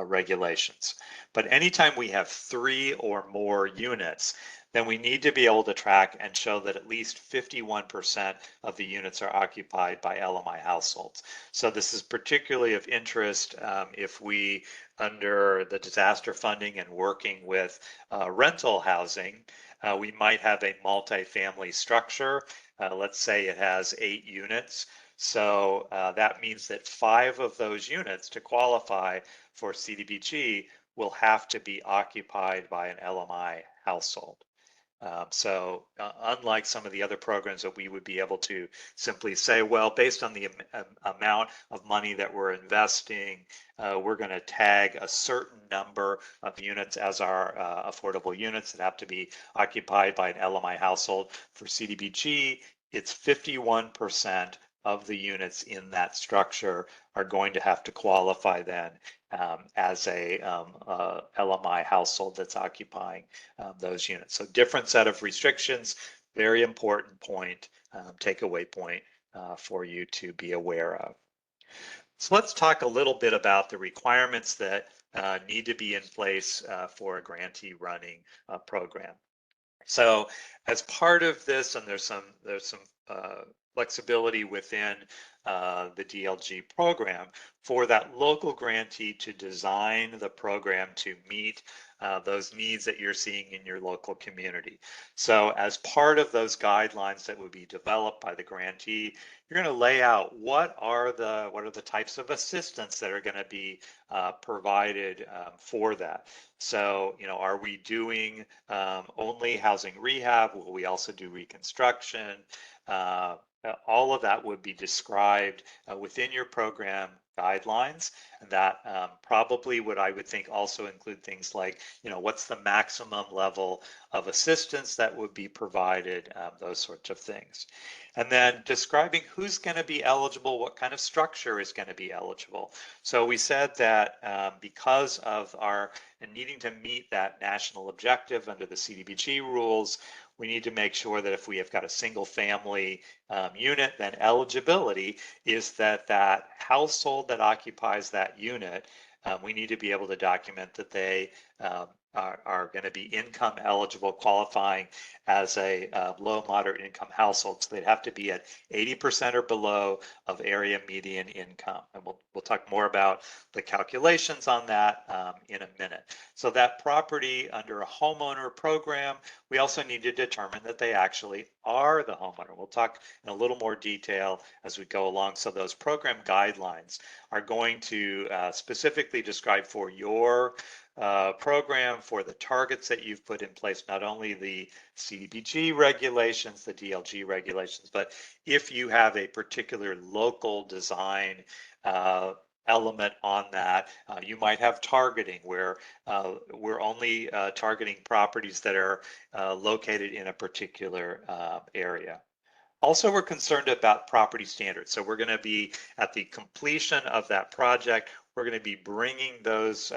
regulations. But anytime we have 3 or more units, then we need to be able to track and show that at least 51% of the units are occupied by LMI households. So this is particularly of interest if we, under the disaster funding and working with rental housing, we might have a multifamily structure. Let's say it has 8 units. So that means that 5 of those units to qualify for CDBG will have to be occupied by an LMI household. Unlike some of the other programs that we would be able to simply say, well, based on the amount of money that we're investing, we're going to tag a certain number of units as our affordable units that have to be occupied by an LMI household. For CDBG, it's 51% of the units in that structure are going to have to qualify then as a LMI household that's occupying those units. So different set of restrictions, very important point, takeaway point for you to be aware of. So let's talk a little bit about the requirements that need to be in place for a grantee running a program. So as part of this, and there's some flexibility within the DLG program for that local grantee to design the program to meet those needs that you're seeing in your local community. So as part of those guidelines that would be developed by the grantee, you're going to lay out what are the types of assistance that are going to be provided for that. So, are we doing only housing rehab? Will we also do reconstruction? All of that would be described within your program guidelines, and that probably I would think also include things like, what's the maximum level of assistance that would be provided, those sorts of things. And then describing who's going to be eligible, what kind of structure is going to be eligible. So we said that because of our needing to meet that national objective under the CDBG rules, we need to make sure that if we have got a single family unit, then eligibility is that household that occupies that unit, we need to be able to document that they are going to be income eligible, qualifying as a low moderate income household. So they'd have to be at 80% or below of area median income. And we'll talk more about the calculations on that in a minute. So that property under a homeowner program, we also need to determine that they actually are the homeowner. We'll talk in a little more detail as we go along. So those program guidelines are going to specifically describe for your program, for the targets that you've put in place, not only the CDBG regulations, the DLG regulations, but if you have a particular local design element on that, you might have targeting where we're only targeting properties that are located in a particular area. Also, we're concerned about property standards. So we're going to be at the completion of that project, we're going to be bringing those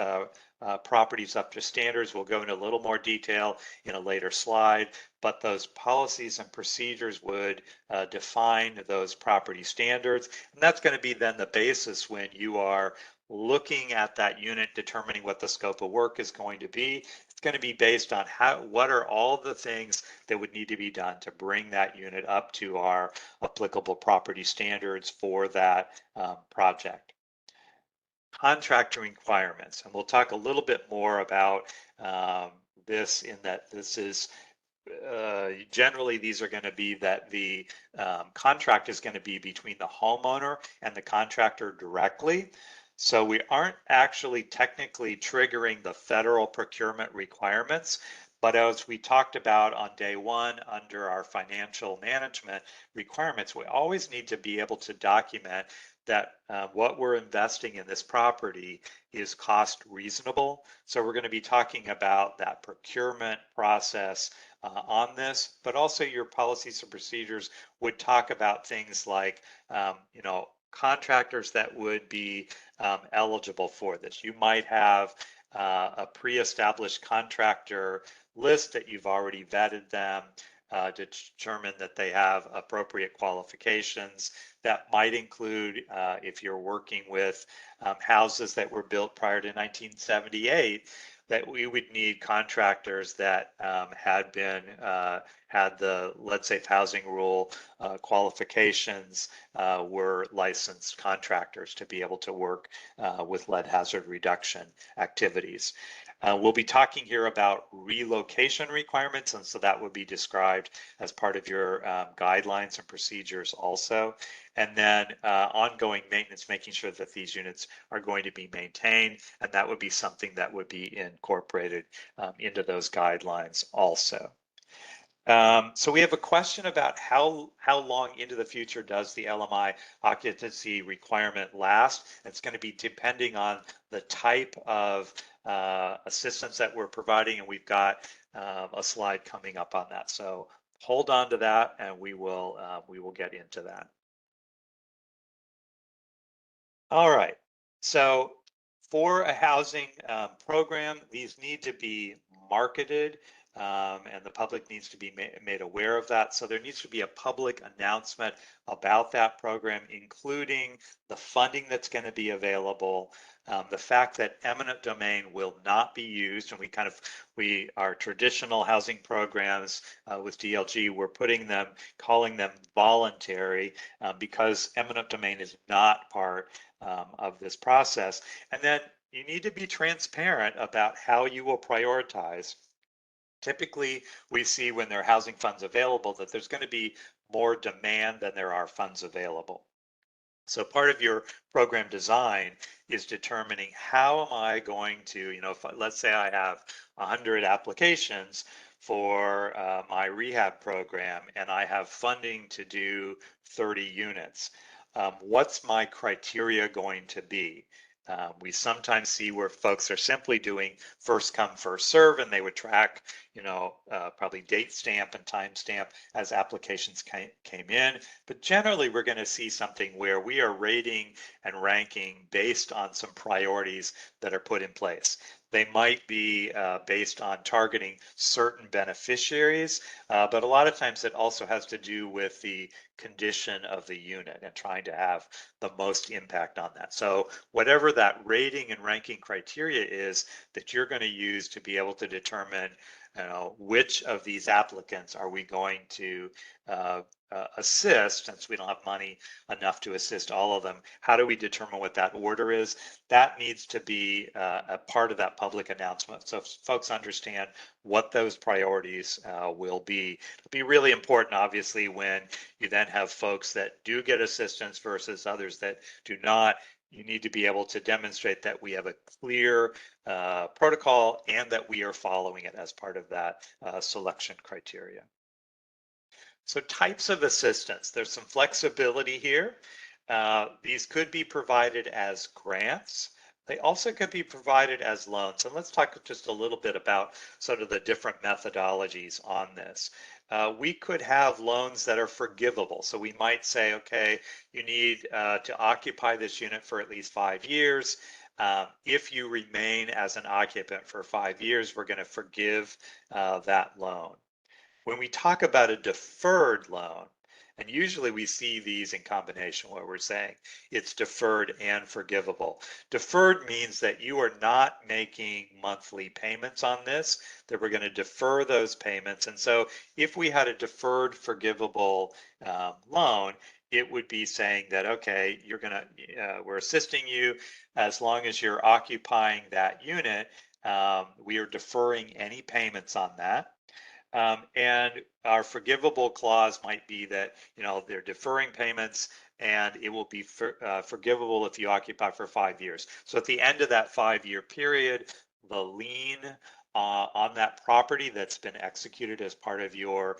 properties up to standards. We'll go into a little more detail in a later slide, but those policies and procedures would define those property standards. And that's going to be then the basis when you are looking at that unit, determining what the scope of work is going to be. It's going to be based on what are all the things that would need to be done to bring that unit up to our applicable property standards for that project. Contractor requirements, and we'll talk a little bit more about this in that this is generally these are going to be that the contract is going to be between the homeowner and the contractor directly. So we aren't actually technically triggering the federal procurement requirements, but as we talked about on day one under our financial management requirements, we always need to be able to document that what we're investing in this property is cost reasonable. So we're going to be talking about that procurement process on this, but also your policies and procedures would talk about things like, contractors that would be eligible for this. You might have a pre-established contractor list that you've already vetted them to determine that they have appropriate qualifications. That might include, if you're working with houses that were built prior to 1978, that we would need contractors that had been had the lead safe housing rule qualifications, were licensed contractors to be able to work with lead hazard reduction activities. We'll be talking here about relocation requirements, and so that would be described as part of your guidelines and procedures also. And then ongoing maintenance, making sure that these units are going to be maintained, and that would be something that would be incorporated into those guidelines also. So we have a question about how long into the future does the LMI occupancy requirement last? It's going to be depending on the type of assistance that we're providing, and we've got a slide coming up on that. So hold on to that, and we will get into that. All right. So for a housing program, these need to be marketed, and the public needs to be made aware of that. So there needs to be a public announcement about that program, including the funding that's going to be available, the fact that eminent domain will not be used, and our traditional housing programs with DLG, we're calling them voluntary, because eminent domain is not part of this process. And then you need to be transparent about how you will prioritize. Typically, we see when there are housing funds available that there's going to be more demand than there are funds available. So part of your program design is determining how am I going to, let's say I have 100 applications for my rehab program and I have funding to do 30 units. What's my criteria going to be? We sometimes see where folks are simply doing first come, first serve, and they would track, probably date stamp and time stamp as applications came in. But generally, we're going to see something where we are rating and ranking based on some priorities that are put in place. They might be based on targeting certain beneficiaries, but a lot of times it also has to do with the condition of the unit and trying to have the most impact on that. So whatever that rating and ranking criteria is that you're going to use to be able to determine which of these applicants are we going to assist, since we don't have money enough to assist all of them. How do we determine what that order is? That needs to be a part of that public announcement, so folks understand what those priorities will be. It'll be really important, obviously, when you then have folks that do get assistance versus others that do not. You need to be able to demonstrate that we have a clear protocol and that we are following it as part of that selection criteria. So types of assistance, there's some flexibility here. These could be provided as grants. They also could be provided as loans. And let's talk just a little bit about sort of the different methodologies on this. We could have loans that are forgivable. So we might say, okay, you need to occupy this unit for at least 5 years. If you remain as an occupant for 5 years, we're going to forgive that loan. When we talk about a deferred loan, and usually we see these in combination where we're saying it's deferred and forgivable. Deferred means that you are not making monthly payments on this, that we're going to defer those payments. And so if we had a deferred forgivable loan, it would be saying that, okay, we're assisting you as long as you're occupying that unit. We are deferring any payments on that. And our forgivable clause might be that, they're deferring payments and it will be forgivable if you occupy for 5 years. So at the end of that 5-year period, the lien on that property that's been executed as part of your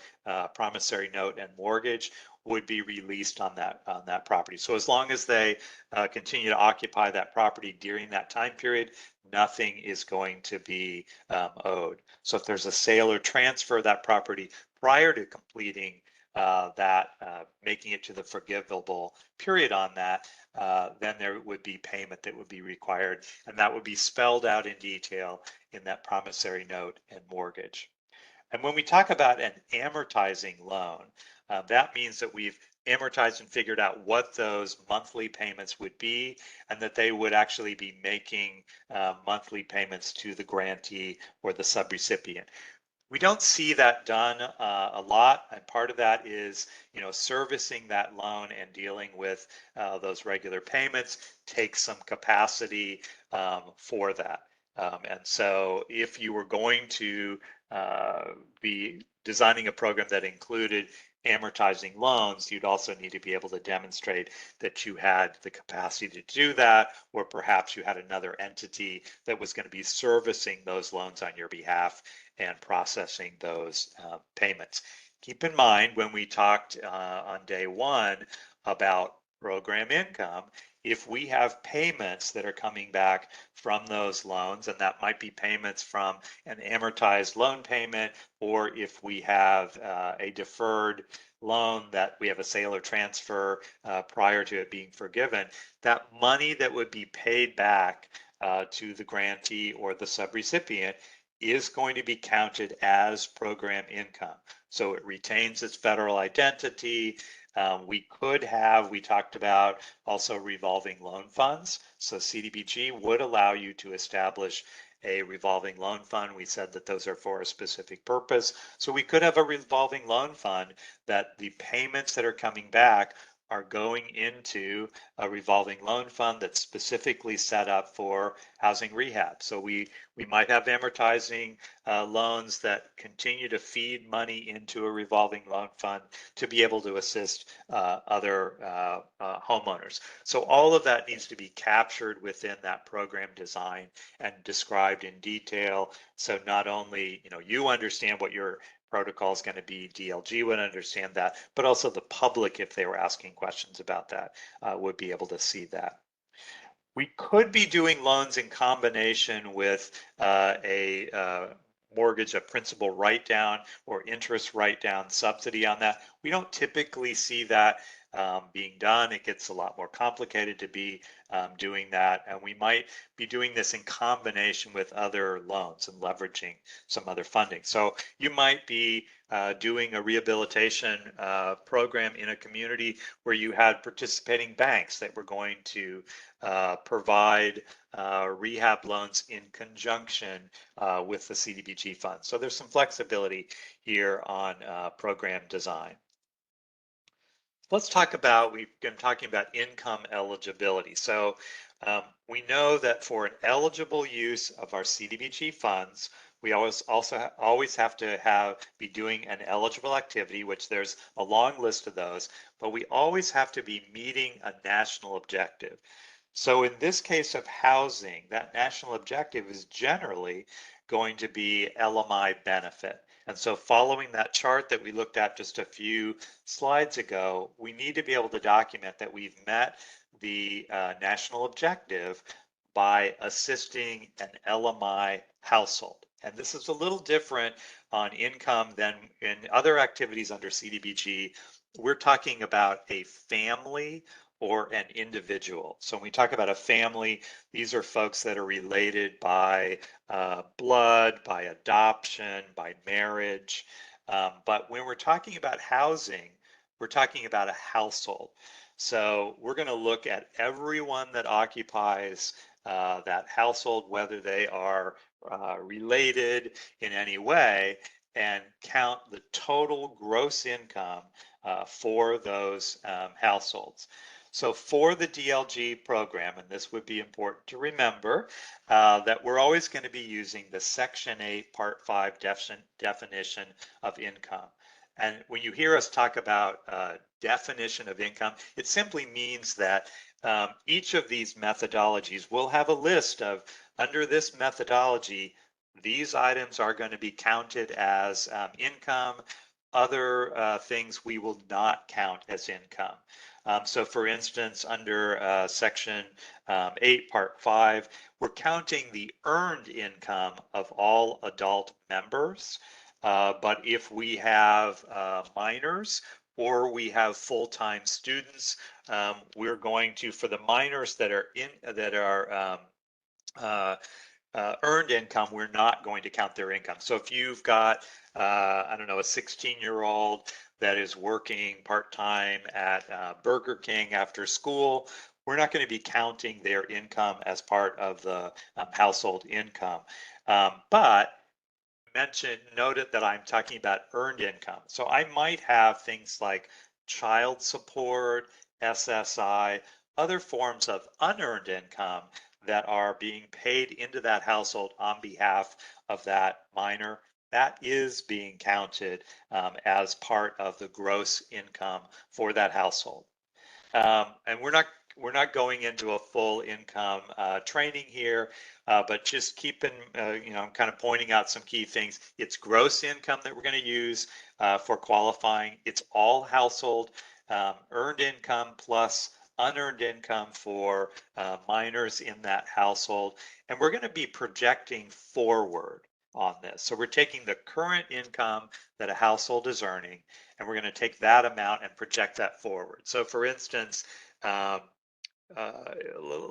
promissory note and mortgage would be released on that property. So as long as they continue to occupy that property during that time period, nothing is going to be owed. So if there's a sale or transfer of that property prior to completing making it to the forgivable period on that, then there would be payment that would be required, and that would be spelled out in detail in that promissory note and mortgage. And when we talk about an amortizing loan, that means that we've amortized and figured out what those monthly payments would be, and that they would actually be making monthly payments to the grantee or the subrecipient. We don't see that done a lot, and part of that is, servicing that loan and dealing with those regular payments takes some capacity for that. And so if you were going to be designing a program that included amortizing loans, you'd also need to be able to demonstrate that you had the capacity to do that, or perhaps you had another entity that was going to be servicing those loans on your behalf and processing those payments. Keep in mind, when we talked on day one about program income, if we have payments that are coming back from those loans, and that might be payments from an amortized loan payment, or if we have a deferred loan that we have a sale or transfer prior to it being forgiven, that money that would be paid back to the grantee or the subrecipient is going to be counted as program income. So it retains its federal identity. We talked about also revolving loan funds. So CDBG would allow you to establish a revolving loan fund. We said that those are for a specific purpose. So we could have a revolving loan fund that the payments that are coming back are going into a revolving loan fund that's specifically set up for housing rehab. So we might have amortizing loans that continue to feed money into a revolving loan fund to be able to assist other homeowners. So all of that needs to be captured within that program design and described in detail. So not only you understand what your protocol is going to be, DLG would understand that, but also the public, if they were asking questions about that, would be able to see that. We could be doing loans in combination with a mortgage, a principal write down or interest write down subsidy on that. We don't typically see that being done. It gets a lot more complicated to be doing that, and we might be doing this in combination with other loans and leveraging some other funding. So you might be doing a rehabilitation program in a community where you had participating banks that were going to provide rehab loans in conjunction with the CDBG fund. So there's some flexibility here on program design. Let's talk about, we've been talking about income eligibility. So we know that for an eligible use of our CDBG funds, we always have to be doing an eligible activity, which there's a long list of those, but we always have to be meeting a national objective. So in this case of housing, that national objective is generally going to be LMI benefit. And so following that chart that we looked at just a few slides ago, we need to be able to document that we've met the national objective by assisting an LMI household. And this is a little different on income than in other activities under CDBG. We're talking about a family or an individual. So when we talk about a family, these are folks that are related by blood, by adoption, by marriage. But when we're talking about housing, we're talking about a household. So we're going to look at everyone that occupies that household, whether they are related in any way, and count the total gross income for those households. So for the DLG program, and this would be important to remember, that we're always going to be using the Section 8, Part 5 definition of income. And when you hear us talk about definition of income, it simply means that each of these methodologies will have a list of, under this methodology, these items are going to be counted as income. Other things we will not count as income. So for instance, under Section 8, Part 5, we're counting the earned income of all adult members. But if we have minors, or we have full-time students. We're going to, for the minors that are earned income, we're not going to count their income. So if you've got, I don't know, a 16-year-old that is working part-time at Burger King after school, we're not going to be counting their income as part of the household income. But noted that I'm talking about earned income. So I might have things like child support, SSI, other forms of unearned income that are being paid into that household on behalf of that minor. That is being counted as part of the gross income for that household. And we're not going into a full income training here, but just keeping, I'm kind of pointing out some key things. It's gross income that we're going to use for qualifying. It's all household earned income plus unearned income for minors in that household. And we're going to be projecting forward on this. So we're taking the current income that a household is earning, and we're going to take that amount and project that forward. So for instance, um,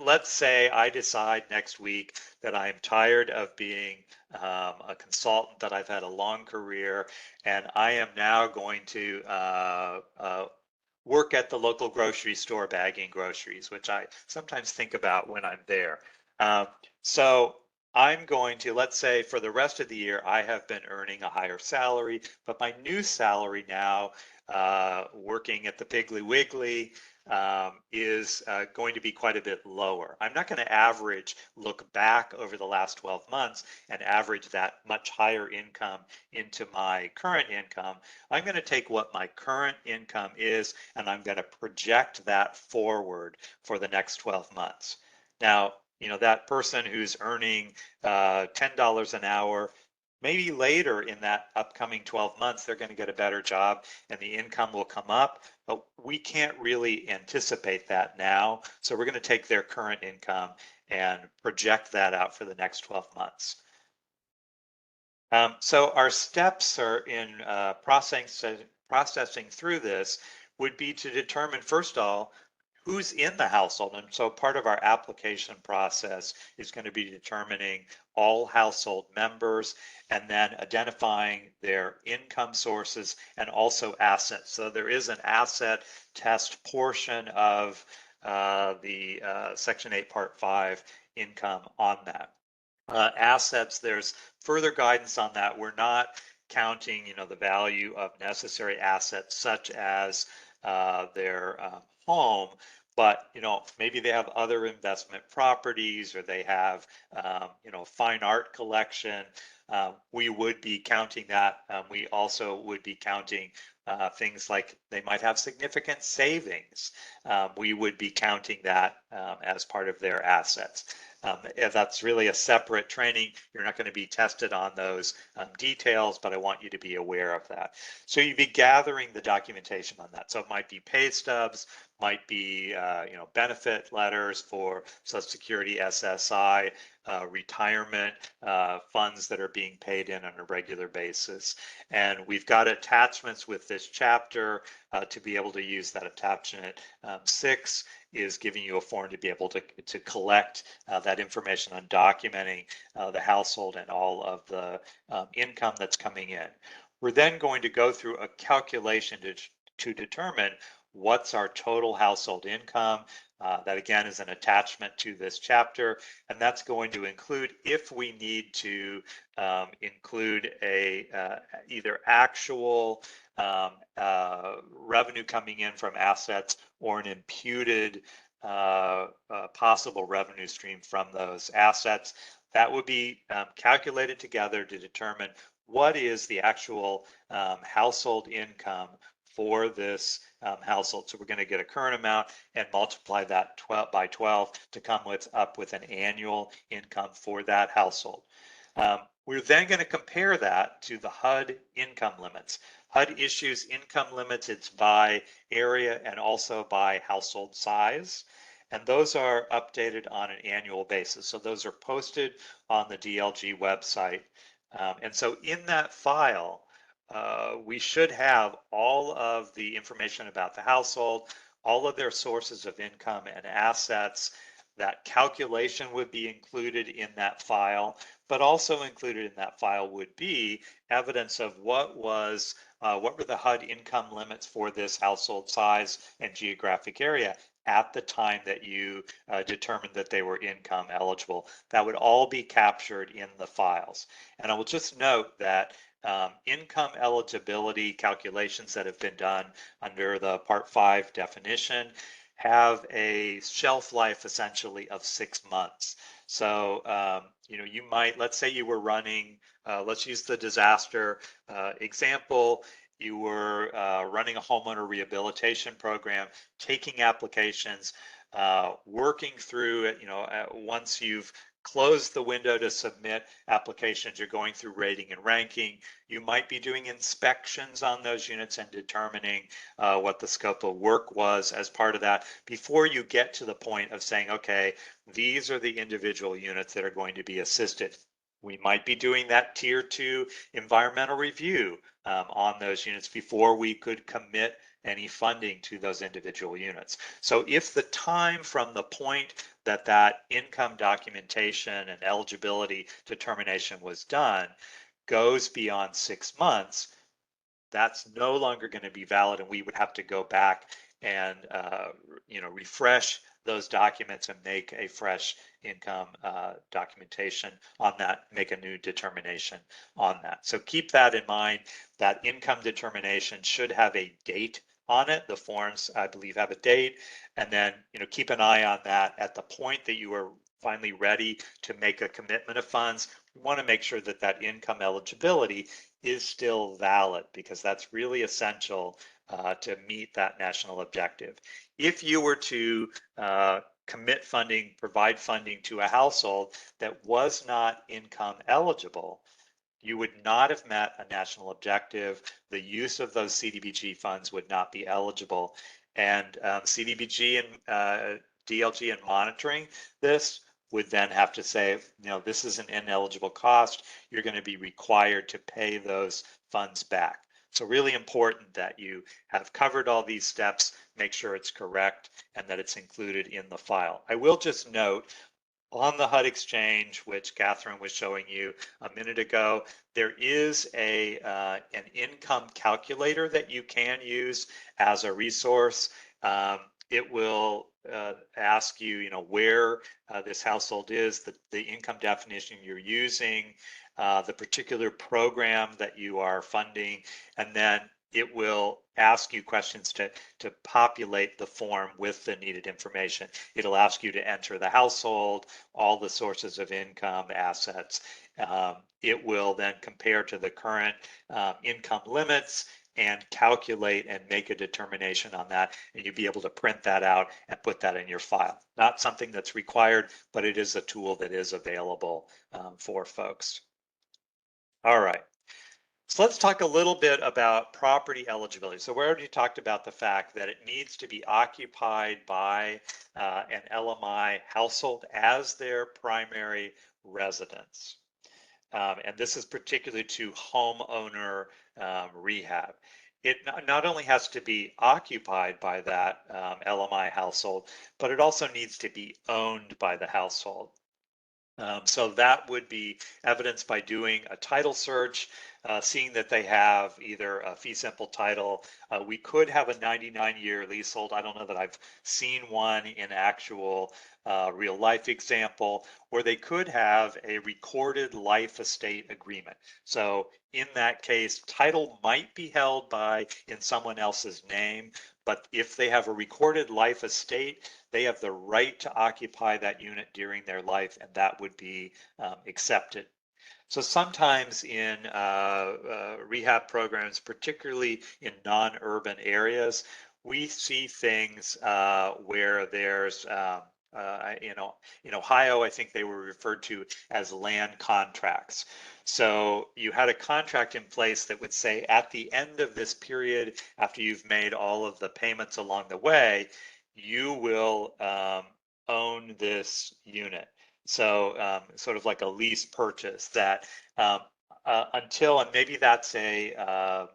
let's say I decide next week that I'm tired of being a consultant, that I've had a long career, and I am now going to work at the local grocery store bagging groceries, which I sometimes think about when I'm there. Um, so I'm going to, let's say for the rest of the year, I have been earning a higher salary, but my new salary now, working at the Piggly Wiggly, is going to be quite a bit lower. I'm not going to look back over the last 12 months and average that much higher income into my current income. I'm going to take what my current income is and I'm going to project that forward for the next 12 months. Now, that person who's earning $10 an hour, maybe later in that upcoming 12 months, they're going to get a better job and the income will come up, but we can't really anticipate that now. So we're going to take their current income and project that out for the next 12 months. So our steps are in processing through this would be to determine, first of all, who's in the household. And so part of our application process is going to be determining all household members and then identifying their income sources and also assets. So there is an asset test portion of the Section 8 Part 5 income on that. Assets, there's further guidance on that. We're not counting, the value of necessary assets such as their home, but maybe they have other investment properties or they have fine art collection. We would be counting that. We also would be counting things like they might have significant savings. We would be counting that as part of their assets. If that's really a separate training, you're not going to be tested on those details, but I want you to be aware of that. So you'd be gathering the documentation on that. So it might be pay stubs, might be benefit letters for Social Security, SSI, retirement funds that are being paid in on a regular basis. And we've got attachments with this chapter to be able to use that attachment. 6 is giving you a form to be able to collect that information on documenting the household and all of the income that's coming in. We're then going to go through a calculation to determine what's our total household income. That again is an attachment to this chapter, and that's going to include, if we need to include either actual revenue coming in from assets or an imputed possible revenue stream from those assets. That would be calculated together to determine what is the actual household income for this household. So we're going to get a current amount and multiply that by 12 to come up with an annual income for that household. We're then going to compare that to the HUD income limits. HUD issues income limits, it's by area and also by household size. And those are updated on an annual basis. So those are posted on the DLG website. And so in that file, we should have all of the information about the household, all of their sources of income and assets. That calculation would be included in that file, but also included in that file would be evidence of what were the HUD income limits for this household size and geographic area at the time that you determined that they were income eligible. That would all be captured in the files. And I will just note that income eligibility calculations that have been done under the Part 5 definition have a shelf life essentially of 6 months. So, you might, let's say you were running, let's use the disaster example. You were running a homeowner rehabilitation program, taking applications, working through it. Once you've closed the window to submit applications, you're going through rating and ranking. You might be doing inspections on those units and determining what the scope of work was as part of that before you get to the point of saying, okay, these are the individual units that are going to be assisted. We might be doing that tier 2 environmental review on those units before we could commit any funding to those individual units. So if the time from the point that income documentation and eligibility determination was done goes beyond 6 months, that's no longer going to be valid, and we would have to go back and refresh those documents and make a fresh income documentation on that, make a new determination on that. So keep that in mind. That income determination should have a date on it. The forms, I believe, have a date, and then keep an eye on that at the point that you are finally ready to make a commitment of funds. We want to make sure that that income eligibility is still valid, because that's really essential to meet that national objective. If you were to commit funding, provide funding to a household that was not income eligible, you would not have met a national objective. The use of those CDBG funds would not be eligible. And CDBG and DLG and monitoring this would then have to say, this is an ineligible cost. You're going to be required to pay those funds back. So really important that you have covered all these steps, make sure it's correct, and that it's included in the file. I will just note, on the HUD Exchange, which Catherine was showing you a minute ago, there is an income calculator that you can use as a resource. It will ask you, where this household is, the income definition you're using, the particular program that you are funding, and then it will ask you questions to populate the form with the needed information. It'll ask you to enter the household, all the sources of income, assets. It will then compare to the current income limits and calculate and make a determination on that, and you'll be able to print that out and put that in your file. Not something that's required, but it is a tool that is available for folks. All right. So let's talk a little bit about property eligibility. So we already talked about the fact that it needs to be occupied by an LMI household as their primary residence. And this is particularly to homeowner rehab. It not only has to be occupied by that LMI household, but it also needs to be owned by the household. So that would be evidenced by doing a title search, seeing that they have either a fee simple title. We could have a 99-year leasehold. I don't know that I've seen one in actual real life example, or they could have a recorded life estate agreement. So in that case, title might be held in someone else's name, but if they have a recorded life estate, they have the right to occupy that unit during their life, and that would be accepted. So sometimes in rehab programs, particularly in non-urban areas, we see things where there's in Ohio, I think they were referred to as land contracts. So you had a contract in place that would say at the end of this period, after you've made all of the payments along the way, you will own this unit. So sort of like a lease purchase that until, and maybe that's a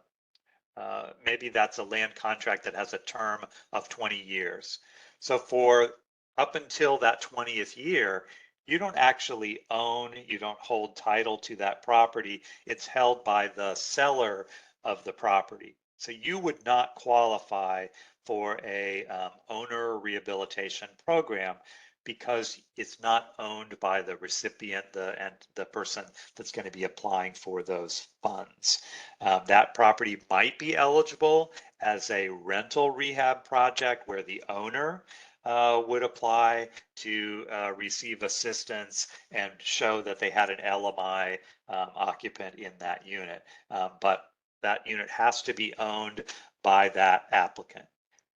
land contract that has a term of 20 years. So for up until that 20th year, you don't actually own, you don't hold title to that property. It's held by the seller of the property. So you would not qualify for a owner rehabilitation program because it's not owned by the recipient and the person that's going to be applying for those funds. That property might be eligible as a rental rehab project where the owner would apply to receive assistance and show that they had an LMI occupant in that unit. But that unit has to be owned by that applicant.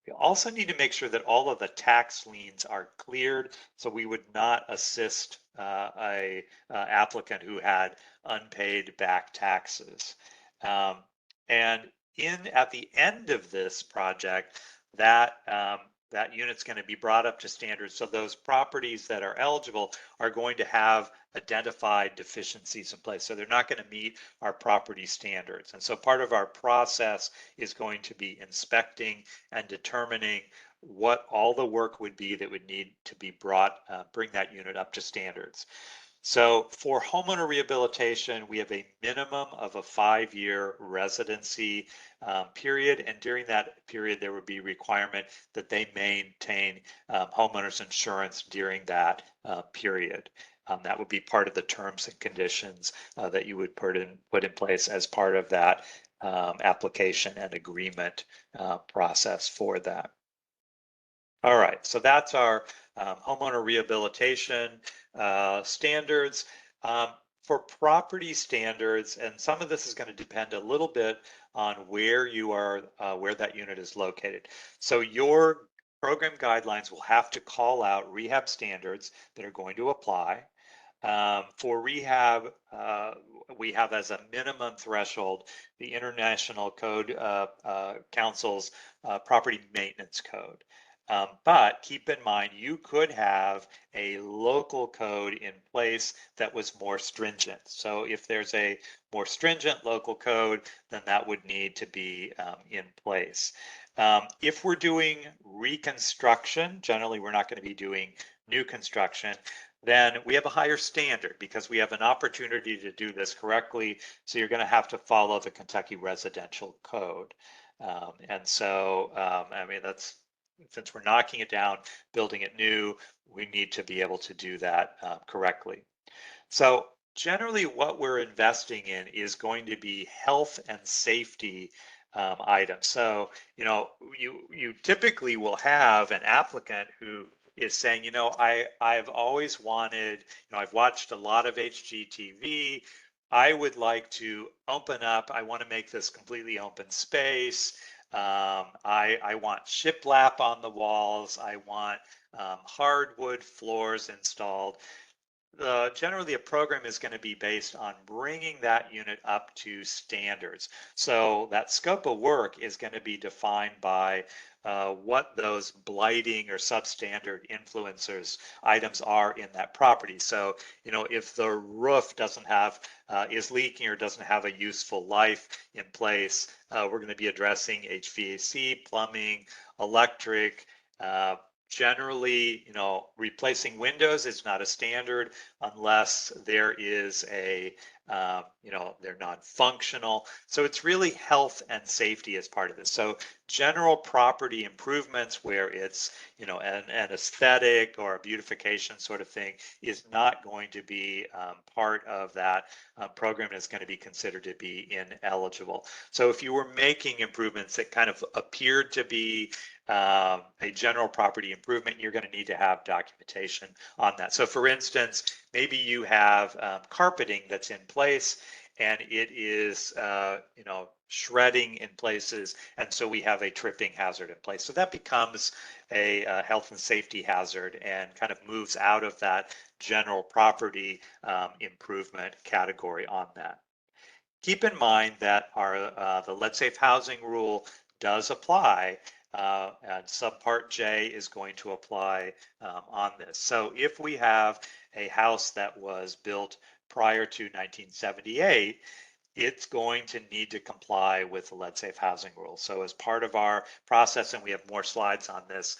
We also need to make sure that all of the tax liens are cleared, so we would not assist a applicant who had unpaid back taxes. And at the end of this project, that that unit's going to be brought up to standards. So those properties that are eligible are going to have identified deficiencies in place. So they're not going to meet our property standards. And so part of our process is going to be inspecting and determining what all the work would be that would need to be bring that unit up to standards. So for homeowner rehabilitation, we have a minimum of a 5-year residency period. And during that period, there would be requirement that they maintain homeowners insurance during that period. That would be part of the terms and conditions that you would put in place as part of that application and agreement process for that. All right, so that's our homeowner rehabilitation standards. For property standards, and some of this is going to depend a little bit on where you are, where that unit is located. So your program guidelines will have to call out rehab standards that are going to apply. For rehab, we have as a minimum threshold the International Code Council's Property Maintenance Code. But keep in mind, you could have a local code in place that was more stringent. So if there's a more stringent local code, then that would need to be in place. If we're doing reconstruction, generally we're not going to be doing new construction, then we have a higher standard because we have an opportunity to do this correctly. So you're going to have to follow the Kentucky Residential Code. And so, I mean, since we're knocking it down, building it new, we need to be able to do that correctly. So generally what we're investing in is going to be health and safety items. So, you know, you typically will have an applicant who is saying, you know, I've always wanted, you know, I've watched a lot of HGTV. I would like to open up, I want to make this completely open space. I want shiplap on the walls. I want hardwood floors installed. Generally, a program is going to be based on bringing that unit up to standards. So that scope of work is going to be defined by what those blighting or substandard influencers items are in that property. So, you know, if the roof doesn't have, is leaking or doesn't have a useful life in place, we're going to be addressing HVAC, plumbing, electric, generally, you know, replacing windows is not a standard unless there is a, you know, they're non-functional. So it's really health and safety as part of this. So general property improvements where it's, you know, an aesthetic or a beautification sort of thing is not going to be part of that program and is going to be considered to be ineligible. So if you were making improvements that kind of appeared to be a general property improvement, you're going to need to have documentation on that. So for instance, maybe you have carpeting that's in place and it is, you know, shredding in places, and so we have a tripping hazard in place. So that becomes a health and safety hazard and kind of moves out of that general property improvement category on that. Keep in mind that our the lead safe housing rule does apply, and subpart J is going to apply on this. So if we have a house that was built prior to 1978, it's going to need to comply with the lead safe housing rules. So as part of our process, and we have more slides on this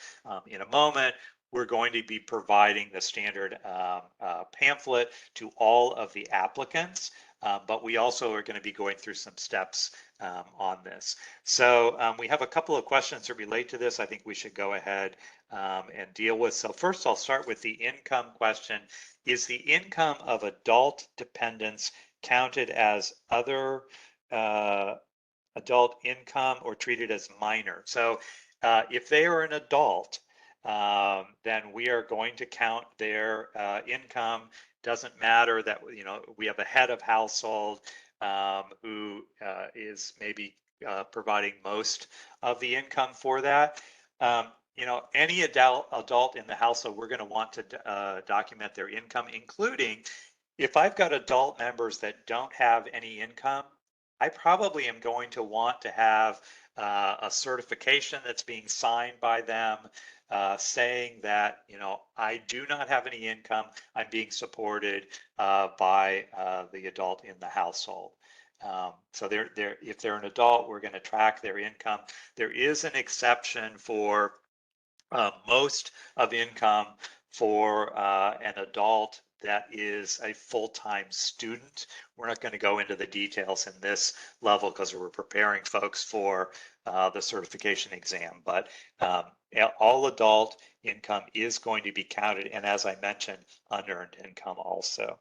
in a moment, we're going to be providing the standard pamphlet to all of the applicants, but we also are going to be going through some steps on this. So we have a couple of questions that relate to this I think we should go ahead and deal with. So first I'll start with the income question. Is the income of adult dependents counted as other adult income or treated as minor? So if they are an adult, then we are going to count their income. Doesn't matter that, you know, we have a head of household who is maybe providing most of the income for that. You know, any adult in the household, we're going to want to document their income, including if I've got adult members that don't have any income, I probably am going to want to have a certification that's being signed by them saying that, you know, I do not have any income. I'm being supported by the adult in the household. So if they're an adult, we're going to track their income. There is an exception for most of income for an adult that is a full-time student. We're not going to go into the details in this level because we're preparing folks for the certification exam, but all adult income is going to be counted, and as I mentioned, unearned income also.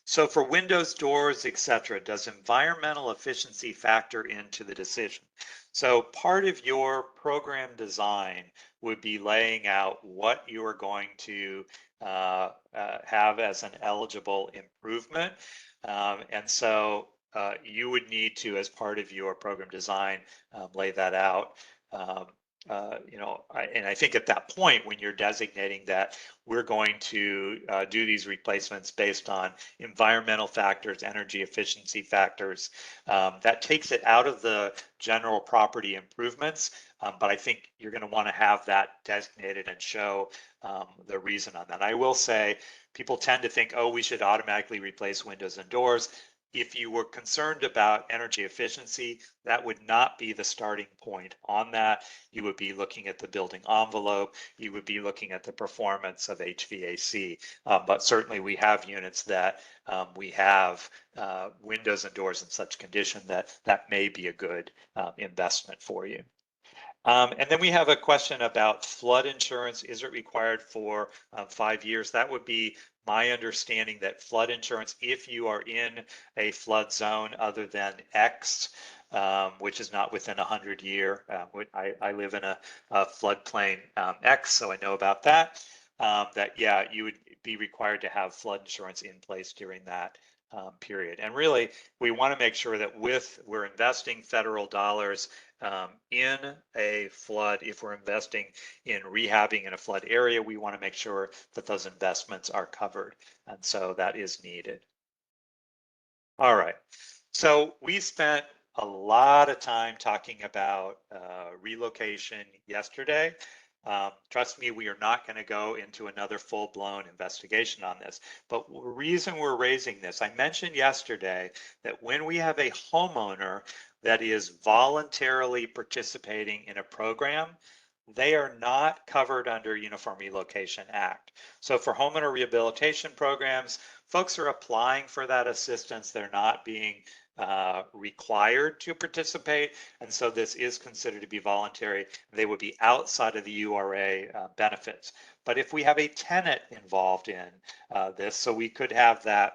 So for windows, doors, etc., does environmental efficiency factor into the decision? So part of your program design would be laying out what you are going to have as an eligible improvement. And so you would need to, as part of your program design, lay that out. You know, and I think at that point, when you're designating that we're going to do these replacements based on environmental factors, energy efficiency factors, that takes it out of the general property improvements. But I think you're going to want to have that designated and show the reason on that. I will say people tend to think, oh, we should automatically replace windows and doors. If you were concerned about energy efficiency, that would not be the starting point on that. You would be looking at the building envelope. You would be looking at the performance of HVAC. But certainly we have units that we have windows and doors in such condition that that may be a good investment for you. And then we have a question about flood insurance. Is it required for 5 years? That would be my understanding that flood insurance, if you are in a flood zone other than X, which is not within 100-year, I live in a floodplain X, so I know about that, that yeah, you would be required to have flood insurance in place during that period. And really, we want to make sure that we're investing federal dollars in a flood, if we're investing in rehabbing in a flood area, we want to make sure that those investments are covered. And so that is needed. All right. So we spent a lot of time talking about relocation yesterday. Trust me, we are not going to go into another full-blown investigation on this. But the reason we're raising this, I mentioned yesterday that when we have a homeowner that is voluntarily participating in a program, they are not covered under Uniform Relocation Act. So for homeowner rehabilitation programs, folks are applying for that assistance. They're not being required to participate, and so this is considered to be voluntary. They would be outside of the URA benefits. But if we have a tenant involved in this, so we could have that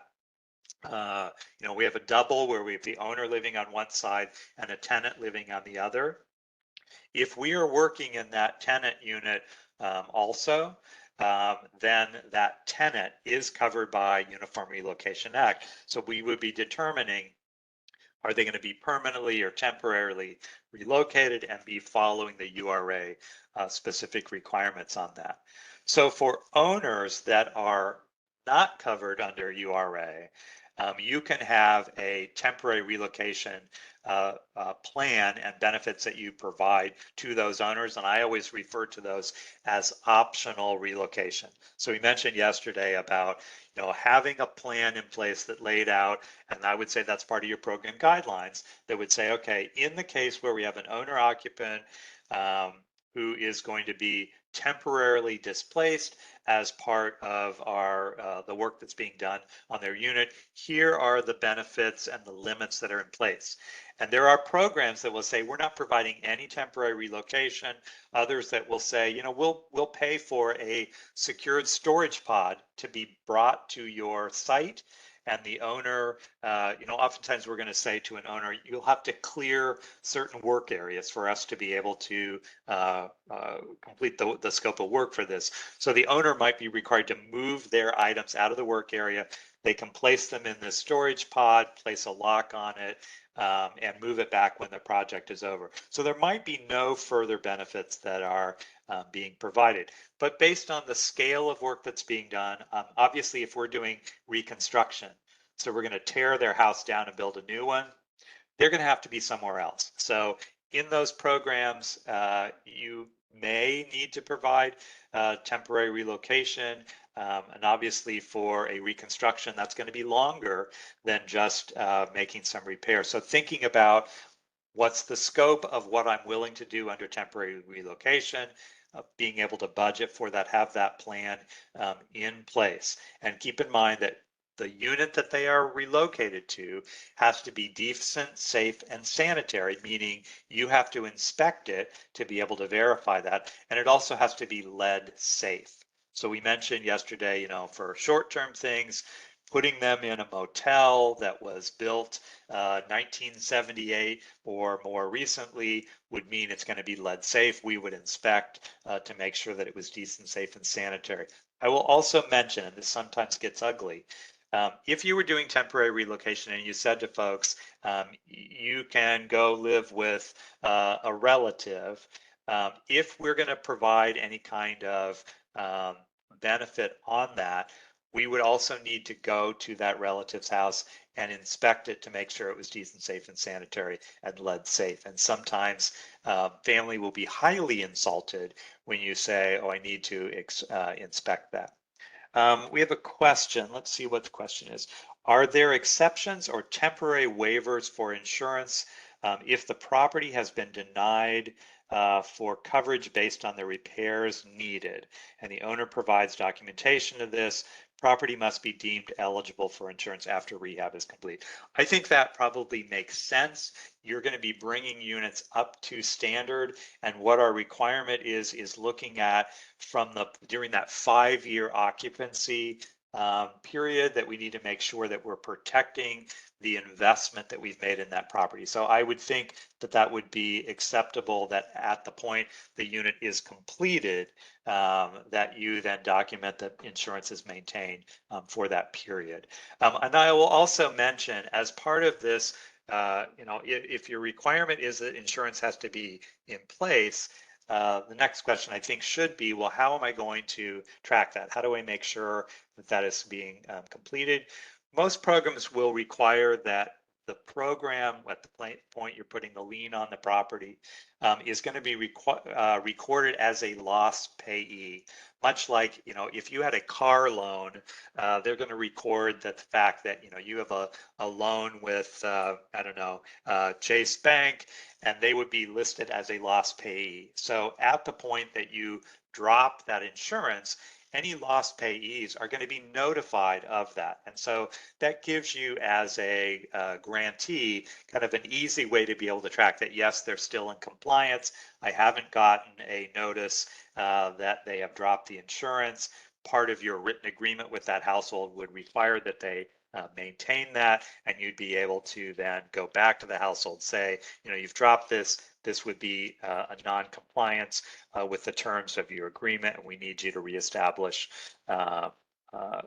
you know, we have a double where we have the owner living on one side and a tenant living on the other. If we are working in that tenant unit also, then that tenant is covered by Uniform Relocation Act. So we would be determining, are they going to be permanently or temporarily relocated and be following the URA specific requirements on that. So for owners that are not covered under URA, you can have a temporary relocation plan and benefits that you provide to those owners. And I always refer to those as optional relocation. So we mentioned yesterday about having a plan in place that laid out, and I would say that's part of your program guidelines, that would say, okay, in the case where we have an owner occupant who is going to be temporarily displaced as part of our the work that's being done on their unit, here are the benefits and the limits that are in place. And there are programs that will say we're not providing any temporary relocation. Others that will say, we'll pay for a secured storage pod to be brought to your site. And the owner, oftentimes we're going to say to an owner, you'll have to clear certain work areas for us to be able to complete the scope of work for this. So the owner might be required to move their items out of the work area. They can place them in the storage pod, place a lock on it, and move it back when the project is over. So there might be no further benefits that are being provided. But based on the scale of work that's being done, obviously if we're doing reconstruction, so we're going to tear their house down and build a new one, they're going to have to be somewhere else. So in those programs, you may need to provide temporary relocation. And obviously for a reconstruction, that's going to be longer than just making some repairs. So thinking about what's the scope of what I'm willing to do under temporary relocation, being able to budget for that, have that plan in place. And keep in mind that the unit that they are relocated to has to be decent, safe, and sanitary, meaning you have to inspect it to be able to verify that. And it also has to be lead safe. So we mentioned yesterday, for short-term things, putting them in a motel that was built 1978 or more recently would mean it's going to be lead safe. We would inspect to make sure that it was decent, safe, and sanitary. I will also mention, and this sometimes gets ugly, if you were doing temporary relocation and you said to folks, you can go live with a relative, if we're going to provide any kind of benefit on that, we would also need to go to that relative's house and inspect it to make sure it was decent, safe, and sanitary and lead safe. And sometimes family will be highly insulted when you say, oh, I need to inspect that. We have a question. Let's see what the question is. Are there exceptions or temporary waivers for insurance if the property has been denied for coverage based on the repairs needed and the owner provides documentation of this? Property must be deemed eligible for insurance after rehab is complete. I think that probably makes sense. You're going to be bringing units up to standard, and what our requirement is looking at from during that 5-year occupancy period, that we need to make sure that we're protecting the investment that we've made in that property. So I would think that that would be acceptable, that at the point the unit is completed, that you then document that insurance is maintained for that period. And I will also mention, as part of this, if your requirement is that insurance has to be in place, the next question I think should be, well, how am I going to track that? How do I make sure that that is being completed? Most programs will require that the program, at the point you're putting the lien on the property, is going to be recorded as a lost payee. Much like, if you had a car loan, they're going to record that the fact that, you have a loan with, Chase Bank, and they would be listed as a lost payee. So at the point that you drop that insurance, any lost payees are going to be notified of that. And so that gives you, as a grantee, kind of an easy way to be able to track that, yes, they're still in compliance. I haven't gotten a notice that they have dropped the insurance. Part of your written agreement with that household would require that they maintain that, and you'd be able to then go back to the household, say, you've dropped this. This would be a non-compliance with the terms of your agreement, and we need you to reestablish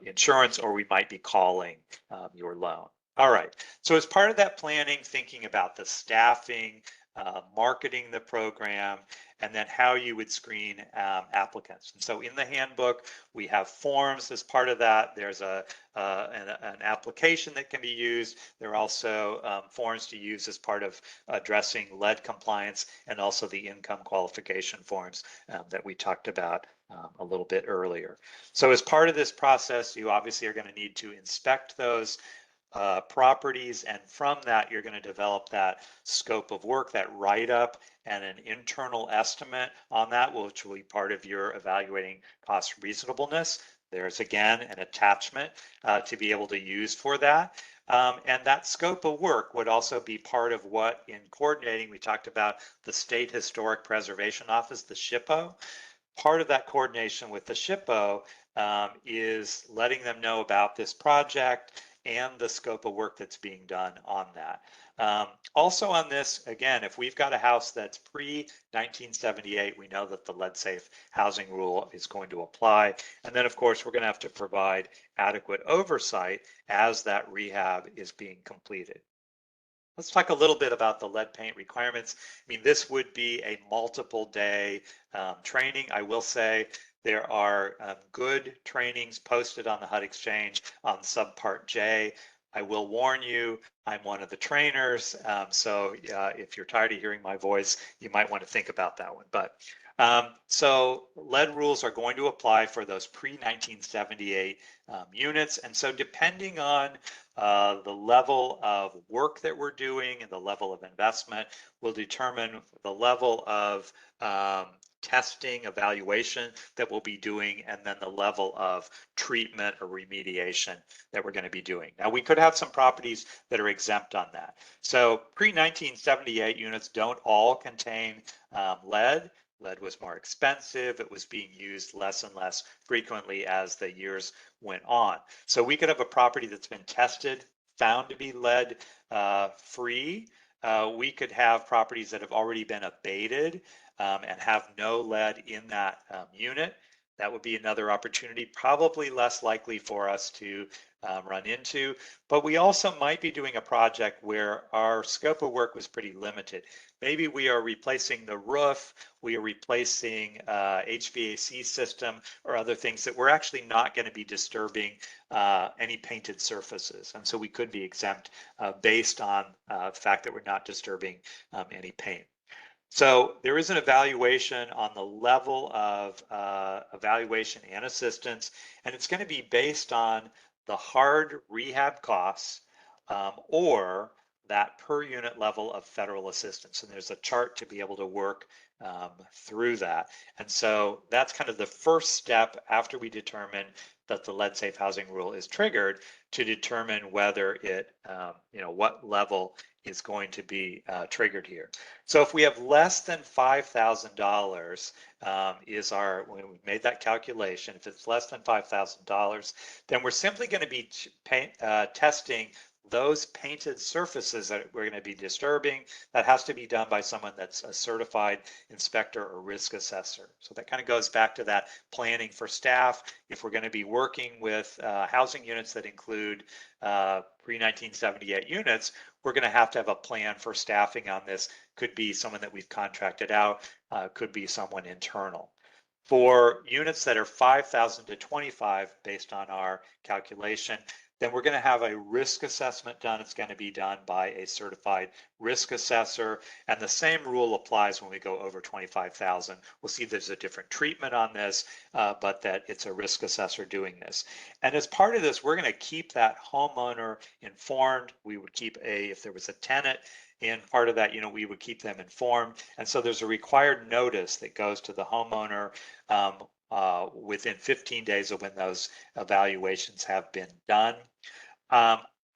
insurance, or we might be calling your loan. All right, so as part of that planning, thinking about the staffing, marketing the program, and then how you would screen applicants. And so in the handbook, we have forms as part of that. There's an application that can be used. There are also forms to use as part of addressing lead compliance, and also the income qualification forms that we talked about a little bit earlier. So as part of this process, you obviously are going to need to inspect those properties, and from that you're going to develop that scope of work, that write-up, and an internal estimate on that, which will be part of your evaluating cost reasonableness. There's again an attachment to be able to use for that. And that scope of work would also be part of what, in coordinating, we talked about the State Historic Preservation Office, the SHPO. Part of that coordination with the SHPO is letting them know about this project and the scope of work that's being done on that. Also on this, again, if we've got a house that's pre-1978, we know that the lead safe housing rule is going to apply. And then of course, we're going to have to provide adequate oversight as that rehab is being completed. Let's talk a little bit about the lead paint requirements. I mean, this would be a multiple day training. I will say there are good trainings posted on the HUD Exchange on Subpart J. I will warn you, I'm one of the trainers, so if you're tired of hearing my voice, you might want to think about that one. But so lead rules are going to apply for those pre-1978 units, and so depending on the level of work that we're doing and the level of investment will determine the level of testing, evaluation that we'll be doing, and then the level of treatment or remediation that we're going to be doing. Now, we could have some properties that are exempt on that. So pre-1978 units don't all contain lead. Lead was more expensive. It was being used less and less frequently as the years went on. So we could have a property that's been tested, found to be lead free. We could have properties that have already been abated and have no lead in that unit. That would be another opportunity, probably less likely for us to run into. But we also might be doing a project where our scope of work was pretty limited. Maybe we are replacing the roof, we are replacing HVAC system or other things that we're actually not going to be disturbing any painted surfaces. And so we could be exempt based on the fact that we're not disturbing any paint. So there is an evaluation on the level of evaluation and assistance, and it's going to be based on the hard rehab costs or that per unit level of federal assistance. And there's a chart to be able to work through that. And so that's kind of the first step after we determine that the lead safe housing rule is triggered to determine whether it, what level is going to be triggered here. So if we have less than $5,000 is our, when we made that calculation, if it's less than $5,000, then we're simply going to be testing those painted surfaces that we're going to be disturbing. That has to be done by someone that's a certified inspector or risk assessor. So that kind of goes back to that planning for staff. If we're going to be working with housing units that include pre-1978 units, we're going to have a plan for staffing on this. Could be someone that we've contracted out, could be someone internal. For units that are 5,000 to 25, based on our calculation, then we're going to have a risk assessment done. It's going to be done by a certified risk assessor. And the same rule applies when we go over 25,000. We'll see there's a different treatment on this, but that it's a risk assessor doing this. And as part of this, we're going to keep that homeowner informed. We would keep if there was a tenant in part of that, we would keep them informed. And so there's a required notice that goes to the homeowner within 15 days of when those evaluations have been done.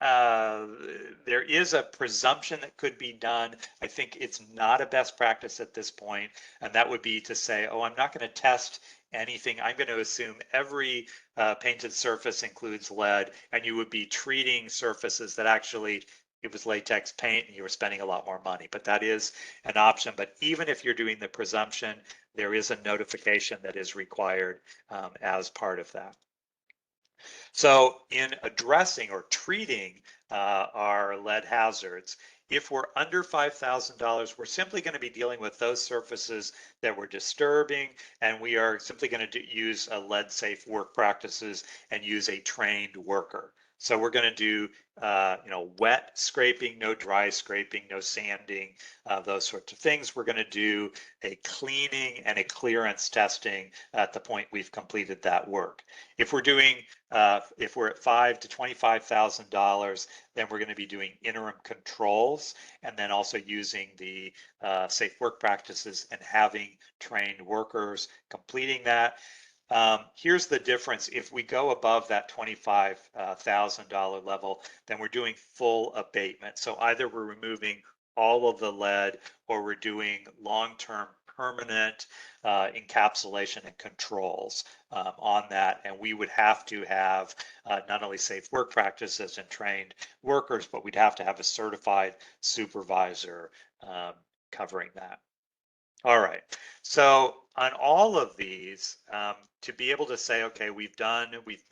There is a presumption that could be done. I think it's not a best practice at this point, and that would be to say, oh, I'm not going to test anything. I'm going to assume every painted surface includes lead, and you would be treating surfaces that actually it was latex paint and you were spending a lot more money. But that is an option. But even if you're doing the presumption, there is a notification that is required as part of that. So in addressing or treating our lead hazards, If we're under $5,000, we're simply going to be dealing with those surfaces that we're disturbing, and we are simply going to use lead safe work practices and use a trained worker. So we're going to do, wet scraping, no dry scraping, no sanding, those sorts of things. We're going to do a cleaning and a clearance testing at the point we've completed that work. If we're doing, if we're at $5,000 to $25,000, then we're going to be doing interim controls, and then also using the safe work practices and having trained workers completing that. Here's the difference. If we go above that $25,000 level, then we're doing full abatement. So either we're removing all of the lead, or we're doing long-term permanent encapsulation and controls on that. And we would have to have not only safe work practices and trained workers, but we'd have to have a certified supervisor covering that. All right, so on all of these, to be able to say, okay, we've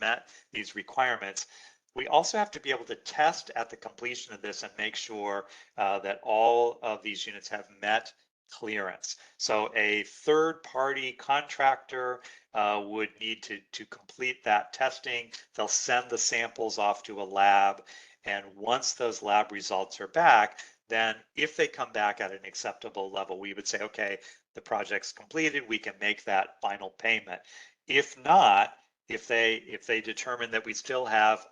met these requirements, we also have to be able to test at the completion of this and make sure that all of these units have met clearance. So a third-party contractor would need to complete that testing. They'll send the samples off to a lab, and once those lab results are back, then if they come back at an acceptable level, we would say, okay, the project's completed, we can make that final payment. If not, if they determine that we still have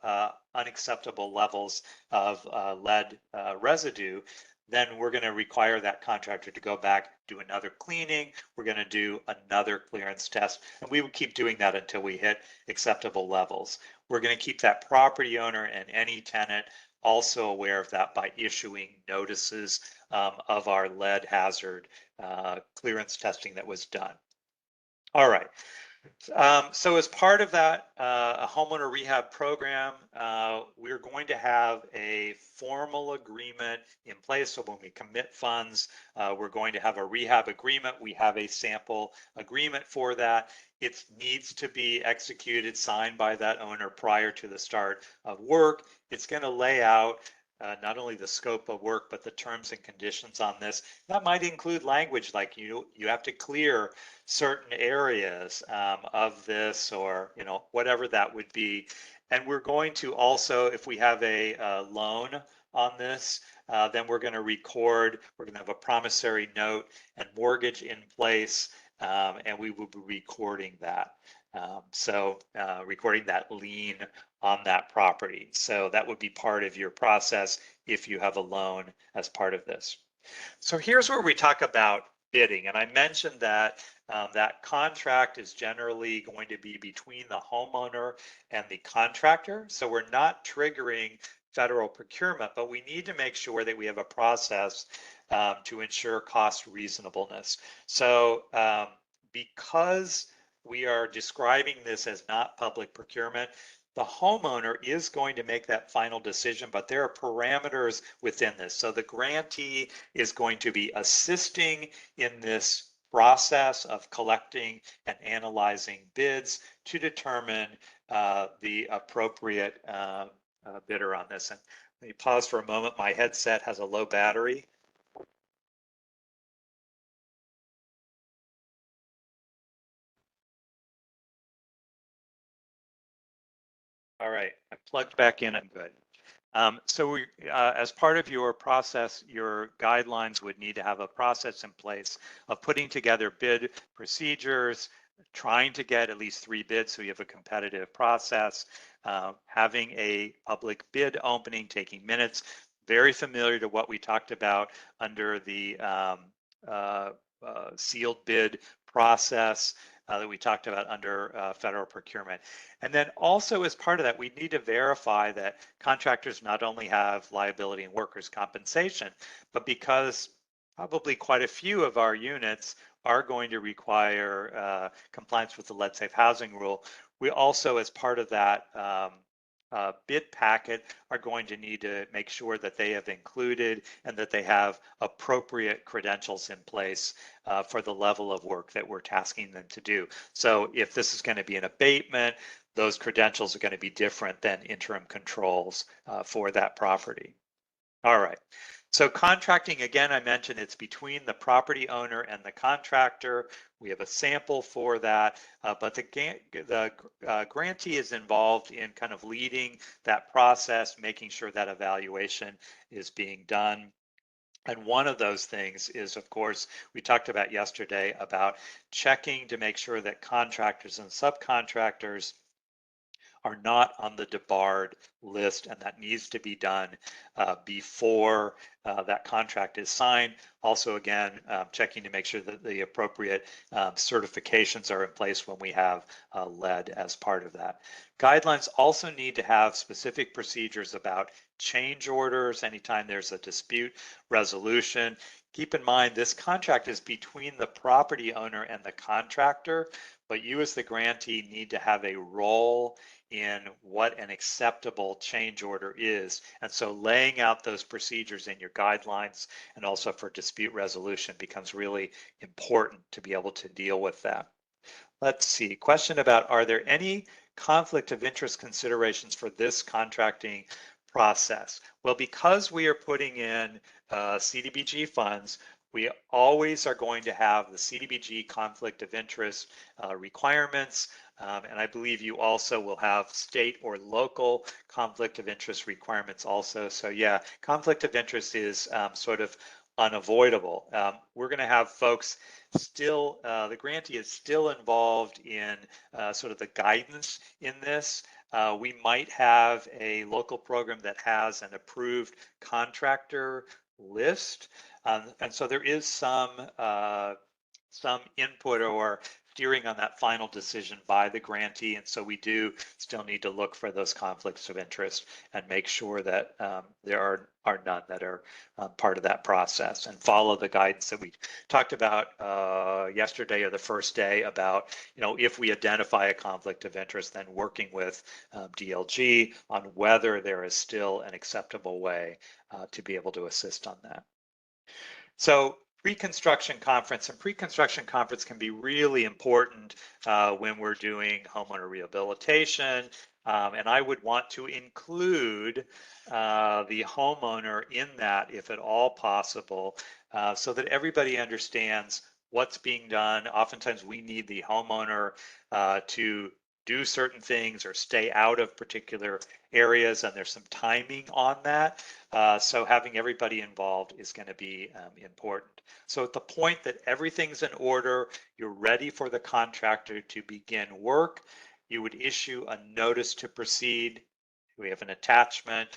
unacceptable levels of lead residue, then we're going to require that contractor to go back, do another cleaning. We're going to do another clearance test, and we would keep doing that until we hit acceptable levels. We're going to keep that property owner and any tenant also aware of that by issuing notices of our lead hazard clearance testing that was done. All right. So as part of that a homeowner rehab program, we're going to have a formal agreement in place. So when we commit funds, we're going to have a rehab agreement. We have a sample agreement for that. It needs to be executed, signed by that owner prior to the start of work. It's going to lay out not only the scope of work, but the terms and conditions on this. That might include language like you have to clear certain areas of this, or whatever that would be. And we're going to also, if we have a loan on this, then we're going to have a promissory note and mortgage in place, and we will be recording that. Recording that lien on that property. So that would be part of your process if you have a loan as part of this. So here's where we talk about bidding. And I mentioned that that contract is generally going to be between the homeowner and the contractor. So we're not triggering federal procurement, but we need to make sure that we have a process to ensure cost reasonableness. So because we are describing this as not public procurement, the homeowner is going to make that final decision, but there are parameters within this. So the grantee is going to be assisting in this process of collecting and analyzing bids to determine the appropriate bidder on this. And let me pause for a moment. My headset has a low battery. All right, I plugged back in, I'm good. So as part of your process, your guidelines would need to have a process in place of putting together bid procedures, trying to get at least 3 bids so you have a competitive process, having a public bid opening, taking minutes, very familiar to what we talked about under the sealed bid process that we talked about under federal procurement. And then also as part of that, we need to verify that contractors not only have liability and workers' compensation, but because probably quite a few of our units are going to require compliance with the lead safe housing rule, we also, as part of that bid packet, are going to need to make sure that they have included and that they have appropriate credentials in place for the level of work that we're tasking them to do. So if this is going to be an abatement, those credentials are going to be different than interim controls for that property. All right. So contracting, again, I mentioned it's between the property owner and the contractor. We have a sample for that, but the grantee is involved in kind of leading that process, making sure that evaluation is being done. And one of those things is, of course, we talked about yesterday about checking to make sure that contractors and subcontractors are not on the debarred list, and that needs to be done before that contract is signed. Also, again, checking to make sure that the appropriate certifications are in place when we have lead as part of that. Guidelines also need to have specific procedures about change orders anytime there's a dispute resolution. Keep in mind, this contract is between the property owner and the contractor, but you as the grantee need to have a role in what an acceptable change order is. And so laying out those procedures in your guidelines and also for dispute resolution becomes really important to be able to deal with that. Let's see, question about, are there any conflict of interest considerations for this contracting process? Well, because we are putting in CDBG funds, we always are going to have the CDBG conflict of interest requirements. And I believe you also will have state or local conflict of interest requirements also. So yeah, conflict of interest is sort of unavoidable. We're going to have folks still, the grantee is still involved in sort of the guidance in this. We might have a local program that has an approved contractor list. And so there is some input or steering on that final decision by the grantee. And so we do still need to look for those conflicts of interest and make sure that there are none that are part of that process, and follow the guidance that we talked about yesterday or the first day about, if we identify a conflict of interest, then working with DLG on whether there is still an acceptable way to be able to assist on that. So pre-construction conference, and pre-construction conference can be really important when we're doing homeowner rehabilitation. And I would want to include the homeowner in that if at all possible, so that everybody understands what's being done. Oftentimes we need the homeowner to do certain things or stay out of particular areas, and there's some timing on that. So having everybody involved is going to be important. So at the point that everything's in order, you're ready for the contractor to begin work, you would issue a notice to proceed. We have an attachment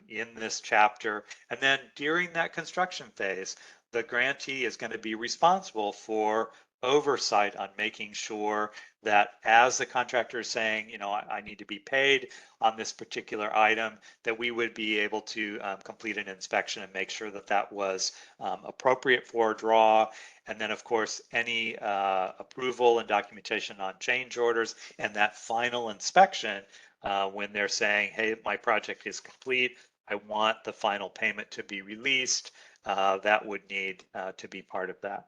in this chapter. And then during that construction phase, the grantee is going to be responsible for oversight on making sure that as the contractor is saying, I need to be paid on this particular item, that we would be able to complete an inspection and make sure that that was appropriate for a draw. And then, of course, any approval and documentation on change orders and that final inspection when they're saying, hey, my project is complete, I want the final payment to be released, that would need to be part of that.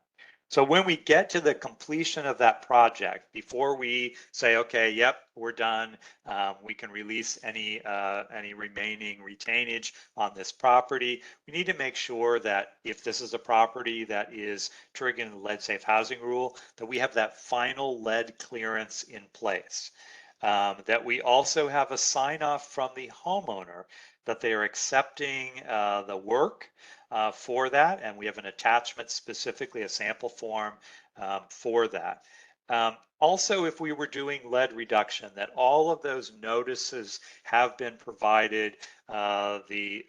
So when we get to the completion of that project, before we say, okay, yep, we're done, we can release any remaining retainage on this property, we need to make sure that if this is a property that is triggering the lead safe housing rule, that we have that final lead clearance in place. That we also have a sign off from the homeowner that they are accepting the work for that, and we have an attachment, specifically a sample form for that. Also, if we were doing lead reduction, that all of those notices have been provided, the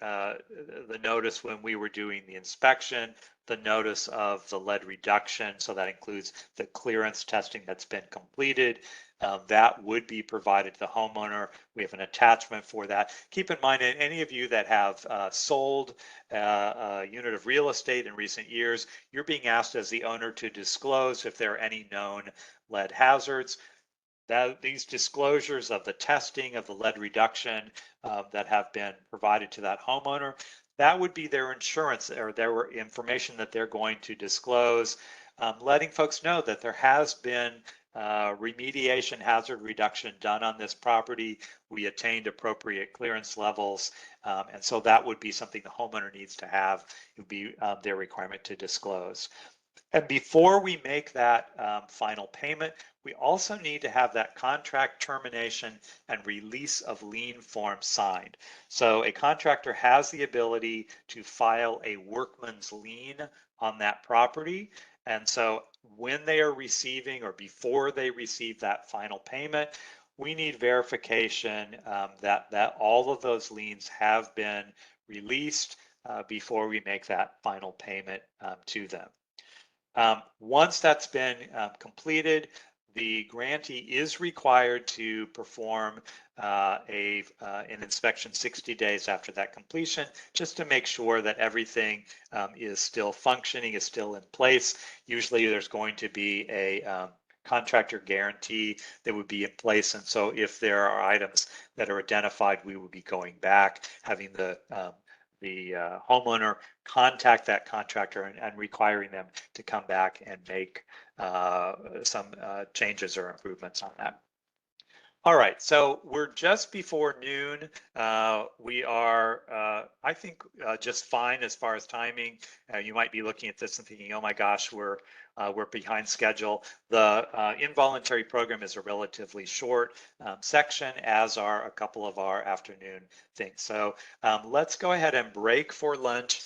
notice when we were doing the inspection, the notice of the lead reduction, so that includes the clearance testing that's been completed, that would be provided to the homeowner. We have an attachment for that. Keep in mind, any of you that have sold a unit of real estate in recent years, you're being asked as the owner to disclose if there are any known lead hazards. These disclosures of the testing of the lead reduction that have been provided to that homeowner, that would be their insurance or their information that they're going to disclose, letting folks know that there has been remediation hazard reduction done on this property. We attained appropriate clearance levels. And so that would be something the homeowner needs to have. It would be their requirement to disclose. And before we make that final payment, we also need to have that contract termination and release of lien form signed. So a contractor has the ability to file a workman's lien on that property. And so when they are receiving or before they receive that final payment, we need verification that all of those liens have been released before we make that final payment to them. Once that's been completed, the grantee is required to perform an inspection 60 days after that completion, just to make sure that everything is still functioning, is still in place. Usually there's going to be a contractor guarantee that would be in place. And so if there are items that are identified, we will be going back, having the homeowner contact that contractor and requiring them to come back and make some changes or improvements on that. All right, so we're just before noon. We are, I think, just fine as far as timing. You might be looking at this and thinking, oh my gosh, we're behind schedule. The involuntary program is a relatively short section, as are a couple of our afternoon things. So let's go ahead and break for lunch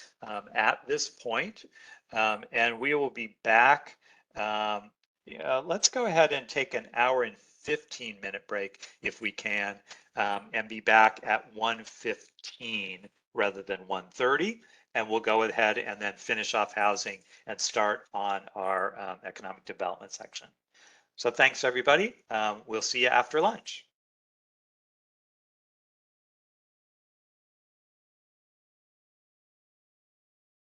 at this point, and we will be back. Let's go ahead and take an hour and 15-minute break if we can, and be back at 1:15 rather than 1:30. And we'll go ahead and then finish off housing and start on our economic development section. So thanks, everybody. We'll see you after lunch.